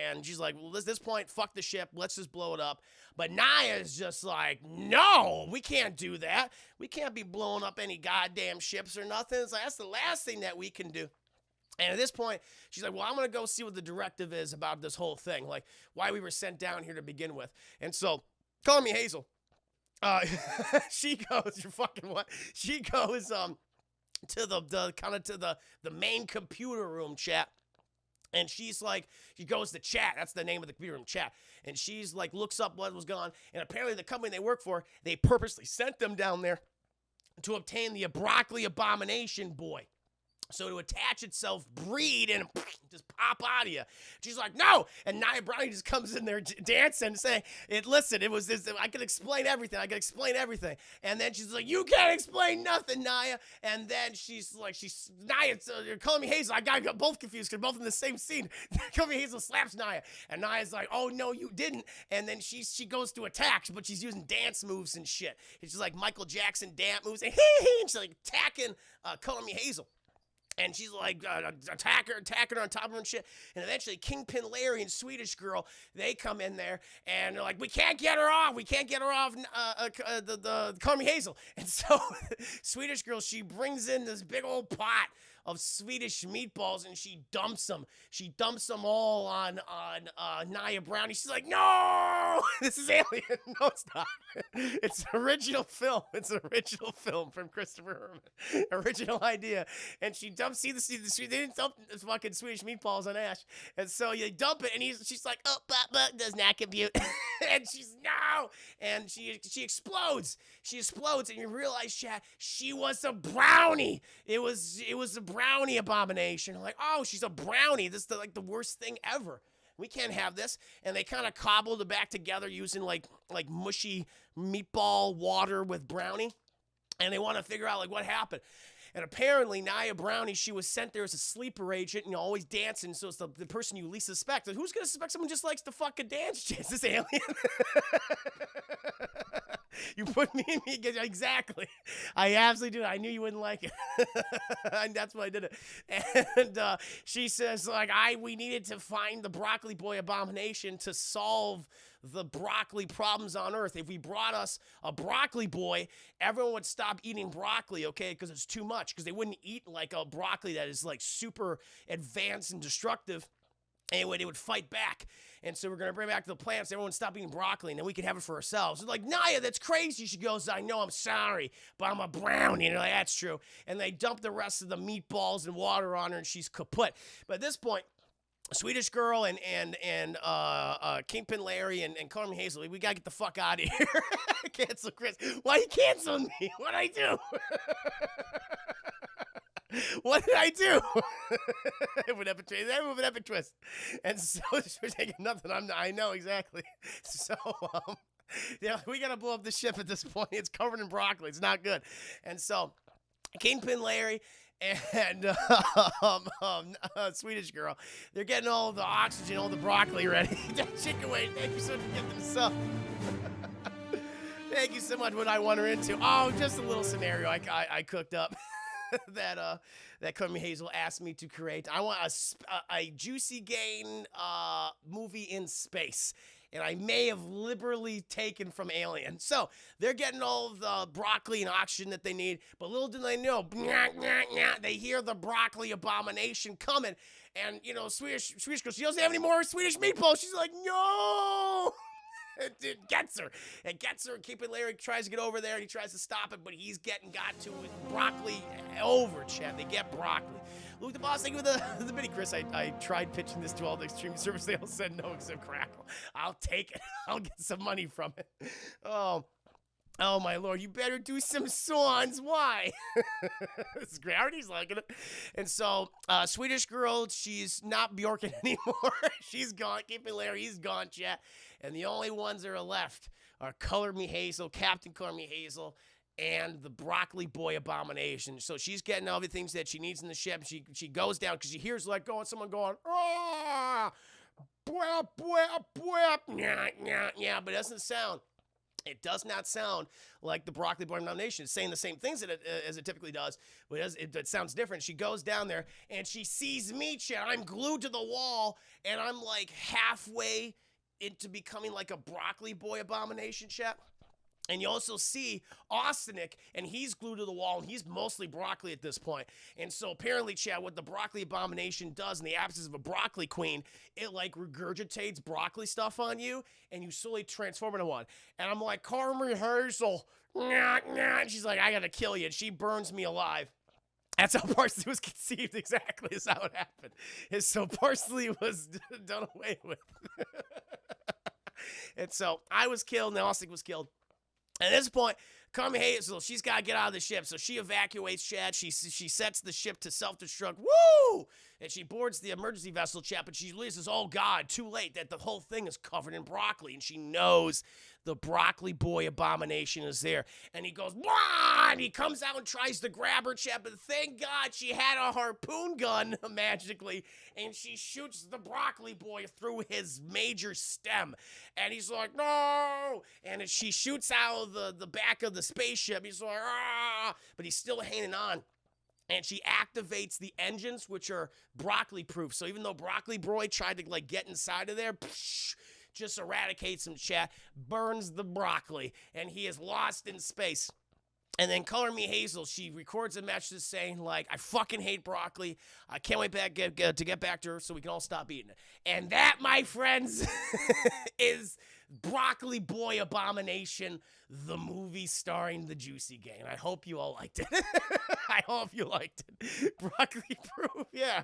And she's like, well, at this point, fuck the ship. Let's just blow it up. But Naya's just like, no, we can't do that. We can't be blowing up any goddamn ships or nothing. It's like, that's the last thing that we can do. And at this point, she's like, well, I'm going to go see what the directive is about this whole thing. Like, why we were sent down here to begin with. And so, call me Hazel. She goes, you're fucking what? She goes, to the main computer room chat. And she's like, she goes to chat. That's the name of the computer room, chat. And she's like, looks up what was going on. And apparently the company they work for, they purposely sent them down there to obtain the broccoli abomination boy. So to attach itself, breed, and just pop out of you. She's like, no! And Nia Brownie just comes in there dancing and saying, listen, it was this, I can explain everything. And then she's like, you can't explain nothing, Nia. And then she's like, Nia, you're calling me Hazel. I got both confused because both in the same scene. Calling me Hazel slaps Nia. And Nia's like, oh, no, you didn't. And then she goes to attack, but she's using dance moves and shit. It's just like Michael Jackson dance moves. And she's like attacking, calling me Hazel. And she's like, attacking her on top of her and shit. And eventually, Kingpin Larry and Swedish Girl, they come in there. And they're like, we can't get her off. Call me Hazel. And so, Swedish Girl, she brings in this big old pot of Swedish meatballs, and she dumps them. She dumps them all on Nia Brownie. She's like, no! This is Alien. No, it's not. It's an original film. It's an original film from Christopher Herman. Original idea. And she dumps, they didn't dump the fucking Swedish meatballs on Ash. And so you dump it, and she's like, oh, but does not compute. And she's, no! And she explodes. She explodes, and you realize, chat, she was a brownie. It was a brownie abomination. I'm like, oh, she's a brownie. This is the worst thing ever. We can't have this. And they kind of cobbled it back together using like mushy meatball water with brownie. And they want to figure out like what happened. And apparently, Nia Brownie, she was sent there as a sleeper agent, always dancing. So it's the person you least suspect. Who's going to suspect someone just likes to fucking dance? Is this Alien? You put me in me exactly. I absolutely do. I knew you wouldn't like it. And that's why I did it. And she says, like, we needed to find the broccoli boy abomination to solve the broccoli problems on Earth. If we brought us a broccoli boy, everyone would stop eating broccoli, okay, because it's too much, because they wouldn't eat like a broccoli that is like super advanced and destructive. Anyway, they would fight back. And so we're going to bring back to the plants. Everyone stop eating broccoli, and then we can have it for ourselves. They're like, Nia, that's crazy. She goes, I know, I'm sorry, but I'm a brownie. And they're like, that's true. And they dump the rest of the meatballs and water on her, and she's kaput. But at this point, Swedish Girl and Kingpin Larry and Carmen Hazel, we got to get the fuck out of here. Cancel Chris. Why you canceling me? What'd I do? What did I do? It would epic twist. That move an epic twist. And so we're taking nothing. I know exactly. So yeah, we gotta blow up the ship at this point. It's covered in broccoli. It's not good. And so Kingpin Larry and Swedish girl, they're getting all the oxygen, all the broccoli ready. Chicken wait. Thank you so much for getting this up. Thank you so much. What I want her into? Oh, just a little scenario I cooked up. that Kermit Hazel asked me to create. I want a Juicy Gain movie in space. And I may have liberally taken from Alien. So they're getting all the broccoli and oxygen that they need. But little do they know, they hear the broccoli abomination coming. And, you know, Swedish girl, she doesn't have any more Swedish meatballs. She's like, no! It gets her. It gets her. Keeping Larry tries to get over there, and he tries to stop it, but he's got to with broccoli over, Chad. They get broccoli. Luke the Boss, thank you for the mini, Chris. I tried pitching this to all the extreme service. They all said no except Crackle. I'll take it. I'll get some money from it. Oh, my Lord. You better do some songs. Why? This is great. Artie's liking it. And so, Swedish girl, she's not Bjorken anymore. She's gone. Keeping Larry, he's gone, chat. And the only ones that are left are Color Me Hazel, Captain Color Me Hazel, and the Broccoli Boy Abomination. So she's getting all the things that she needs in the ship. She goes down because she hears like someone going, ah, bwah, bwah, bwah, yeah, but it doesn't sound. It does not sound like the Broccoli Boy Abomination. It's saying the same things as it typically does, but it sounds different. She goes down there, and she sees me, chat. I'm glued to the wall, and I'm like halfway into becoming like a Broccoli Boy Abomination, chat. And you also see Austinic, and he's glued to the wall, and he's mostly broccoli at this point. And so apparently, Chad, what the Broccoli Abomination does in the absence of a Broccoli Queen, it like regurgitates broccoli stuff on you, and you slowly transform into one. And I'm like, Carmen Hazel, and she's like, I gotta kill you, and she burns me alive. That's how Parsley was conceived, exactly, is how it happened. Is so Parsley was done away with. And so I was killed, and Austinic was killed. At this point, Carmen Hazel, she's got to get out of the ship, so she evacuates Chad. She sets the ship to self-destruct. Woo! And she boards the emergency vessel, Chad, but she realizes, oh, God, too late, that the whole thing is covered in broccoli, and she knows the Broccoli Boy Abomination is there. And he goes, wah! And he comes out and tries to grab her, Chad, but thank God she had a harpoon gun, magically, and she shoots the Broccoli Boy through his major stem. And he's like, no! And as she shoots out of the back of the spaceship, he's like, ah! But he's still hanging on. And she activates the engines, which are broccoli-proof. So even though Broccoli Boy tried to, like, get inside of there, just eradicates him, chat, burns the broccoli, and he is lost in space. And then Color Me Hazel, she records a message saying, like, I fucking hate broccoli. I can't wait to get back to her so we can all stop eating it. And that, my friends, is Broccoli Boy Abomination, the movie starring the Juicy Gang. I hope you all liked it. I hope you liked it. Broccoli proof, yeah.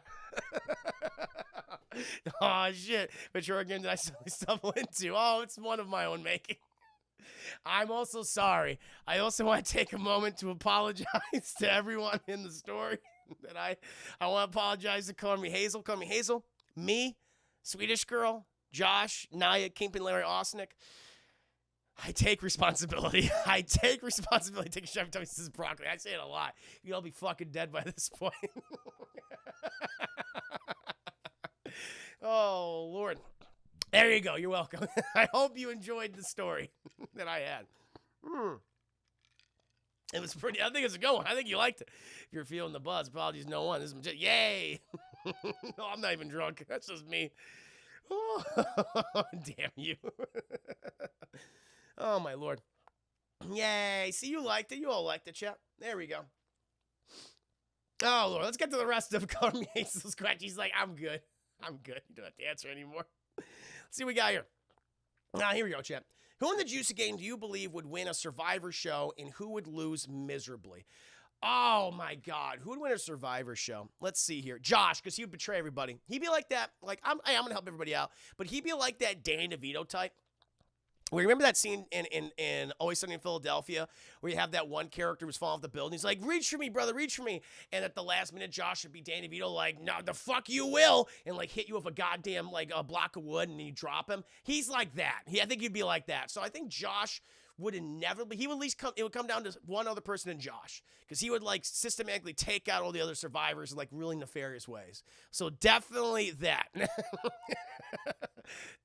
Oh, shit. Which organ did I stumble into? Oh, it's one of my own making. I'm also sorry. I also want to take a moment to apologize to everyone in the story. That I want to apologize to Color Me Hazel. Color Me Hazel, me, Swedish Girl, Josh, Naya, Kingpin, Larry, Austinic. I take responsibility. I take responsibility. Take a shot every time he says broccoli. I say it a lot. You'll all be fucking dead by this point. Oh, Lord. There you go. You're welcome. I hope you enjoyed the story that I had. It was pretty. I think it's a good one. I think you liked it. If you're feeling the buzz, apologies, no one. This is just, yay. No, I'm not even drunk. That's just me. Oh, damn you. Oh, my Lord. Yay. See, you liked it. You all liked it, chat. There we go. Oh, Lord. Let's get to the rest of Color Me Hazel's scratch. He's like, I'm good. I'm good. You don't have to answer anymore. Let's see what we got here. Now, here we go, chat. Who in the Juicy Game do you believe would win a Survivor show and who would lose miserably? Oh, my God. Who would win a Survivor show? Let's see here. Josh, because he would betray everybody. He'd be like that. Like, I'm going to help everybody out. But he'd be like that Danny DeVito type. We remember that scene in Always Sunny in Philadelphia where you have that one character who's falling off the building. He's like, reach for me, brother, reach for me. And at the last minute, Josh would be Danny DeVito like, no, the fuck you will. And like hit you with a goddamn like a block of wood and you drop him. He's like that. I think he'd be like that. So I think Josh would inevitably, he would at least come, it would come down to one other person in Josh. Because he would like systematically take out all the other survivors in like really nefarious ways. So definitely that.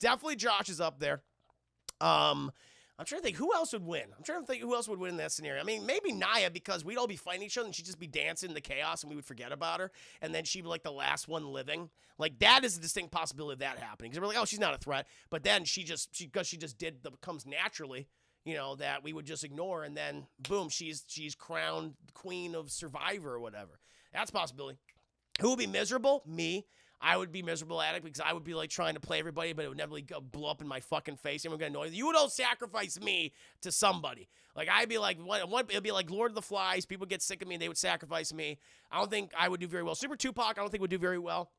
Definitely Josh is up there. I'm trying to think who else would win. I'm trying to think who else would win in that scenario. I mean, maybe Naya, because we'd all be fighting each other and she'd just be dancing in the chaos and we would forget about her. And then she'd be like the last one living. Like that is a distinct possibility of that happening. Because we're like, oh, she's not a threat. But then because she just did the comes naturally, you know, that we would just ignore. And then boom, she's crowned queen of Survivor or whatever. That's a possibility. Who would be miserable? Me. I would be miserable at it because I would be like trying to play everybody, but it would never blow up in my fucking face. And we're gonna annoy you. Don't sacrifice me to somebody. Like I'd be like, it'd be like Lord of the Flies. People get sick of me and they would sacrifice me. I don't think I would do very well. Super Tupac, I don't think would do very well.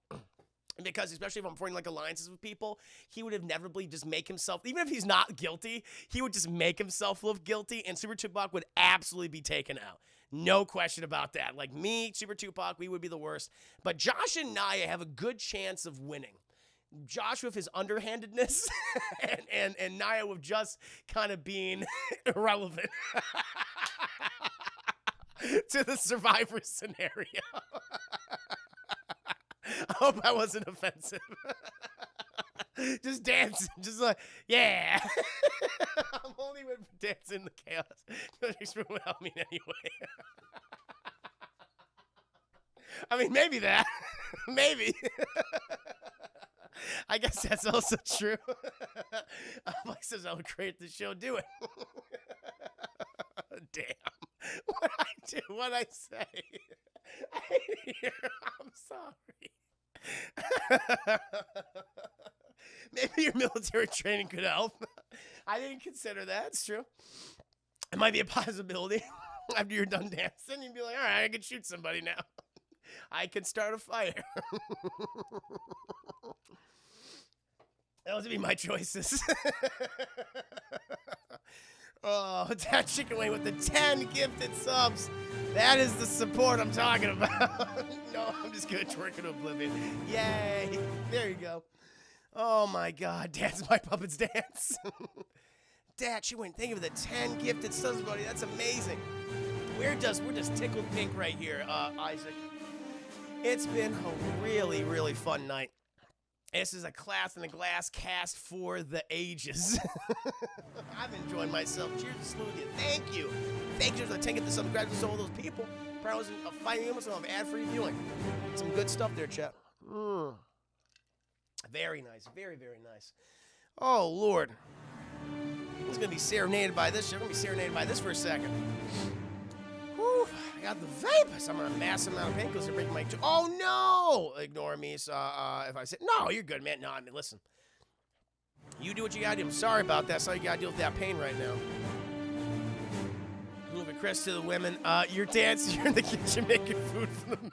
Because especially if I'm forming like alliances with people, he would inevitably just make himself, even if he's not guilty, he would just make himself look guilty, and Super Tupac would absolutely be taken out. No question about that. Like me, Super Tupac, we would be the worst. But Josh and Naya have a good chance of winning. Josh with his underhandedness and Naya with just kind of being irrelevant to the Survivor scenario. I hope I wasn't offensive. Just dancing, just like, yeah. I'm only with dancing in the chaos. This would help me anyway. I mean, maybe that. Maybe. I guess that's also true. Mike says I would create the show. Do it. Damn. What'd I do? What'd I say? I'm sorry. Maybe your military training could help. I didn't consider that. It's true. It might be a possibility. After you're done dancing, you'd be like, all right, I can shoot somebody now. I can start a fire. Those would be my choices. Oh, that chicken wing with the 10 gifted subs. That is the support I'm talking about. No, I'm just going to twerk in oblivion. Yay. There you go. Oh, my God. Dance My Puppets Dance. Dad, she went, thank you for the 10 gifted subs, buddy. That's amazing. We're just tickled pink right here, Isaac. It's been a really, really fun night. This is a Class in the Glass cast for the ages. I've enjoyed myself. Cheers to salute you. Thank you. Thank you for the 10 gifted subs. Congratulations to all those people. Probably was a 5 minutes of ad-free viewing. Some good stuff there, chat. Very nice. Very, very nice. Oh, Lord. Who's going to be serenaded by this? You're going to be serenaded by this for a second. Whew. I got the vapors. I'm on a massive amount of painkillers to break my jaw. Oh, no! Ignore me. So, if I say, no, you're good, man. No, I mean, listen. You do what you got to do. I'm sorry about that. So you got to deal with that pain right now. Moving Chris to the women. You're dancing. You're in the kitchen making food for the men.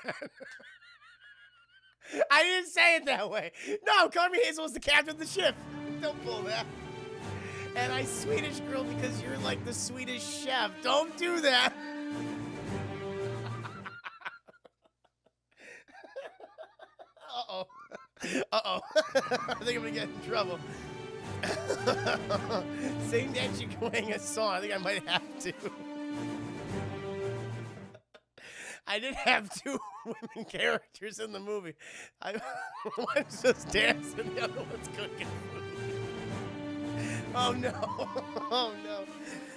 I didn't say it that way. No, Carmen Hazel was the captain of the ship. Don't pull that. And I Swedish girl because you're like the Swedish chef. Don't do that. Uh-oh. Uh-oh. I think I'm gonna get in trouble. Sing that chicken wing a song. I think I might have to. I did have 2 women characters in the movie. One's just dancing, the other one's cooking food. Oh no. Oh no.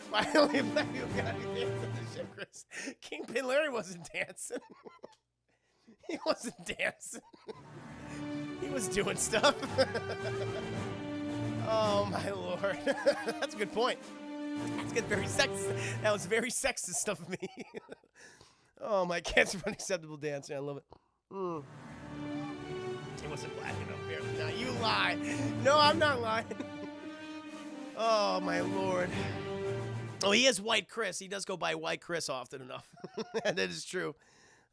Why only black people gotta be dancing on the ship, Chris? Kingpin Larry wasn't dancing. He wasn't dancing. He was doing stuff. Oh my Lord. That's a good point. That's good. Very sexist. That was very sexist stuff of me. Oh, my cat's an unacceptable dancer. I love it. It wasn't black enough, barely. Now you lie. No, I'm not lying. Oh, my Lord. Oh, he is White Chris. He does go by White Chris often enough. That is true.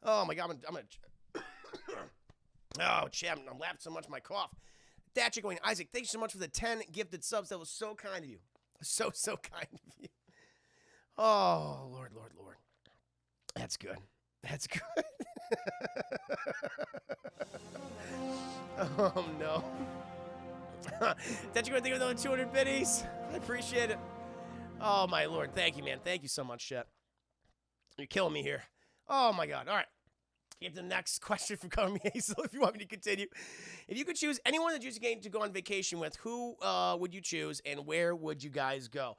Oh, my God. I'm gonna oh, Chad, I'm laughing so much my cough. Thatcher going, Isaac, thank you so much for the 10 gifted subs. That was so kind of you. So kind of you. Oh, Lord. That's good. That's good. Oh, no. That you going to think of another 200 biddies? I appreciate it. Oh, my Lord. Thank you, man. Thank you so much, Chet. You're killing me here. Oh, my God. All right. Get the next question from Color Me Hazel if you want me to continue. If you could choose anyone that you game to go on vacation with, who would you choose and where would you guys go?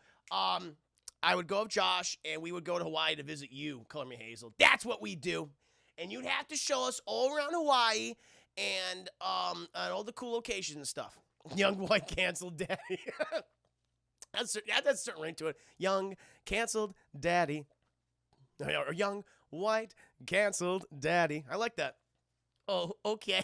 I would go with Josh and we would go to Hawaii to visit you, Color Me Hazel. That's what we do. And you'd have to show us all around Hawaii and all the cool locations and stuff. Young white canceled daddy. That's certain ring to it. Young canceled daddy. Or young white canceled daddy. I like that. Oh, okay.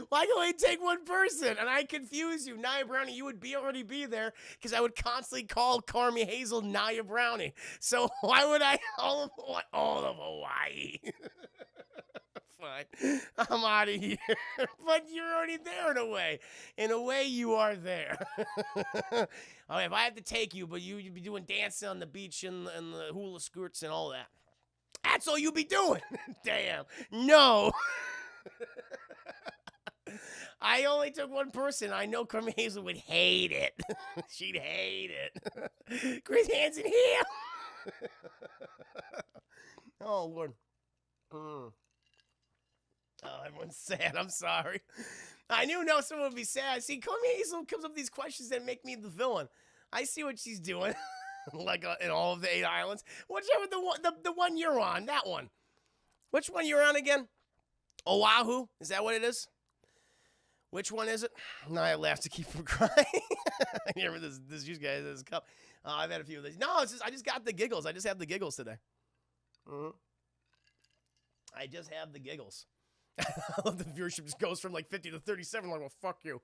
Why can only take one person? And I confuse you. Nia Brownie, you would already be there because I would constantly call Carmi Hazel Nia Brownie. So why would I all of Hawaii? Fine. I'm out of here. But you're already there in a way. In a way, you are there. Okay, if I have to take you, but you'd be doing dancing on the beach and the hula skirts and all that. That's all you'd be doing. Damn. No. I only took one person. I know Carmen Hazel would hate it. She'd hate it. Chris Hansen here. Oh, Lord. Oh, everyone's sad. I'm sorry. I knew someone would be sad. See, Carmen Hazel comes up with these questions that make me the villain. I see what she's doing. Like in all of the 8 islands. Whichever the one you're on, that one. Which one you're on again? Oahu? Is that what it is? Which one is it? No, I laugh to keep from crying. I remember this juice guy, this cup. I've had a few of these. No, I just got the giggles. I just have the giggles today. I just have the giggles. I love the viewership just goes from like 50 to 37. Like, well, fuck you.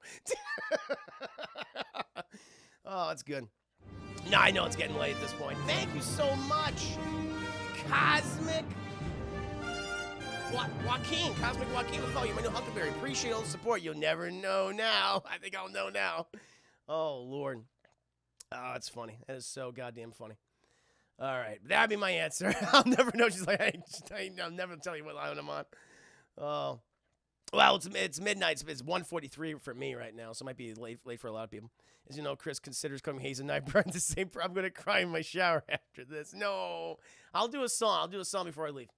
Oh, that's good. No, I know it's getting late at this point. Thank you so much, Cosmic Cosmic Joaquin will call you my new Huckleberry. Appreciate all the support. You'll never know now. I think I'll know now. Oh, Lord. Oh, it's funny. That is so goddamn funny. All right. That'd be my answer. I'll never know. She's like, I'll never tell you what line I'm on. Oh. Well, it's midnight. It's 1:43 for me right now, so it might be late for a lot of people. As you know, Chris considers coming Hazel and I burn the same. I'm going to cry in my shower after this. No. I'll do a song. I'll do a song before I leave.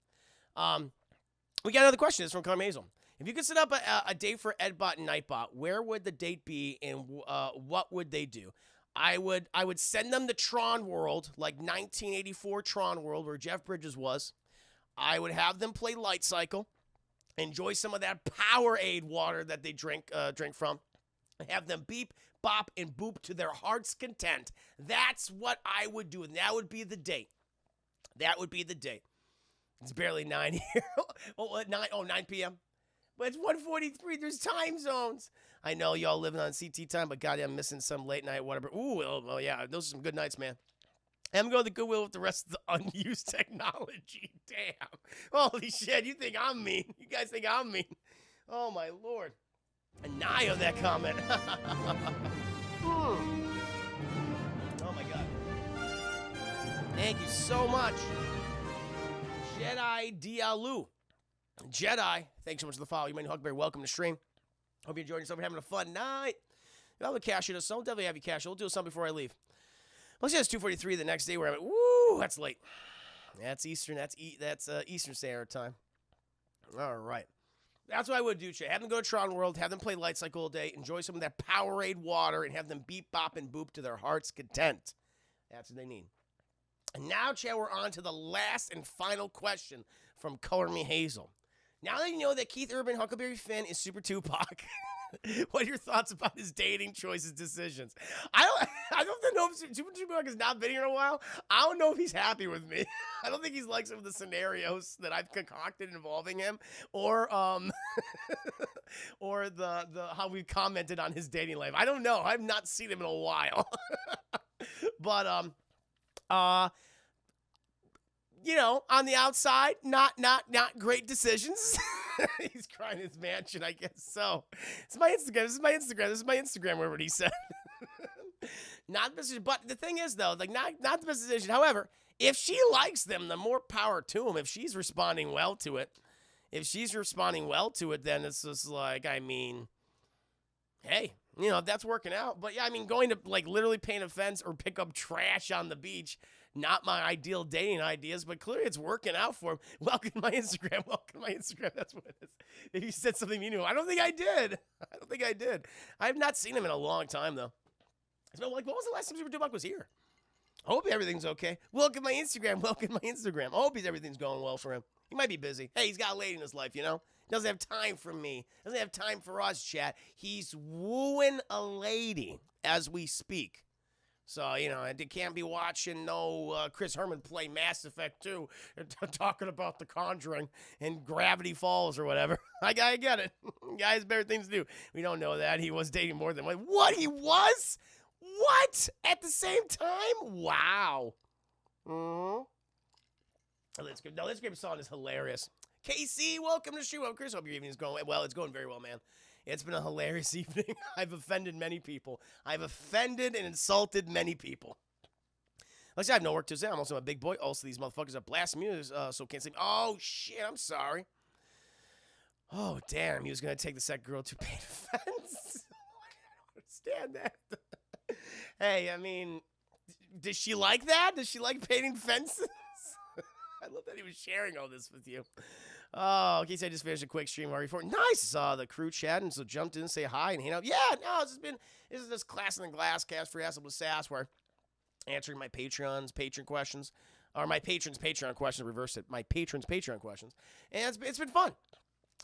We got another question. It's from Carmen Hazel. If you could set up a date for Edbot and Nightbot, where would the date be and what would they do? I would send them to Tron World, like 1984 Tron World, where Jeff Bridges was. I would have them play Light Cycle, enjoy some of that Powerade water that they drink from, have them beep, bop, and boop to their heart's content. That's what I would do, and that would be the date. That would be the date. It's barely 9 here. 9 p.m. But it's 1:43. There's time zones. I know y'all living on CT time, but goddamn, I'm missing some late night, whatever. Ooh, oh yeah, those are some good nights, man. I'm going to the Goodwill with the rest of the unused technology. Damn. Holy shit, you think I'm mean. You guys think I'm mean. Oh, my Lord. Anaya that comment. Oh, my God. Thank you so much. Jedi Dialu. Jedi, thanks so much for the follow. You might Huckberry, welcome to stream. Hope you're enjoying yourself and having a fun night. I'll cash it or something. Definitely have you cash it. We'll do something before I leave. Let's see, it's 2:43 the next day where I'm at. Woo, that's late. That's Eastern. That's Eastern Standard Time. All right. That's what I would do, Jay. Have them go to Tron World, have them play Light Cycle all day, enjoy some of that Powerade water, and have them beep, bop, and boop to their heart's content. That's what they need. And now, Chad, we're on to the last and final question from Color Me Hazel. Now that you know that Keith Urban Huckleberry Finn is Super Tupac, what are your thoughts about his dating choices, decisions? I don't know if Super Tupac has not been here in a while. I don't know if he's happy with me. I don't think he's like some of the scenarios that I've concocted involving him, or or the how we've commented on his dating life. I don't know. I've not seen him in a while. But you know, on the outside, not great decisions. He's crying in his mansion, I guess so. It's my Instagram. This is my Instagram, whatever he said. Not the best decision. But the thing is, though, like, not the best decision. However, if she likes them, the more power to them. If she's responding well to it, then it's just like, I mean, hey, you know, if that's working out. But yeah, I mean, going to like literally paint a fence or pick up trash on the beach, not my ideal dating ideas, but clearly it's working out for him. Welcome to my Instagram. That's what it is. If you said something you knew, I don't think I did. I have not seen him in a long time, though. It's been like, when was the last time Super Dubuck was here? I hope everything's okay. Welcome to my Instagram. I hope everything's going well for him. He might be busy. Hey, he's got a lady in his life, you know? Doesn't have time for me. Doesn't have time for us, chat. He's wooing a lady as we speak. So, you know, they can't be watching Chris Herman play Mass Effect 2 and talking about The Conjuring and Gravity Falls or whatever. I get it. Guys, better things to do. We don't know that. He was dating more than one. What? He was? What? At the same time? Wow. Mm-hmm. This Grip song is hilarious. KC, welcome to the stream. Well, Chris, hope your evening is going well. It's going very well, man. It's been a hilarious evening. I've offended many people. I've offended and insulted many people. Like I said, I have no work to say. I'm also a big boy. Also, these motherfuckers are blasting me, so can't sleep. Oh, shit, I'm sorry. Oh, damn, he was going to take the second girl to paint a fence. I don't understand that. Hey, I mean, does she like that? Does she like painting fences? I love that he was sharing all this with you. Oh, okay, so I just finished a quick stream before. Nice. Saw the crew chatting, so jumped in, say hi, and hang out. Yeah, no, this is this Class in the Glass cast for Acid with Sass, where answering my patron questions, or my patrons' Patreon questions, reverse it, my patrons' Patreon questions. And it's been fun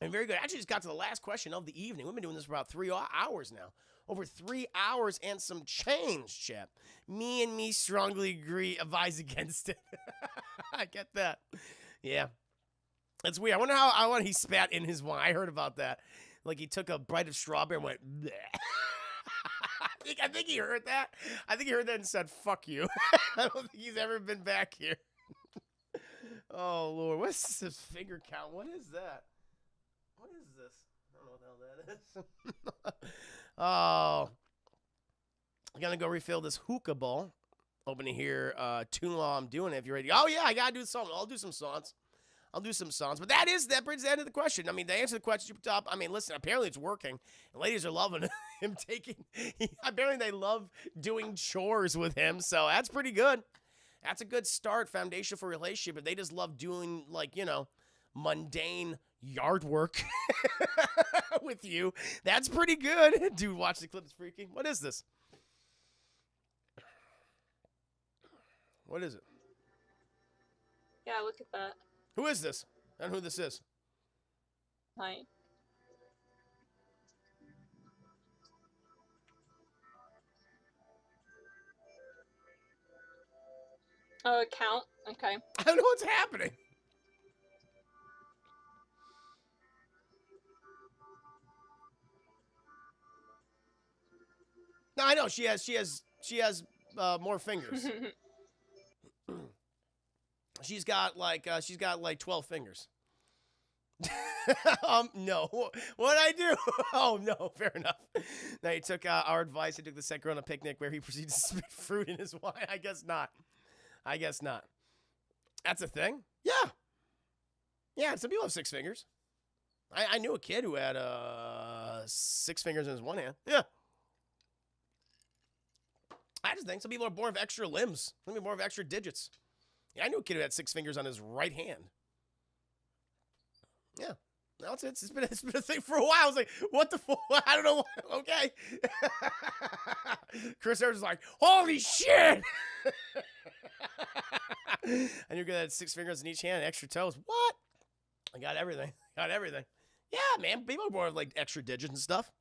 and very good. I actually just got to the last question of the evening. We've been doing this for about 3 hours now. Over 3 hours and some change, chat. Me strongly advise against it. I get that. Yeah. It's weird. I wonder how he spat in his wine. I heard about that. Like he took a bite of strawberry and went, bleh. I think he heard that. I think he heard that and said, fuck you. I don't think he's ever been back here. Oh, Lord. What's this finger count? What is that? What is this? I don't know what the hell that is. Oh. I'm going to go refill this hookah bowl. Hoping to hear tune while I'm doing it if you're ready. Oh, yeah, I got to do something. I'll do some songs. But that brings the end of the question. I mean, they answered the question super top. I mean, listen, apparently it's working. And ladies are loving him apparently they love doing chores with him. So that's pretty good. That's a good start, foundation for a relationship. If they just love doing, like, you know, mundane yard work with you, that's pretty good. Dude, watch the clip. It's freaking. What is this? What is it? Yeah, look at that. Who is this? I don't know who this is. Hi. Oh, account? Okay. I don't know what's happening. No, I know she has more fingers. She's got like 12 fingers. No. What'd I do? Oh, no, fair enough. Now he took our advice. He took the second girl on a picnic where he proceeded to spit fruit in his wine. I guess not. That's a thing? Yeah. Yeah, some people have 6 fingers. I knew a kid who had 6 fingers in his one hand. Yeah. I just think some people are born with extra limbs. Some people are born with extra digits. Yeah, I knew a kid who had 6 fingers on his right hand. Yeah. No, it's been a thing for a while. I was like, what the fuck? I don't know. Okay. Chris Evans is like, holy shit. And you're gonna have 6 fingers in each hand, extra toes. What? I got everything. Yeah, man. People are born with like extra digits and stuff.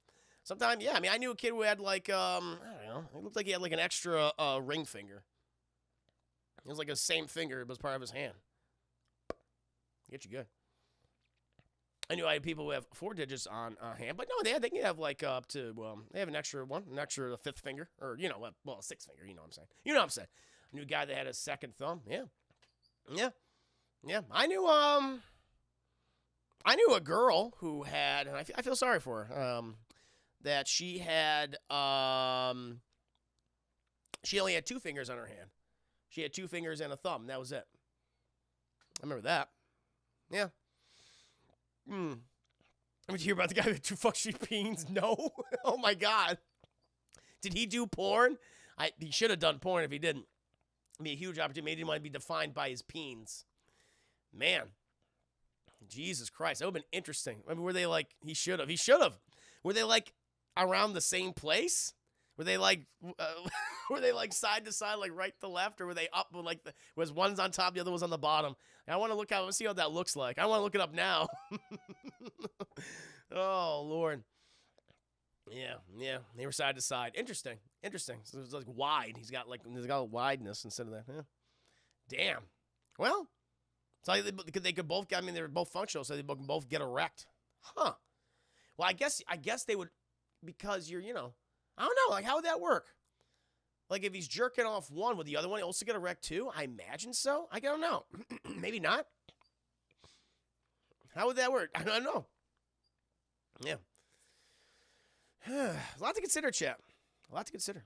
Sometimes, yeah. I mean, I knew a kid who had like, I don't know. It looked like he had like an extra ring finger. It was like a same finger. It was part of his hand. Get you good. I knew I had people who have 4 digits on hand, but no, they can have like up to, they have an extra 5th finger, or, you know, well, a 6th finger, you know what I'm saying. I knew a guy that had a 2nd thumb, yeah. I knew a girl who had, and I feel sorry for her, that she had She only had 2 fingers on her hand. She had 2 fingers and a thumb. That was it. I remember that. Yeah. Did you hear about the guy with 2 fuck street peens? No. Oh my God. Did he do porn? He should have done porn if he didn't. It'd be a huge opportunity. He didn't want to be defined by his peens. Man. Jesus Christ. That would have been interesting. I mean, were they like, he should have. Were they like around the same place? Were they like side to side, like right to left, or were they up? Like was one's on top, the other was on the bottom? And I want to look out. Let's see what that looks like. I want to look it up now. Oh Lord. Yeah. They were side to side. Interesting. So it was like wide. He's got a wideness instead of that. Yeah. Damn. Well, so they could both. I mean, they were both functional, so they can both get erect. Huh. Well, I guess they would, because you're, I don't know. Like, how would that work? Like, if he's jerking off one, would the other one also get erect too? I imagine so. I don't know. Maybe not. How would that work? I don't know. Yeah. A lot to consider, chat. A lot to consider.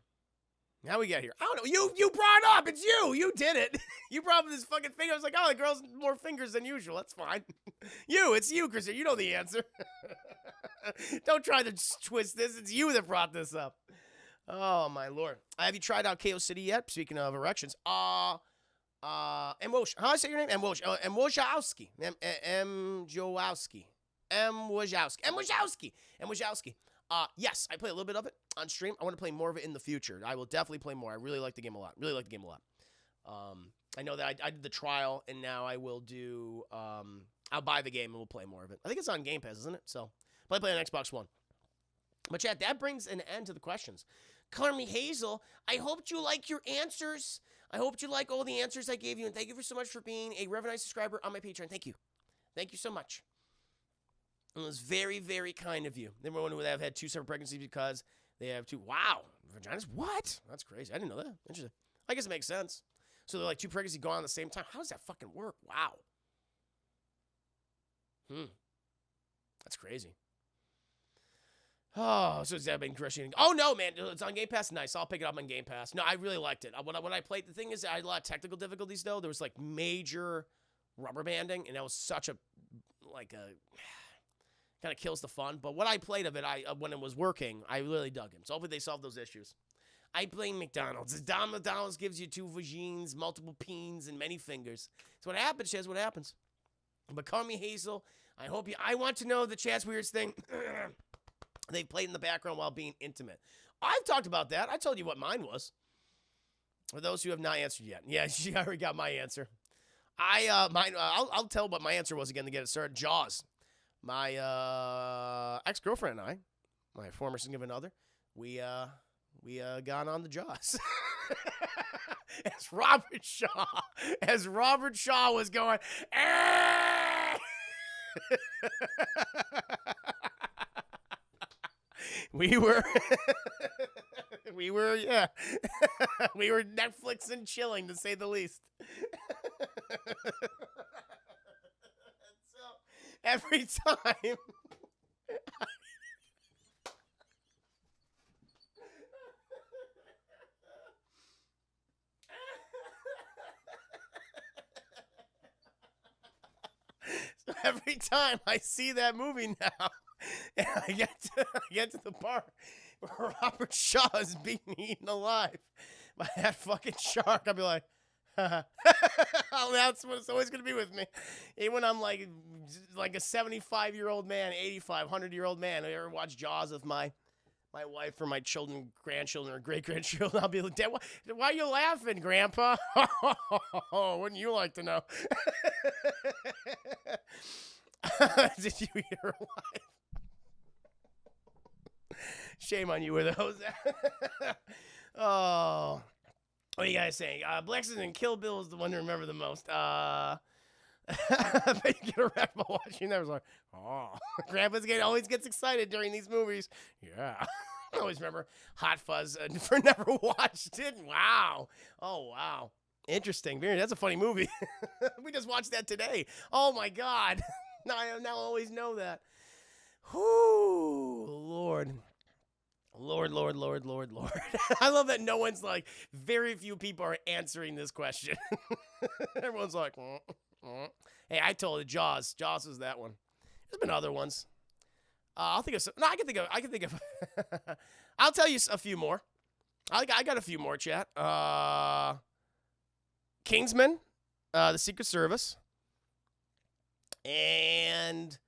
How we get here? I don't know. You brought it up. It's you. You did it. You brought up this fucking finger. I was like, oh, the girl's more fingers than usual. That's fine. It's you, Christian. You know the answer. Don't try to twist this. It's you that brought this up. Oh, my Lord. Have you tried out KO City yet? Speaking of erections. How do I say your name? Wojciechowski. Wojciechowski. Yes, I play a little bit of it on stream. I want to play more of it in the future. I will definitely play more. I really like the game a lot. I know that I did the trial, and now I will do, I'll buy the game, and we'll play more of it. I think it's on Game Pass, isn't it? So, play on Xbox One. But, chat, that brings an end to the questions. Carmi Hazel, I hoped you like your answers. I hoped you like all the answers I gave you, and thank you so much for being a Revenite subscriber on my Patreon. Thank you. Thank you so much. It was very, very kind of you. Everyone who have had 2 separate pregnancies because they have 2. Wow. Vaginas? What? That's crazy. I didn't know that. Interesting. I guess it makes sense. So they're like 2 pregnancies going on at the same time. How does that fucking work? Wow. That's crazy. Oh, so is that been crushing? Oh, no, man. It's on Game Pass. Nice. I'll pick it up on Game Pass. No, I really liked it. When I played, the thing is, I had a lot of technical difficulties, though. There was, like, major rubber banding, and that was such a, kind of kills the fun. But what I played of it, when it was working, I really dug it. So hopefully they solve those issues. I blame McDonald's. McDonald's gives you 2 vagines, multiple peens, and many fingers. So what happens, Chaz, what happens? But call me Hazel. I want to know the Chaz Weird's thing. They played in the background while being intimate. I've talked about that. I told you what mine was. For those who have not answered yet. Yeah, she already got my answer. I'll tell what my answer was again to get it started. Jaws. My ex-girlfriend and I, my former significant other, we got on the Jaws. As Robert Shaw was going, we were Netflix and chilling, to say the least. So every time every time I see that movie now, and I get to the part where Robert Shaw is being eaten alive by that fucking shark, I'll be like, that's what's always going to be with me. Even when I'm like a 75-year-old man, 100-year-old man, I ever watch Jaws with my wife or my children, grandchildren, or great-grandchildren, I'll be like, Dad, why are you laughing, Grandpa? Wouldn't you like to know? Did you eat her alive? Shame on you with those. Oh. What are you guys saying? Blackson and Kill Bill is the one to remember the most. I bet you get erect while watching that. I was like, oh. Grandpa's always gets excited during these movies. Yeah. I always remember Hot Fuzz for never watched it. Wow. Oh, wow. Interesting. That's a funny movie. We just watched that today. Oh, my God. Now I always know that. Whoo, Lord. Lord. I love that no one's like, very few people are answering this question. Everyone's like, Hey, I told you, Jaws. Jaws was that one. There's been other ones. I'll think of some. No, I can think of. I'll tell you a few more. I got a few more, chat. Kingsman, The Secret Service, and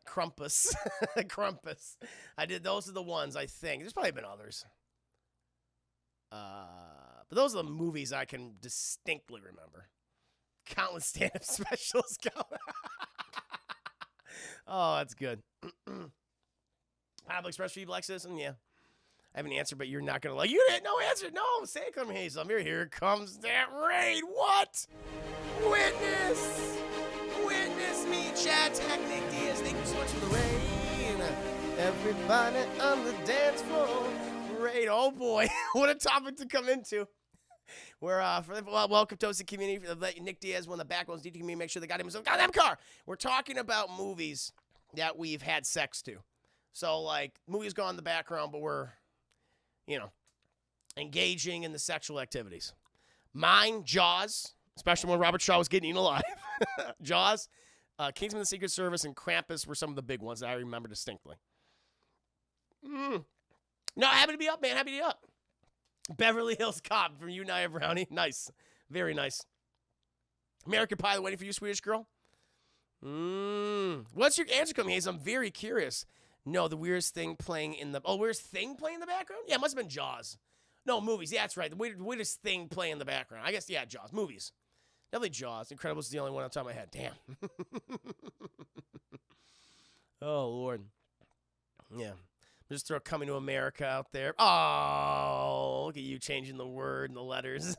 Krampus. Krampus. I did. Those are the ones I think. There's probably been others. But those are the movies I can distinctly remember. Countless stand-up specials. Oh, that's good. Pineapple Express for you, Black Citizen? Yeah. I have an answer, but you're not going to like. You didn't no answer. No, say it, come Hazel. I'm here. Here comes that rain. What? Witness me, chat. Nick Diaz. Thank you so much for the rain. Everybody on the dance floor. Rain. Oh, boy. What a topic to come into. We're, welcome to the community. Nick Diaz, one of the backbones. DT community. Make sure they got him his own goddamn car. We're talking about movies that we've had sex to. So, like, movies go on in the background, but we're, engaging in the sexual activities. Mine, Jaws, especially when Robert Shaw was getting eaten alive. Jaws, Kingsman the Secret Service, and Krampus were some of the big ones that I remember distinctly. No, happy to be up, man. Happy to be up. Beverly Hills Cop from you, Nia Brownie. Nice. Very nice. American Pie, waiting for you, Swedish girl. What's your answer coming, Hayes? I'm very curious. No, the weirdest thing playing in the... Oh, weirdest thing playing in the background? Yeah, it must have been Jaws. No, movies. Yeah, that's right. The weirdest thing playing in the background. I guess, yeah, Jaws. Movies. Definitely Jaws. Incredibles is the only one on top of my head. Damn. Oh, Lord. Yeah. Just throw Coming to America out there. Oh, look at you changing the word and the letters.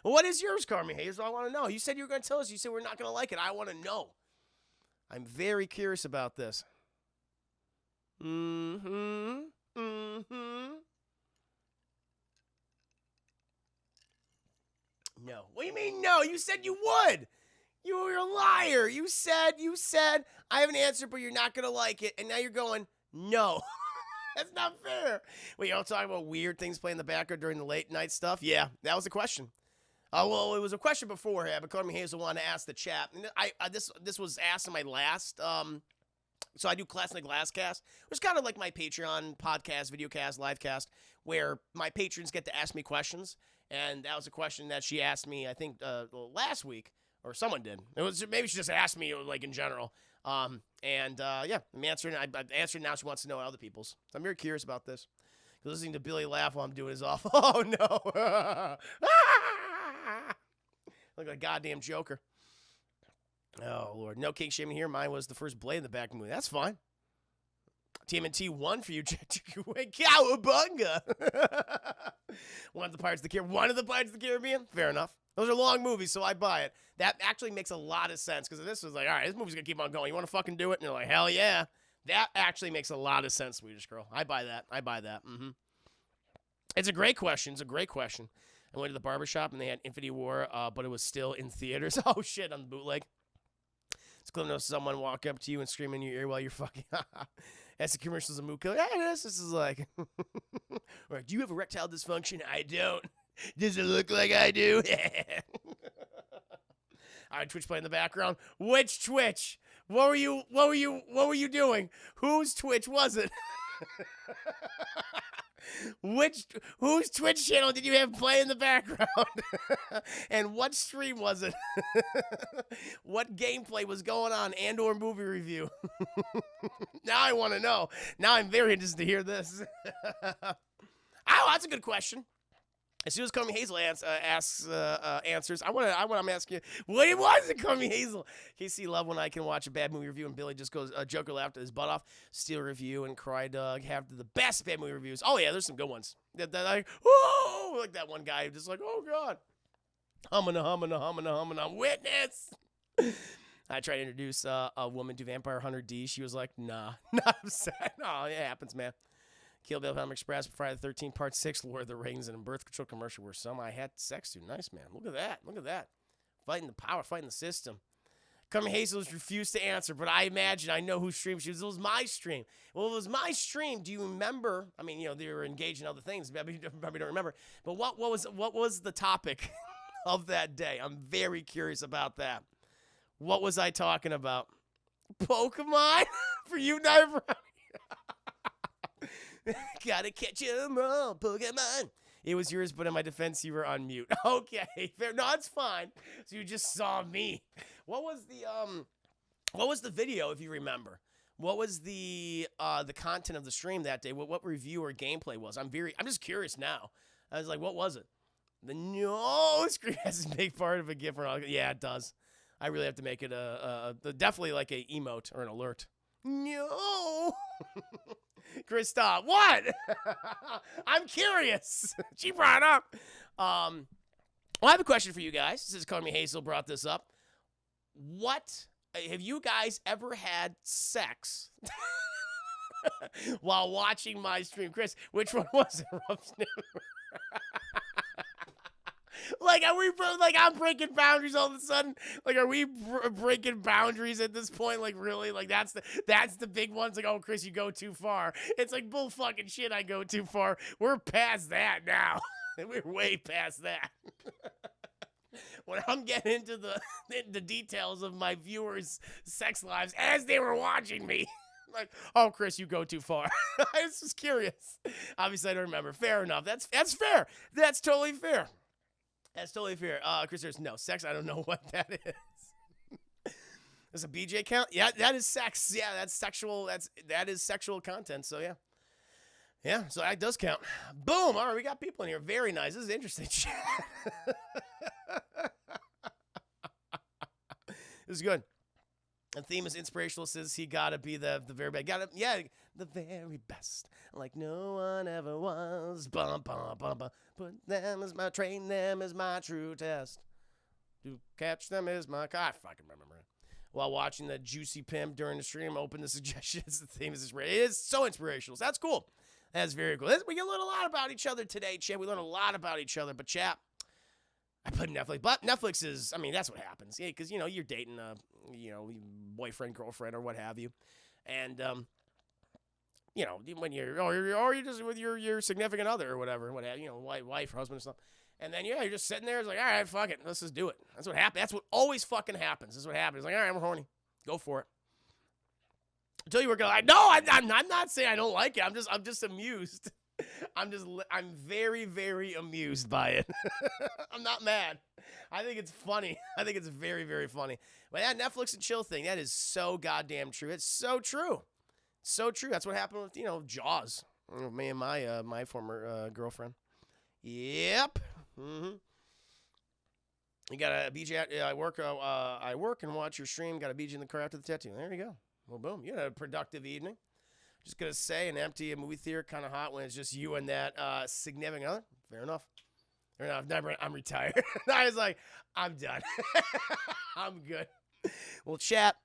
What is yours, Carmi Hazel? I want to know. You said you were going to tell us. You said we're not going to like it. I want to know. I'm very curious about this. No. What do you mean no? You said you would. You were a liar. You said, I have an answer, but you're not going to like it. And now you're going, no. That's not fair. Wait, y'all talking about weird things playing in the background during the late night stuff? Yeah, that was a question. Well, it was a question before, but Carmi Hazel wanted to ask the chat. And this was asked in my last, so I do Class Night Glasscast, which is kind of like my Patreon podcast, videocast, livecast, where my patrons get to ask me questions. And that was a question that she asked me, I think, last week, or someone did. It was maybe she just asked me, like, in general. Yeah, I'm answering. I answered now. She wants to know other people's. So I'm very curious about this. Listening to Billy laugh while I'm doing is awful. Oh, no. Look like a goddamn Joker. Oh, Lord. No cake shaming here. Mine was the first Blade in the back movie. That's fine. TMNT 1 for you. Cowabunga. One of the Pirates of the Caribbean. Fair enough. Those are long movies, so I buy it. That actually makes a lot of sense, because this was like, all right, this movie's going to keep on going. You want to fucking do it? And you're like, hell yeah. That actually makes a lot of sense, Swedish girl. I buy that. It's a great question. I went to the barbershop, and they had Infinity War, but it was still in theaters. Oh, shit, on the bootleg. It's cool to know someone walk up to you and scream in your ear while you're fucking... That's the commercials of Mook. Yeah, this is like... Right, do you have erectile dysfunction? I don't. Does it look like I do? All right, Twitch play in the background. Which Twitch? What were you doing? Whose Twitch was it? Whose Twitch channel did you have play in the background? And what stream was it? What gameplay was going on and/or movie review? Now I want to know. Now I'm very interested to hear this. Oh, that's a good question. As soon as Comey Hazel asks answers, I want to ask you, what was it, Comey Hazel? KC love when I can watch a bad movie review and Billy just goes, Joker laughed his butt off. Steel review and Cry Dog have the best bad movie reviews. Oh yeah, there's some good ones. That like, whoa, like that one guy just like, oh god, humming, witness. I tried to introduce a woman to Vampire Hunter D. She was like, nah, not upset. Oh, it happens, man. Kill Bill Film Express, Friday the 13th, Part 6, Lord of the Rings, and a birth control commercial where some I had sex to. Nice, man. Look at that. Fighting the power, fighting the system. Carmen Hazel refused to answer, but I imagine I know whose stream she was. It was my stream. Well, it was my stream. Do you remember? I mean, they were engaged in other things. Maybe you don't remember. But what was the topic of that day? I'm very curious about that. What was I talking about? Pokemon for you, Knife. Gotta catch 'em all, Pokemon. It was yours, but in my defense, you were on mute. Okay, fair. No, it's fine. So you just saw me. What was the video, if you remember? What was the content of the stream that day? What review or gameplay was? I'm just curious now. I was like, what was it? The no screen has a big part of a gift. Yeah, it does. I really have to make it definitely like a emote or an alert. No. Chris, stop. What? I'm curious. She brought up. Well, I have a question for you guys. This is Carmen Hazel brought this up. What have you guys ever had sex while watching my stream? Chris, which one was it? Like, are we like I'm breaking boundaries all of a sudden? Like, are we breaking boundaries at this point? Like, really? Like, that's the big ones. Like, oh, Chris, you go too far. It's like bull fucking shit. I go too far. We're past that now. We're way past that. When I'm getting into the details of my viewers' sex lives as they were watching me. Like, oh, Chris, you go too far. I was just curious. Obviously, I don't remember. Fair enough. That's fair. That's totally fair. That's totally fair. Chris, there's no sex. I don't know what that is. Does a BJ count? Yeah, that is sex. Yeah, that's sexual. That is sexual content. So yeah. Yeah, so that does count. Boom. All right, we got people in here. Very nice. This is interesting. This is good. The theme is inspirational. Says he gotta be the very best. The very best. Like no one ever was. Bum bum bum bum. Train them as my true test. To catch them is my. I fucking remember it. While watching the Juicy Pimp during the stream, open the suggestions. The theme is inspirational. It is so inspirational. So that's cool. That's very cool. We learn a lot about each other today, chat. We learn a lot about each other. But chat, I put Netflix. But Netflix is, I mean, that's what happens. Yeah, because, you're dating a, boyfriend, girlfriend, or what have you. And, when you're just with your significant other or whatever, wife or husband or something. And then, you're just sitting there. It's like, all right, fuck it. Let's just do it. That's what happens. That's what always fucking happens. That's what happens. It's like, all right, we're horny. Go for it. Until you work out. No, I'm not saying I don't like it. I'm just amused. I'm very, very amused by it. I'm not mad. I think it's funny. I think it's very, very funny. But that Netflix and chill thing, that is so goddamn true. It's so true. So true. That's what happened with, Jaws. Me and my former girlfriend. Yep. Mm-hmm. You got a BJ. I work and watch your stream. Got a BJ in the car after the tattoo. There you go. Well, boom. You had a productive evening. Just gonna say, an empty movie theater kind of hot when it's just you and that significant other. Fair enough. Fair enough. Never. I'm retired. I was like, I'm done. I'm good. Well, chat.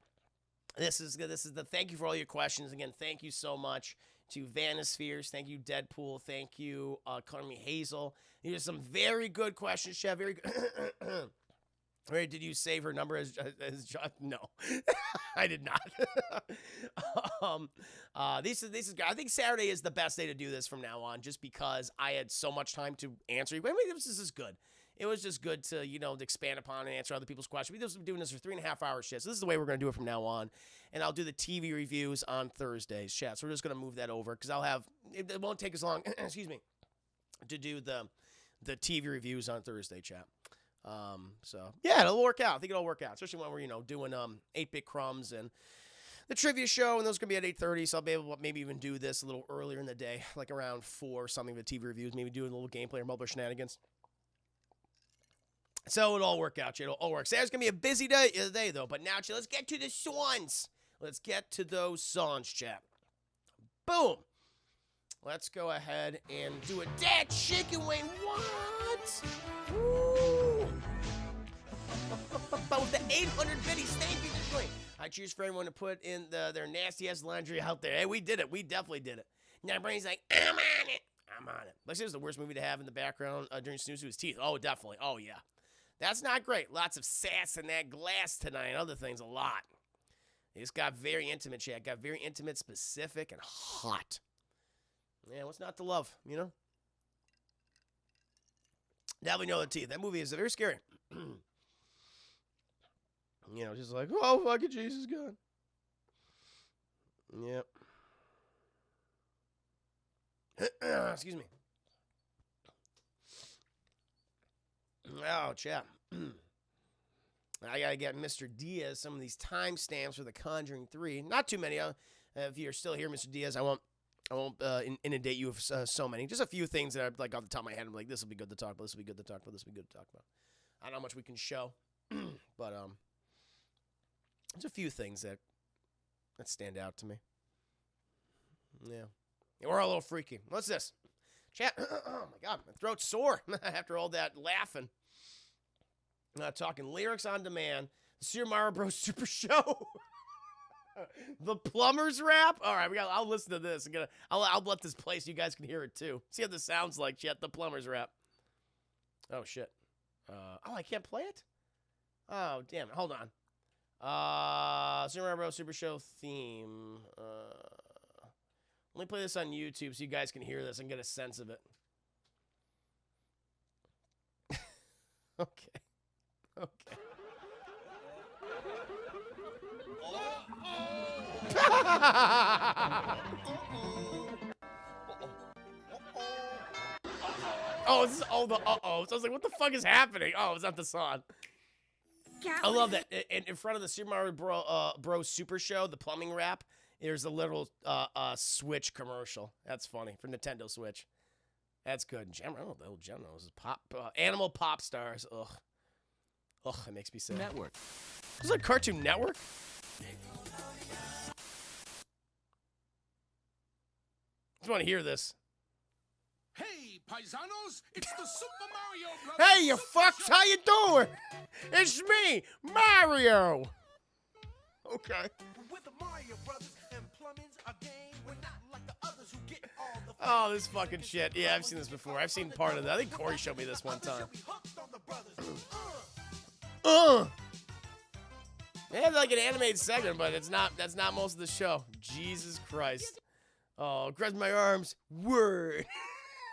This is the thank you for all your questions. Again, thank you so much to Vanispheres. Thank you, Deadpool. Thank you, Carmi Hazel. These are some very good questions, chat. Very good. Wait, did you save her number as John? No, I did not. This is I think Saturday is the best day to do this from now on, just because I had so much time to answer. I mean, this is good. It was just good to, expand upon and answer other people's questions. We've been doing this for 3.5 hours, chat. So this is the way we're going to do it from now on. And I'll do the TV reviews on Thursdays, chat. So we're just going to move that over because it won't take as long, excuse me, to do the TV reviews on Thursday, chat. So yeah, it'll work out. I think it'll work out, especially when we're, doing 8-Bit Crumbs and the trivia show, and those going to be at 8:30, so I'll be able to maybe even do this a little earlier in the day, like around 4 or something, the TV reviews, maybe do a little gameplay or mobile shenanigans. So it'll all work out, chat. It'll all work. Saturday's going to be a busy day, though. But now, chat, let's get to the songs. Let's get to those songs, chat. Boom. Let's go ahead and do a dead chicken wing. What? Woo. With the 800 biddies. Thank you for joining. I choose for everyone to put in their nasty-ass laundry out there. Hey, we did it. We definitely did it. Now, Brain's like, I'm on it. I'm on it. Like, this is the worst movie to have in the background during snooze to his teeth. Oh, definitely. Oh, yeah. That's not great. Lots of sass in that glass tonight and other things, a lot. It just got very intimate, chat. Got very intimate, specific, and hot. Yeah, what's not to love, you know? Definitely know the teeth. That movie is very scary. You know, just like, oh, fucking Jesus, God. Yep. Excuse me. Oh, chat. I gotta get Mr. Diaz some of these timestamps for The Conjuring 3. Not too many. If you're still here, Mr. Diaz, I won't inundate you with so many. Just a few things that are like off the top of my head. I'm like, this will be good to talk about. This will be good to talk about. This will be good to talk about. I don't know how much we can show, but there's a few things that stand out to me. Yeah, we're all a little freaky. What's this? Chat. Oh my God, my throat's sore after all that laughing. Talking lyrics on demand. The Super Mario Bros. Super Show. The Plumber's Rap. All right, I'll listen to this. I'll let this play so you guys can hear it too. See what this sounds like, chat. The Plumber's Rap. Oh shit. Oh, I can't play it. Oh damn it. Hold on. Super Mario Bros. Super Show theme. Let me play this on YouTube so you guys can hear this and get a sense of it. Okay. Okay. Oh, this is all the uh-ohs. I was like, what the fuck is happening? Oh, it's not the song. I love that. In front of the Super Mario Bros. Super Show, the plumbing rap, there's a little Switch commercial. That's funny for Nintendo Switch. That's good. I don't know the old Gem knows. Animal Pop Stars. Ugh. Ugh, it makes me sick. Network. Is it Cartoon Network? Just want to hear this. Hey, paisanos, it's the Super Mario Bros. Hey, you fucks, how you doing? It's me, Mario. Okay. With the Mario Brothers and plumbing's a game, we're not like the others who get all the Oh, this fucking shit. Yeah, I've seen this before. I've seen part of that. I think Corey showed me this one time. They have like an animated segment, but that's not most of the show. Jesus Christ. Oh, grab my arms. Word.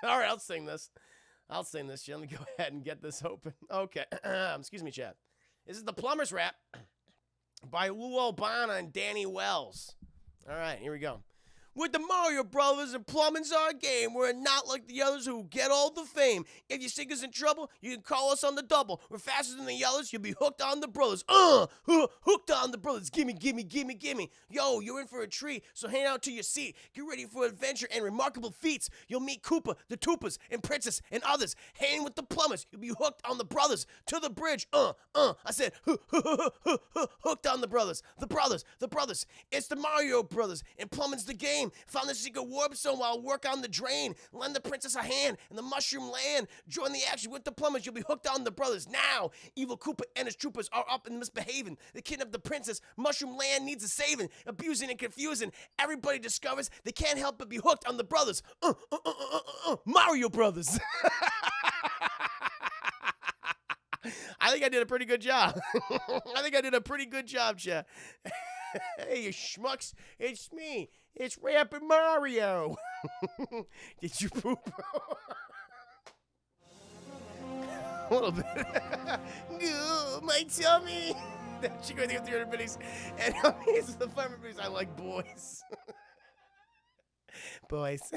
All right, I'll sing this. Let me go ahead and get this open. Okay. Excuse me, chat. This is the Plumber's Rap by Lou Albano and Danny Wells. All right, here we go. With the Mario Brothers and plumbing's our game. We're not like the others who get all the fame. If you think us in trouble, you can call us on the double. We're faster than the others. You'll be hooked on the brothers. Hooked on the brothers. Gimme, gimme, gimme, gimme. Yo, you're in for a treat, so hang out to your seat. Get ready for adventure and remarkable feats. You'll meet Koopa, the Toopas, and Princess, and others. Hang with the plumbers. You'll be hooked on the brothers. To the bridge. I said, hooked on the brothers. The brothers. It's the Mario Brothers, and plumbing's the game. Found the secret warp zone while I work on the drain. Lend the princess a hand in the mushroom land. Join the action with the plumbers. You'll be hooked on the brothers. Now, evil Koopa and his troopers are up and misbehaving. They kidnap the princess. Mushroom land needs a saving. Abusing and confusing. Everybody discovers they can't help but be hooked on the brothers. Mario Brothers. I think I did a pretty good job. Chat. Hey, you schmucks. It's me. It's Rapping Mario. Did you poop? A little bit. Goo, my tummy. That she goes to 300 bitties. And it's the farmer bitties. I like boys. Boys.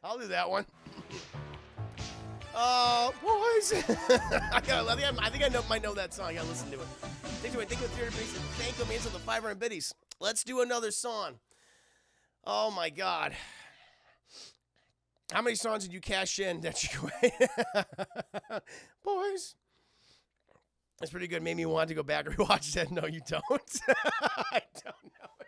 I'll do that one. Oh, boys. I think I might know that song. I gotta listen to it. Think of 300 bitties and thank them into the 500 bitties. Let's do another song. Oh my God. How many songs did you cash in that you Boys. That's pretty good. Made me want to go back and rewatch that. No, you don't. I don't know it.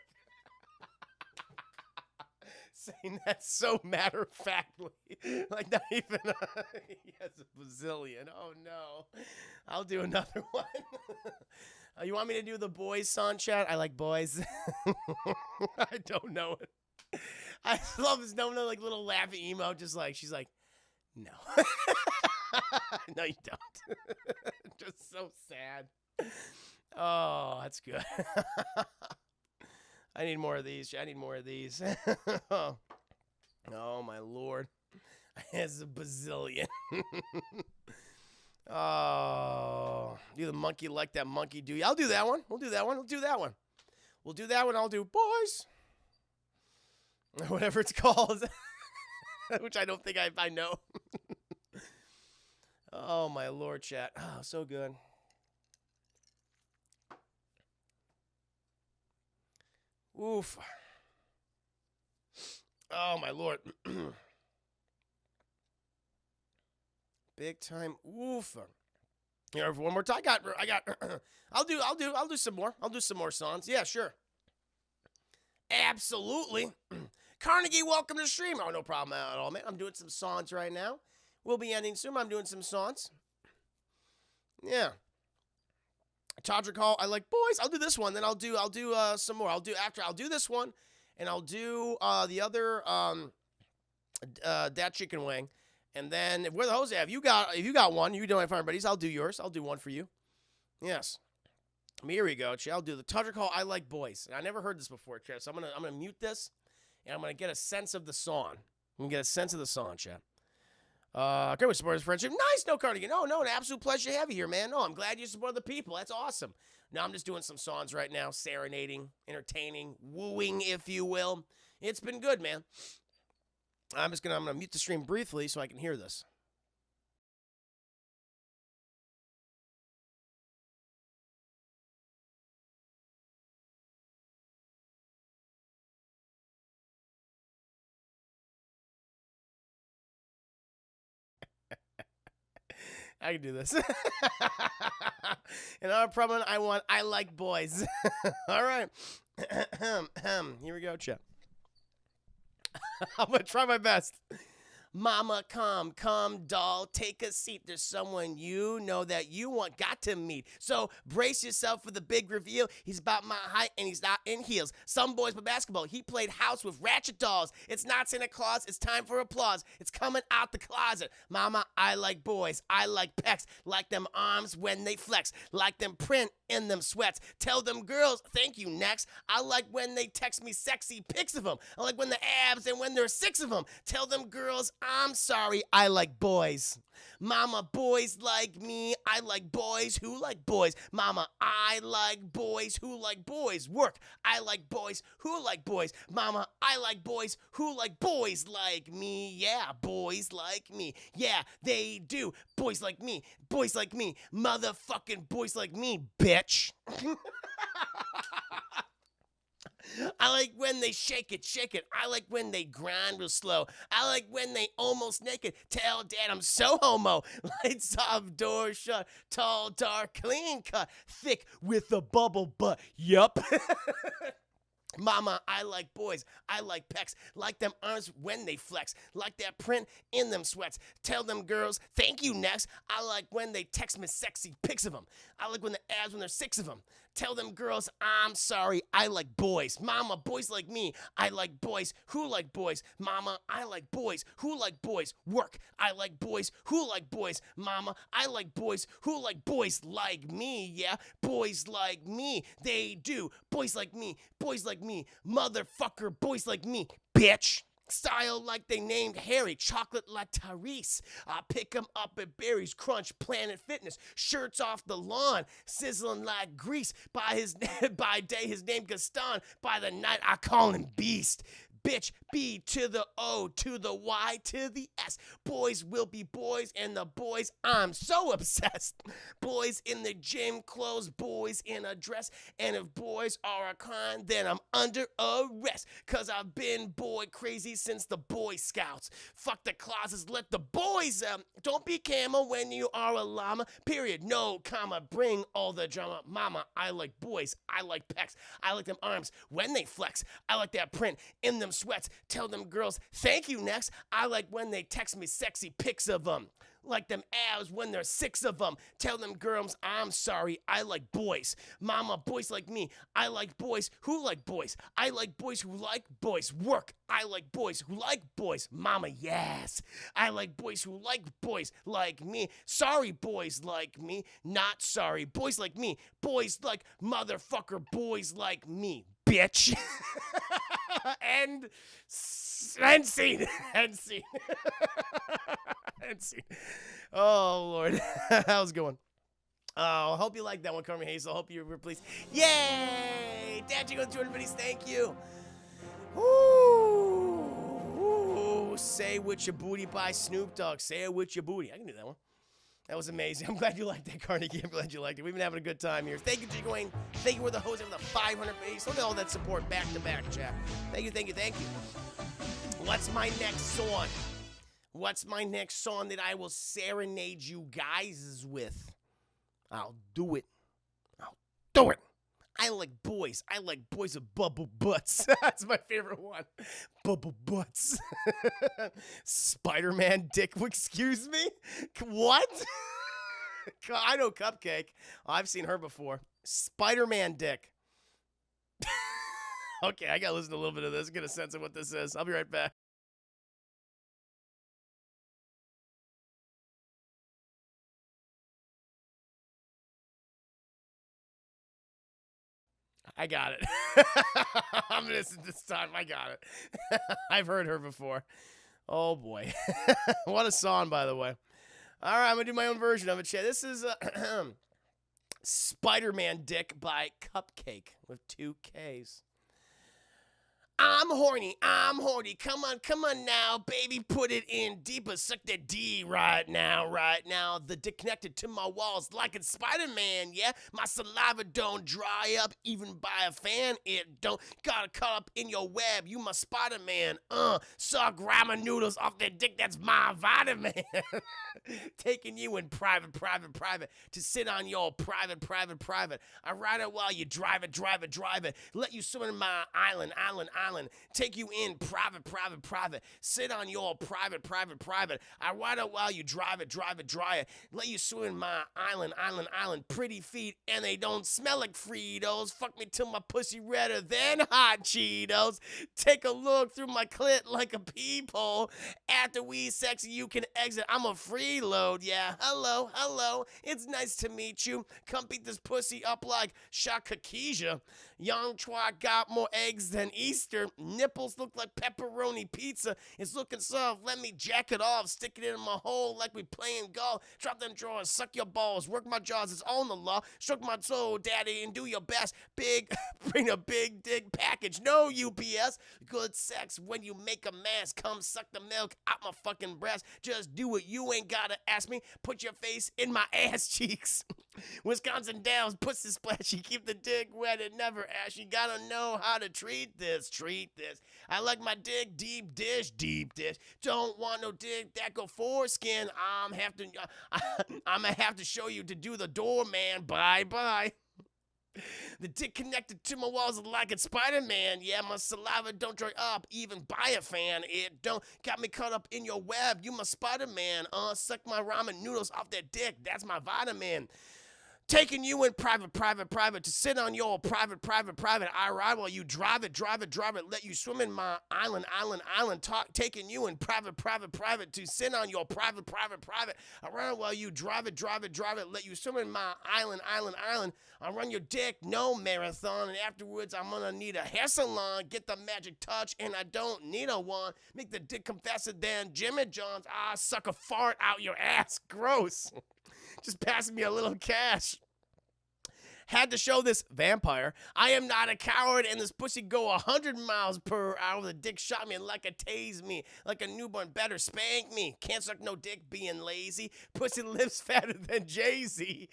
Saying that so matter-of-factly. Like not even he has a bazillion. Oh no. I'll do another one. You want me to do the boys song, chat? I like boys. I don't know it. I love this no like little laughing emo, just like she's like, No. No, you don't. Just so sad. Oh, that's good. I need more of these. I need more of these. Oh, my Lord. It's a bazillion. Oh, you the monkey like that monkey do. I'll do that one. We'll do that one. We'll do that one. We'll do that one. I'll do boys. Whatever it's called. Which I don't think I know. Oh, my Lord, chat. Oh, so good. Oof. Oh, my Lord. Big time. Oof. Here, one more time. I got. I'll do some more. I'll do some more songs. Yeah, sure. Absolutely. Carnegie, welcome to the stream. Oh, no problem at all, man. I'm doing some songs right now. We'll be ending soon. I'm doing some songs. Yeah. Todrick Hall, I like boys. I'll do this one. Then I'll do some more. I'll do this one, and I'll do the other that chicken wing, and then where the hose at? If you got one, you don't have everybody's. I'll do yours. I'll do one for you. Yes. Here we go. I'll do the Todrick Hall. I like boys. And I never heard this before, chat. So I'm gonna mute this, and I'm gonna get a sense of the song. I'm gonna get a sense of the song, chat. Okay, we support his friendship. Nice, no Cardigan. No, an absolute pleasure to have you here, man. No, I'm glad you support the people. That's awesome. Now I'm just doing some songs right now, serenading, entertaining, wooing, if you will. It's been good, man. I'm gonna mute the stream briefly so I can hear this. I can do this. And our problem, I like boys. All right. Here we go, Chip. I'm going to try my best. Mama, come, doll, take a seat. There's someone you know that you got to meet. So brace yourself for the big reveal. He's about my height and he's not in heels. Some boys play basketball. He played house with ratchet dolls. It's not Santa Claus. It's time for applause. It's coming out the closet. Mama, I like boys. I like pecs. Like them arms when they flex. Like them print in them sweats. Tell them girls, thank you, next. I like when they text me sexy pics of them. I like when the abs and when there's 6 of them. Tell them girls, I'm sorry, I like boys. Mama, boys like me. I like boys who like boys. Mama, I like boys who like boys. Work. I like boys who like boys. Mama, I like boys who like boys like me. Yeah, boys like me. Yeah, they do. Boys like me. Boys like me. Motherfucking boys like me, bitch. I like when they shake it. I like when they grind real slow. I like when they almost naked. Tell dad I'm so homo. Lights off, doors shut. Tall, dark, clean cut. Thick with a bubble butt. Yup. Mama, I like boys. I like pecs. Like them arms when they flex. Like that print in them sweats. Tell them girls, thank you, next. I like when they text me sexy pics of them. I like when the abs when there's 6 of them. Tell them girls, I'm sorry, I like boys. Mama, boys like me. I like boys who like boys. Mama, I like boys who like boys. Work. I like boys who like boys. Mama, I like boys who like boys like me. Yeah, boys like me. They do. Boys like me. Boys like me. Motherfucker, boys like me. Bitch. Style like they named Harry, chocolate like Tyrese. I pick him up at Barry's Crunch, Planet Fitness, shirts off the lawn, sizzling like grease. By day his name Gaston, by the night I call him Beast. Bitch, B to the O to the Y to the S. Boys will be boys, and the boys, I'm so obsessed. Boys in the gym clothes, boys in a dress. And if boys are a crime, then I'm under arrest. Cause I've been boy crazy since the Boy Scouts. Fuck the closets, let the boys out. Don't be camel when you are a llama. Period, no comma, bring all the drama. Mama, I like boys, I like pecs. I like them arms when they flex. I like that print in them sweats. Tell them girls, thank you next. I like when they text me sexy pics of them. Like them abs when there's 6 of them. Tell them girls, I'm sorry, I like boys. Mama, boys like me. I like boys who like boys. I like boys who like boys. Work. I like boys who like boys. Mama, yes. I like boys who like boys like me. Sorry, boys like me. Not sorry. Boys like me. Boys like motherfucker boys like me. Bitch. End scene. End scene. End scene. Oh, Lord. How's it going? Oh, I hope you like that one, Carmen Hazel. I hope you were pleased. Yay! Dad, you go 200 buddies. Thank you. Ooh. Say with your booty by Snoop Dogg. Say it with your booty. I can do that one. That was amazing. I'm glad you liked that, Carnegie. I'm glad you liked it. We've been having a good time here. Thank you, Jake Wayne. Thank you for the host of the 500 base. Look at all that support back to back, chat. Thank you, thank you, thank you. What's my next song? What's my next song that I will serenade you guys with? I'll do it. I'll do it. I like boys. I like boys with bubble butts. That's my favorite one. Bubble butts. Spider-Man dick. Excuse me? What? I know Cupcake. I've seen her before. Spider-Man dick. Okay, I gotta listen to a little bit of this, get a sense of what this is. I'll be right back. I got it. I'm innocent this time. I got it. I've heard her before. Oh, boy. What a song, by the way. All right, I'm going to do my own version of it, chat. This is Spider-Man Dick by Cupcake with 2 Ks. I'm horny, come on now, baby, put it in deeper, suck that D right now, the dick connected to my walls like it's Spider-Man, yeah, my saliva don't dry up, even by a fan, it don't, gotta cut up in your web, you my Spider-Man, suck ramen noodles off that dick, that's my vitamin, taking you in private, to sit on your private, I ride it while you drive it, let you swim in my island, take you in private, sit on your private, I ride it while you drive it, let you swim in my island, pretty feet, and they don't smell like Fritos, fuck me till my pussy redder than hot Cheetos, take a look through my clit like a peephole, after we sexy you can exit, I'm a freeload, yeah, hello, it's nice to meet you, come beat this pussy up like Shakakeja, young twat got more eggs than Easter, nipples look like pepperoni pizza, it's looking soft, let me jack it off, stick it in my hole like we playing golf, drop them drawers, suck your balls, work my jaws, it's on the law, stroke my toe, daddy, and do your best, bring a big dick package, no UPS, good sex when you make a mess, come suck the milk out my fucking breast, just do it, you ain't gotta ask me, put your face in my ass cheeks, Wisconsin Dells, pussy splashy, keep the dick wet and never ash, you gotta know how to treat this, I like my dick deep dish, don't want no dick that go foreskin, I'ma have to show you to do the doorman, bye. The dick connected to my walls like it's Spider-Man. Yeah, my saliva don't dry up, even by a fan. It don't got me caught up in your web. You my Spider-Man. Suck my ramen noodles off that dick. That's my vitamin. Taking you in private, to sit on your private, I ride while you drive it, let you swim in my island, taking you in private, to sit on your private, I ride while you drive it, let you swim in my island, I run your dick, no marathon, and afterwards I'm gonna need a hair salon, get the magic touch, and I don't need a wand, make the dick come faster than Jimmy John's, suck a fart out your ass, gross. Just passing me a little cash. Had to show this vampire. I am not a coward, and this pussy go 100 miles per hour. The dick shot me like a tase me, like a newborn better spank me. Can't suck no dick being lazy. Pussy lips fatter than Jay-Z.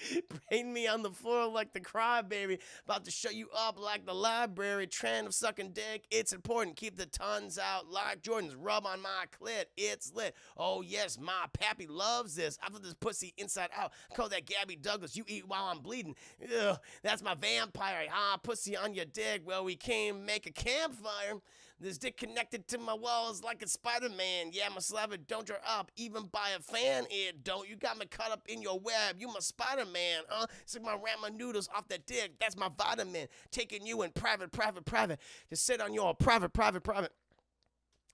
Brain me on the floor like the crybaby. About to shut you up like the library. Trend of sucking dick. It's important. Keep the tons out like Jordan's. Rub on my clit. It's lit. Oh yes, my pappy loves this. I put this pussy inside out. Call that Gabby Douglas. You eat while I'm bleeding. Ugh. That's my vampire. Pussy on your dick. Well, we came make a campfire. This dick connected to my walls like a Spider-Man. Yeah, my saliva don't dry up, even by a fan. It don't. You got me caught up in your web. You my Spider-Man, huh? Sick my ramen noodles off that dick. That's my vitamin. Taking you in private. To sit on your private.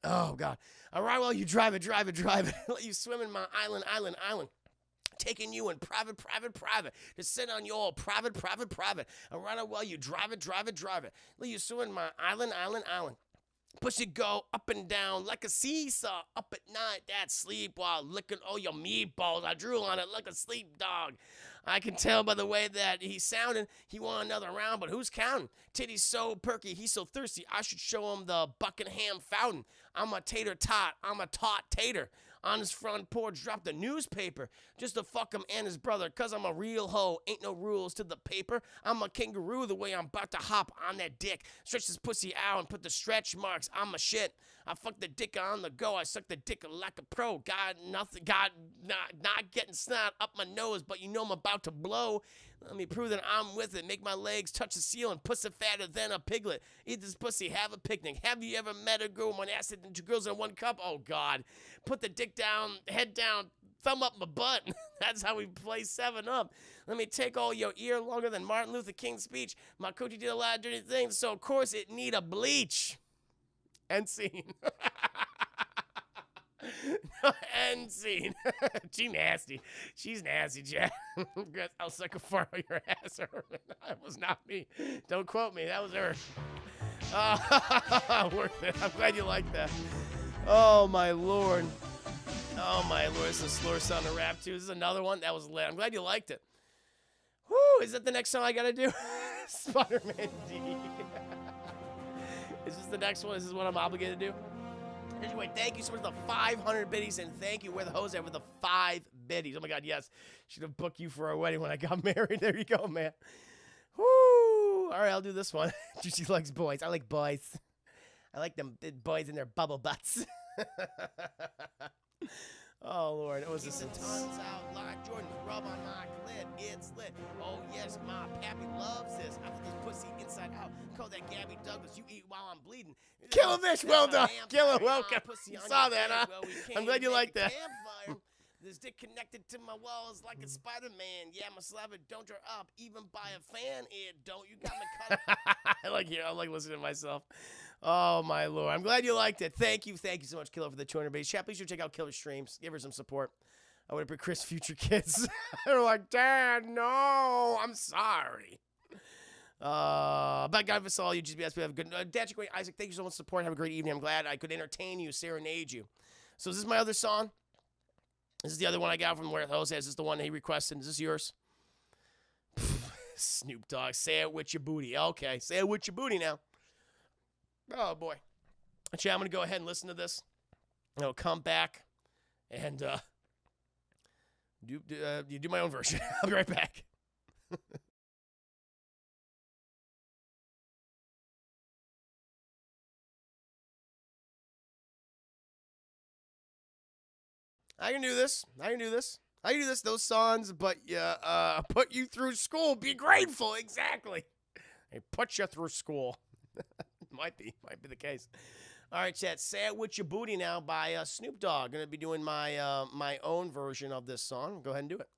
Oh, God. All right, well, you drive it. Let you swim in my island. Taking you in private. To sit on your private. All right, well, you drive it. Let you swim in my island. Push it go up and down like a seesaw. Up at night, dad sleep while licking all your meatballs. I drool on it like a sleep dog. I can tell by the way that he's sounding. He want another round, but who's counting? Titty's so perky, he's so thirsty. I should show him the Buckingham fountain. I'm a tater tot. I'm a taut tater. On his front porch, drop the newspaper just to fuck him and his brother, cause I'm a real hoe. Ain't no rules to the paper. I'm a kangaroo the way I'm about to hop on that dick. Stretch this pussy out and put the stretch marks on my shit. I fuck the dick on the go. I suck the dick like a pro. God, not getting snot up my nose, but you know I'm about to blow. Let me prove that I'm with it. Make my legs touch the ceiling. Pussy fatter than a piglet. Eat this pussy, have a picnic. Have you ever met a girl, one acid and two girls in one cup? Oh, God. Put the dick down, head down, thumb up my butt. That's how we play 7-Up. Let me take all your ear longer than Martin Luther King's speech. My coochie did a lot of dirty things, so of course it need a bleach. End scene. End scene. She's nasty. She's nasty, Jack. I'll suck a fart on your ass, Herman. That was not me. Don't quote me. That was her. Worth it. I'm glad you like that. Oh, my Lord. Oh, my Lord. This is a slower sound to rap, too. This is another one. That was lit. I'm glad you liked it. Whoo. Is that the next song I got to do? Spider-Man D. Is this the next one? Is this what I'm obligated to do? Anyway, thank you so much for the 500 biddies, and thank you, where the hose at, for the 5 biddies. Oh, my God, yes. Should have booked you for our wedding when I got married. There you go, man. Woo. All right, I'll do this one. Juicy likes boys. I like boys. I like them boys in their bubble butts. Oh, Lord. What was this? Tons out like Jordan. Rub on my clit. It's lit. Oh, yes, my pappy loves this. I put this pussy inside out. Call that Gabby Douglas. You eat while I'm bleeding. Killer Fish. Well done. Killer, welcome. Saw that, huh? Well, I'm glad you like that. This dick connected to my walls like a Spider-Man. Yeah, my saliva don't dry up, even by a fan. It don't. You got me cut. I like listening to myself. Oh, my Lord. I'm glad you liked it. Thank you so much, Killer, for the 200 base. Chat, please check out Killer streams. Give her some support. I would have been Chris' future kids. They're like, Dad, no, I'm sorry. But God bless all you GBS. We have a good Dad, great Isaac. Thank you so much for support. Have a great evening. I'm glad I could entertain you, serenade you. So is this my other song? This is the other one I got from Where the Hose Is. This is the one he requested. Is this yours? Snoop Dogg. Say it with your booty. Okay, say it with your booty now. Oh, boy. Actually, I'm going to go ahead and listen to this. And I'll come back and do my own version. I'll be right back. I can do this. Those songs, but put you through school. Be grateful. Exactly. They put you through school. Might be the case. All right, chat. Say It With Your Booty now by Snoop Dogg. Going to be doing my my own version of this song. Go ahead and do it.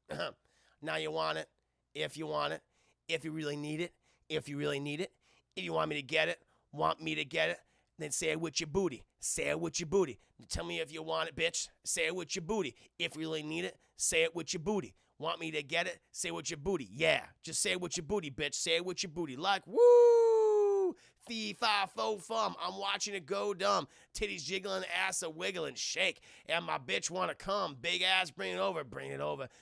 Now you want it. If you want it. If you really need it. If you really need it. If you want me to get it. Want me to get it. Then say it with your booty. Say it with your booty. Tell me if you want it, bitch. Say it with your booty. If you really need it. Say it with your booty. Want me to get it? Say it with your booty. Yeah. Just say it with your booty, bitch. Say it with your booty. Like, woo! Fee, fi, fo, fum. I'm watching it go dumb. Titties jiggling, ass a wiggling, shake. And my bitch wanna come. Big ass, bring it over.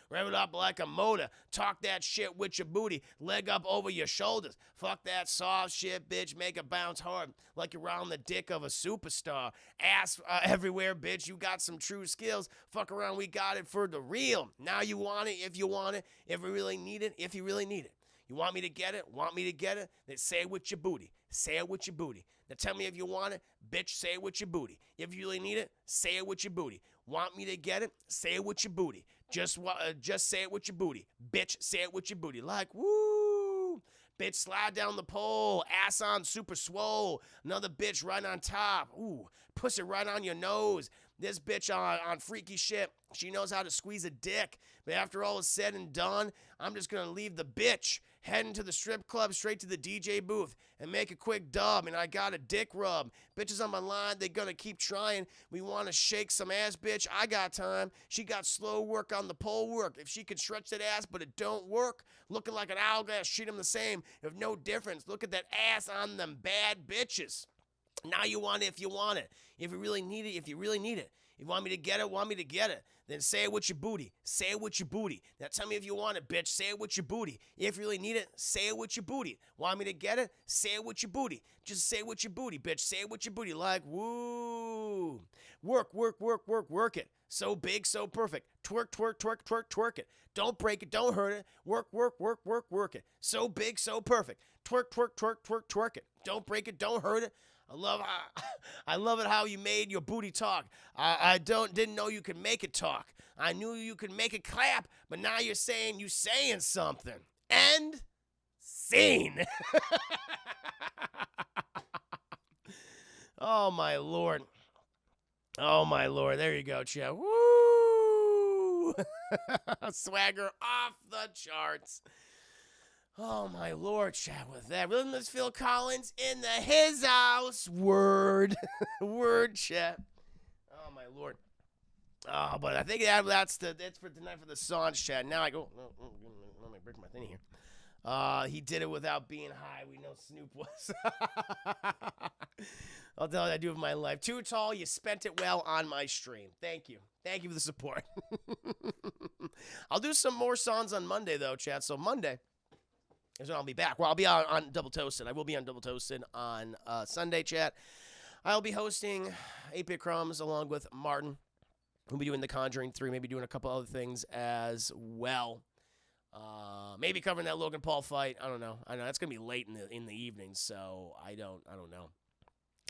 Rev it up like a motor. Talk that shit with your booty. Leg up over your shoulders. Fuck that soft shit, bitch. Make it bounce hard like you're on the dick of a superstar. Ass everywhere, bitch. You got some true skills. Fuck around, we got it for the real. Now you want it, if you want it. If you really need it, if you really need it. You want me to get it? Want me to get it? Then say it with your booty. Say it with your booty. Now tell me if you want it. Bitch, say it with your booty. If you really need it, say it with your booty. Want me to get it? Say it with your booty. Just say it with your booty. Bitch, say it with your booty. Like, woo! Bitch slide down the pole, ass on super swole. Another bitch right on top. Ooh, pussy right on your nose. This bitch on freaky shit. She knows how to squeeze a dick. But after all is said and done, I'm just going to leave the bitch, heading to the strip club, straight to the DJ booth, and make a quick dub. And I got a dick rub. Bitches on my line, they going to keep trying. We want to shake some ass, bitch. I got time. She got slow work on the pole work. If she could stretch that ass, but it don't work, looking like an hourglass, treat them the same. If no difference, look at that ass on them bad bitches. Now you want it if you want it. If you really need it, if you really need it. If you want me to get it, want me to get it. Then say it with your booty. Say it with your booty. Now tell me if you want it, bitch. Say it with your booty. If you really need it, say it with your booty. Want me to get it? Say it with your booty. Just say it with your booty, bitch. Say it with your booty. Like, woo. Work, work, work, work, work it. So big, so perfect. Twerk, twerk, twerk, twerk, twerk it. Don't break it, don't hurt it. Work, work, work, work, work it. So big, so perfect. Twerk, twerk, twerk, twerk, twerk it. Don't break it, don't hurt it. I love it how you made your booty talk. I didn't know you could make it talk. I knew you could make it clap, but now you're saying something. End scene. Oh my lord. Oh my lord. There you go, Chad. Woo! Swagger off the charts. Oh, my lord, chat with that. Really, Miss Phil Collins in the his house. Word. Word, chat. Oh, my lord. Oh, but I think that's for tonight for the songs, chat. Now I go. Let me break my thing here. He did it without being high. We know Snoop was. I'll tell you what I do with my life. Too tall, you spent it well on my stream. Thank you. Thank you for the support. I'll do some more songs on Monday, though, chat. So Monday is when I'll be back. Well, I'll be on Double Toasted. I will be on Double Toasted on Sunday, chat. I'll be hosting 8-Bit Crumbs along with Martin. We'll be doing The Conjuring 3, maybe doing a couple other things as well. Maybe covering that Logan Paul fight. I don't know. I know that's gonna be late in the evening, so I don't know.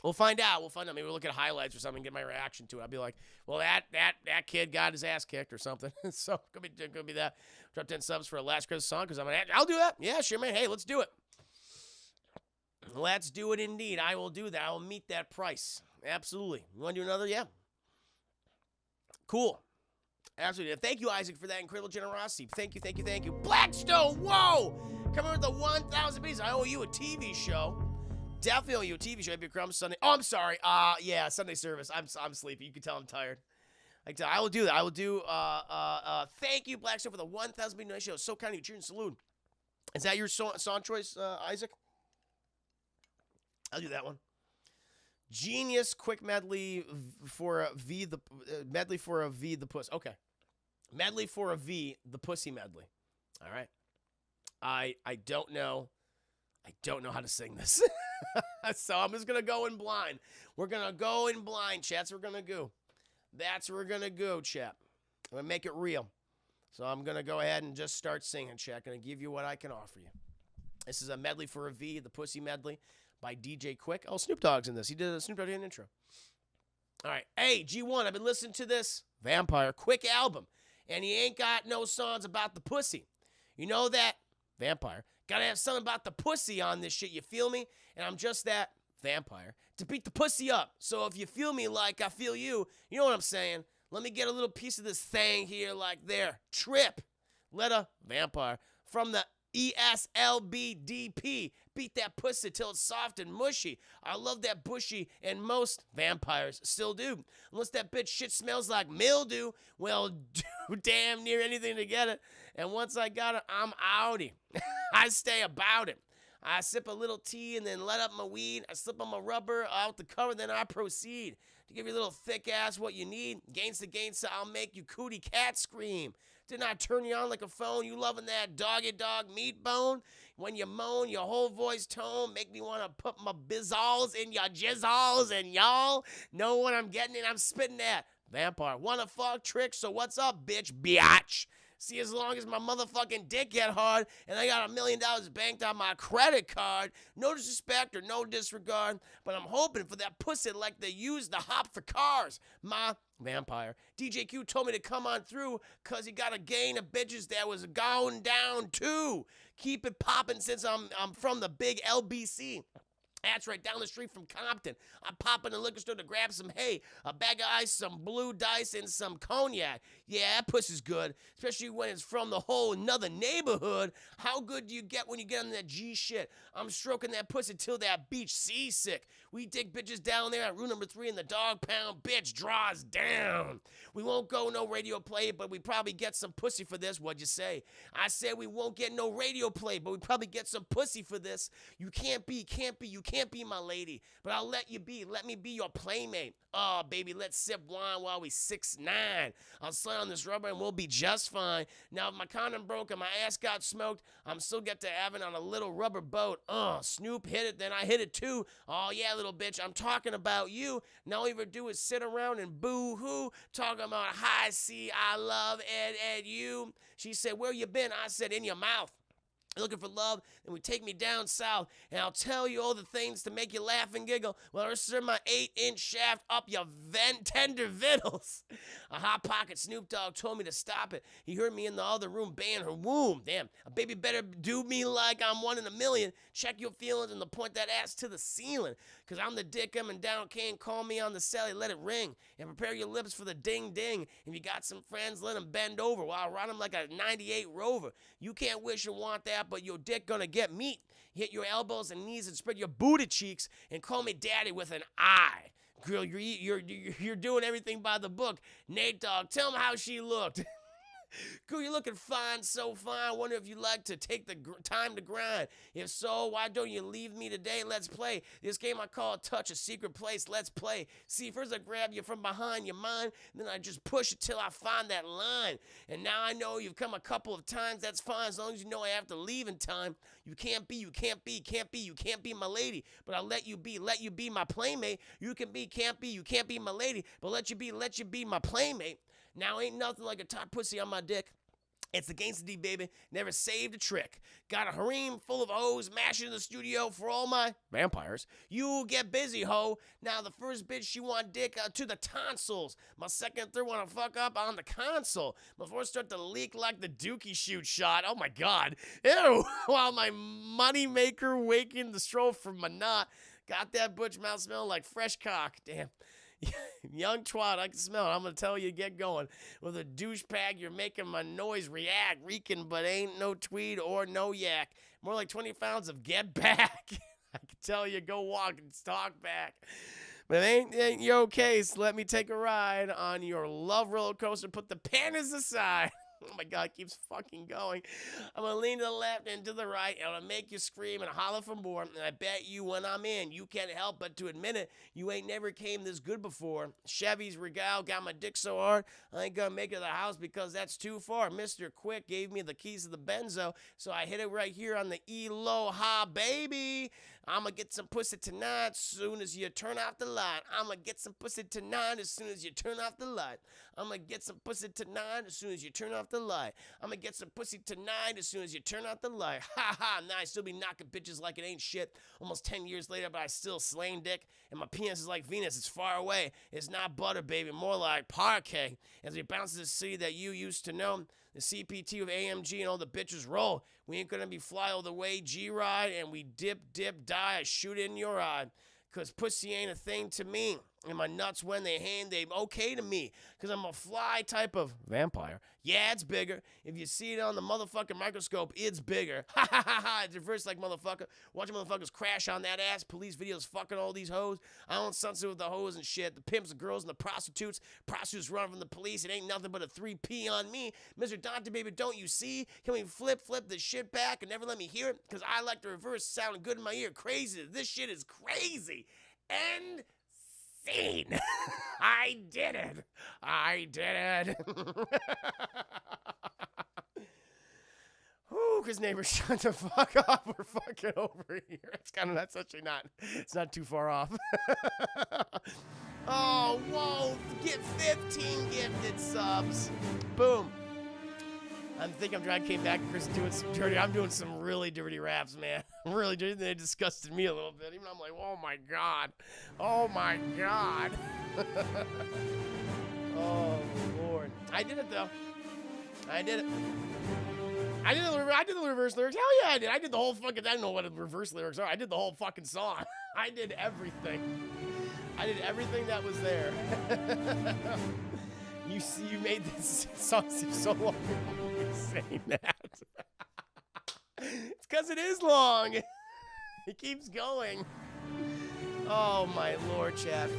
We'll find out. Maybe we'll look at highlights or something, get my reaction to it. I'll be like, well, that kid got his ass kicked or something. So could be that. Drop 10 subs for a Last Christmas song because I'll do that. Yeah, sure, man. Hey, let's do it. Let's do it indeed. I will do that. I will meet that price. Absolutely. You want to do another? Yeah. Cool. Absolutely. Thank you, Isaac, for that incredible generosity. Thank you. Blackstone, whoa! Coming with the 1,000 pieces. I owe you a TV show. Definitely owe you a TV show. Maybe Crumb Sunday. Oh, I'm sorry. Yeah, Sunday service. I'm sleepy. You can tell I'm tired. I will do that. I will do, thank you, Blackstone, for the 1,000 pieces donation. So kind of you. Cheers and salute. Is that your song choice, Isaac? I'll do that one. Genius quick medley for a V the medley for a V the puss. Okay, medley for a V the pussy medley. All right. I don't know how to sing this, so I'm just gonna go in blind. We're gonna go in blind, chat. That's what we're gonna go. That's what we're gonna go, chat. I'm gonna make it real. So I'm gonna go ahead and just start singing, chat. Gonna give you what I can offer you. This is a medley for a V, the pussy medley. By DJ Quick. Oh, Snoop Dogg's in this. Snoop Dogg did an intro. All right. Hey, G1, I've been listening to this Vampire Quick album, and he ain't got no songs about the pussy. You know that? Vampire. Gotta have something about the pussy on this shit, you feel me? And I'm just that vampire to beat the pussy up. So if you feel me like I feel you, you know what I'm saying? Let me get a little piece of this thing here like there. Trip. Let a vampire from the ESLBDP. Beat that pussy till it's soft and mushy. I love that bushy, and most vampires still do. Unless that bitch shit smells like mildew, well, do damn near anything to get it. And once I got it, I'm outie. I stay about it. I sip a little tea and then let up my weed. I slip on my rubber out the cover, then I proceed to give your little thick ass what you need. Gainst the gainst, I'll make you cootie cat scream. Didn't I turn you on like a phone? You loving that doggy dog meat bone? When you moan, your whole voice tone make me want to put my bizzalls in your jizzalls, and y'all know what I'm getting and I'm spitting at. Vampire, wanna fuck trick? So what's up, bitch, biatch? See, as long as my motherfucking dick get hard and I got $1 million banked on my credit card, no disrespect or no disregard, but I'm hoping for that pussy like they use the hop for cars. My vampire. DJ Q told me to come on through because he got a gang of bitches that was going down too. Keep it popping since I'm from the big LBC. That's right, down the street from Compton. I'm popping the liquor store to grab some hay, a bag of ice, some blue dice, and some cognac. Yeah, that pussy's good, especially when it's from the whole another neighborhood. How good do you get when you get on that G shit? I'm stroking that pussy till that beach seasick. We dig bitches down there at room number 3 in the dog pound. Bitch draws down. We won't go no radio play, but we probably get some pussy for this. What'd you say? I said we won't get no radio play, but we probably get some pussy for this. You can't be, you can't be my lady, but I'll let you be. Let me be your playmate. Oh, baby, let's sip wine while we 6'9". I'll slide on this rubber and we'll be just fine. Now, if my condom broke and my ass got smoked, I'm still get to having on a little rubber boat. Snoop hit it, then I hit it too. Oh, yeah, little bitch, I'm talking about you. Now all you ever do is sit around and boo-hoo, talking about hi, see, I love Ed, you. She said, where you been? I said, in your mouth. Looking for love, then we take me down south, and I'll tell you all the things to make you laugh and giggle while I serve my 8-inch shaft up your tender vittles. A hot pocket Snoop Dogg told me to stop it. He heard me in the other room baying her womb. Damn, a baby better do me like I'm 1 in a million. Check your feelings and point that ass to the ceiling, because I'm the dick coming down. Can't call me on the celly, let it ring, and prepare your lips for the ding-ding. If you got some friends, let them bend over while I run them like a 98 Rover. You can't wish and want that, but your dick gonna get meat. Hit your elbows and knees and spread your booty cheeks and call me daddy with an I. Girl, you're doing everything by the book. Nate Dogg, tell him how she looked. Girl, you're looking fine, so fine. Wonder if you'd like to take the time to grind. If so, why don't you leave me today? Let's play. This game I call Touch, a secret place. Let's play. See, first I grab you from behind your mind, then I just push it till I find that line. And now I know you've come a couple of times. That's fine, as long as you know I have to leave in time. You can't be my lady, but I'll let you be my playmate. You can be, can't be my lady, but let you be my playmate. Now ain't nothing like a top pussy on my dick. It's the Gangsta D, baby. Never saved a trick. Got a harem full of hoes mashing in the studio for all my vampires. You get busy, ho. Now the first bitch, she want dick to the tonsils. My second, third want to fuck up on the console. Before I start to leak like the Dookie shoot shot. Oh my God. Ew. While my moneymaker waking the stroll from my knot. Got that butch mouth smelling like fresh cock. Damn. Young twat, I can smell it. I'm going to tell you, get going. With a douchebag, you're making my noise react. Reeking, but ain't no tweed or no yak. More like 20 pounds of get back. I can tell you, go walk and talk back. But ain't your case. Let me take a ride on your love roller coaster. Put the panties aside. Oh my God, it keeps fucking going. I'm gonna lean to the left and to the right, and I'm gonna make you scream and holler for more. And I bet you when I'm in, you can't help but to admit it. You ain't never came this good before. Chevy's Regal got my dick so hard, I ain't gonna make it to the house because that's too far. Mr. Quick gave me the keys to the benzo, so I hit it right here on the Eloha, baby. I'm gonna get some pussy tonight as soon as you turn off the light. I'm gonna get some pussy tonight as soon as you turn off the light. I'm gonna get some pussy tonight as soon as you turn off the light. I'm gonna get some pussy tonight as soon as you turn off the light. Ha ha, now I still be knocking bitches like it ain't shit. Almost 10 years later, but I still slaying dick. And my penis is like Venus, it's far away. It's not butter, baby, more like parquet. As we bounce to the city that you used to know, the CPT of AMG and all the bitches roll. We ain't gonna be fly all the way G-ride, and we dip, die, I shoot in your eye. Cause pussy ain't a thing to me. And my nuts, when they hang, they okay to me. Cause I'm a fly type of vampire. Yeah, it's bigger. If you see it on the motherfucking microscope, it's bigger. Ha ha ha ha. It's reverse like motherfucker. Watching motherfuckers crash on that ass. Police videos fucking all these hoes. I don't sunset with the hoes and shit. The pimps, the girls, and the prostitutes. Prostitutes run from the police. It ain't nothing but a 3P on me. Mr. Dante, baby, don't you see? Can we flip the shit back and never let me hear it? Cause I like the reverse sounding good in my ear. Crazy. This shit is crazy. End scene. I did it. Whoo, cause neighbors, shut the fuck up. We're fucking over here. That's actually not, it's not too far off. Oh, whoa, get 15 gifted subs. Boom. I think I'm trying to came back and Chris doing some dirty. I'm doing some really dirty raps, man. Really dirty. They disgusted me a little bit. Even I'm like, oh my God. Oh my God. Oh Lord. I did it though. I did it. I did the reverse lyrics. Hell yeah, I did. I did the whole fucking. I don't know what the reverse lyrics are. I did the whole fucking song. I did everything. I did everything that was there. You see, you made this song seem so long. You're saying that. It's because it is long. It keeps going. Oh my lord, chat.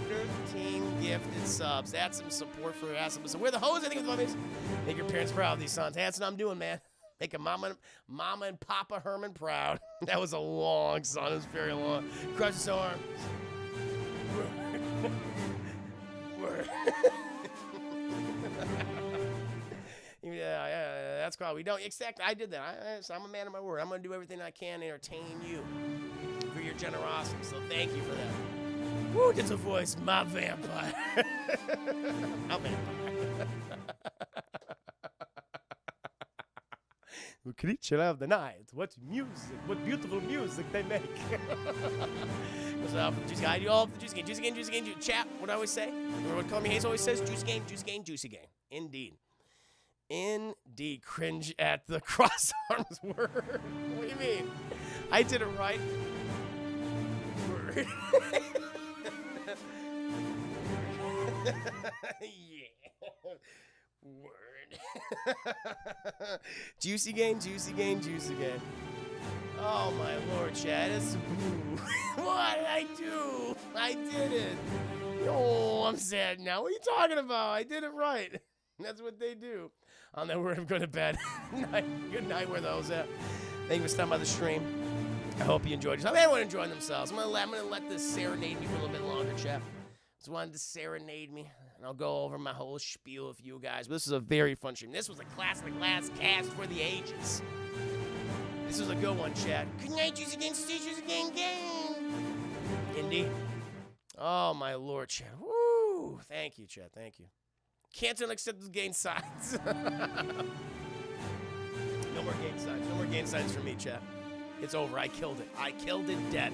13 gifted subs. That's some support for Hanson. So we're the hoes, I think, with the is. Make your parents proud of these sons. Hanson, I'm doing, man. Make a mama and Papa Herman proud. That was a long song. It was very long. Crush his arms. Yeah, that's cool. We don't exactly. I did that. I'm a man of my word. I'm gonna do everything I can to entertain you for your generosity. So thank you for that. Woo, it's a voice, my vampire. My vampire. The creature of the night. What music? What beautiful music they make. What's up? Juicy guy. You all the juicy game. Juicy game. Juicy game. Chat. What I always say. Remember what Call Me Hayes always says? Juicy game. Juicy game. Juicy game. Indeed. Indeed. Cringe at the cross arms word. What do you mean? I did it right. Word. Yeah. Word. Juicy game, juicy game, juicy game. Oh my lord, Chad. It's what did I do? I did it. Oh, I'm sad now. What are you talking about? I did it right. That's what they do. On that word, I'm going to bed. Good night, where those at. Thank you for stopping by the stream. I hope you enjoyed yourself. Everyone enjoying themselves. I'm gonna let this serenade me for a little bit longer, Chad. Just wanted to serenade me. And I'll go over my whole spiel with you guys. But this is a very fun stream. This was a classic last cast for the ages. This was a good one, Chad. Good night, Juicy Against Teachers Again Game. Indeed. Oh, my lord, Chad. Woo. Thank you, Chad. Thank you. Can't accept the gain signs. No more gain signs. No more gain signs for me, Chad. It's over. I killed it. I killed it dead.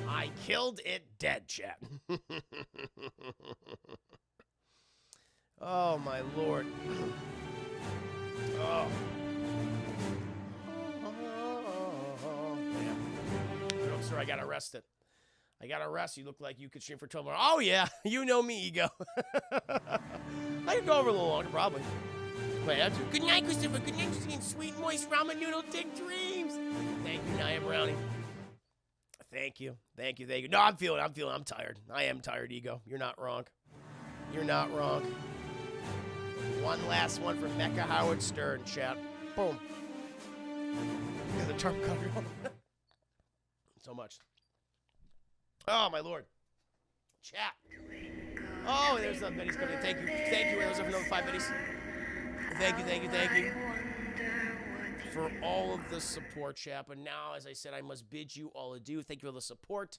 I killed it dead, Chad. Oh, my lord. Oh. Damn. I'm sorry, I got arrested. I got arrested. You look like you could stream for 12 more. Oh, yeah. You know me, Ego. I could go over a little longer, probably. But I have to. Good night, Christopher. Good night, Christine. Sweet, moist ramen noodle dick dreams. Thank you, Nia Brownie. Thank you. Thank you. Thank you. No, I'm tired. I am tired, Ego. You're not wrong. You're not wrong. One last one for Mecca Howard Stern, chat. Boom. Yeah, the tarp cover. So much. Oh, my lord. Chat. Oh, there's the biddies coming in. Thank you. Thank you. There's another 5 biddies. Thank you. Thank you. Thank you. For all of the support, chat. But now, as I said, I must bid you all adieu. Thank you for the support.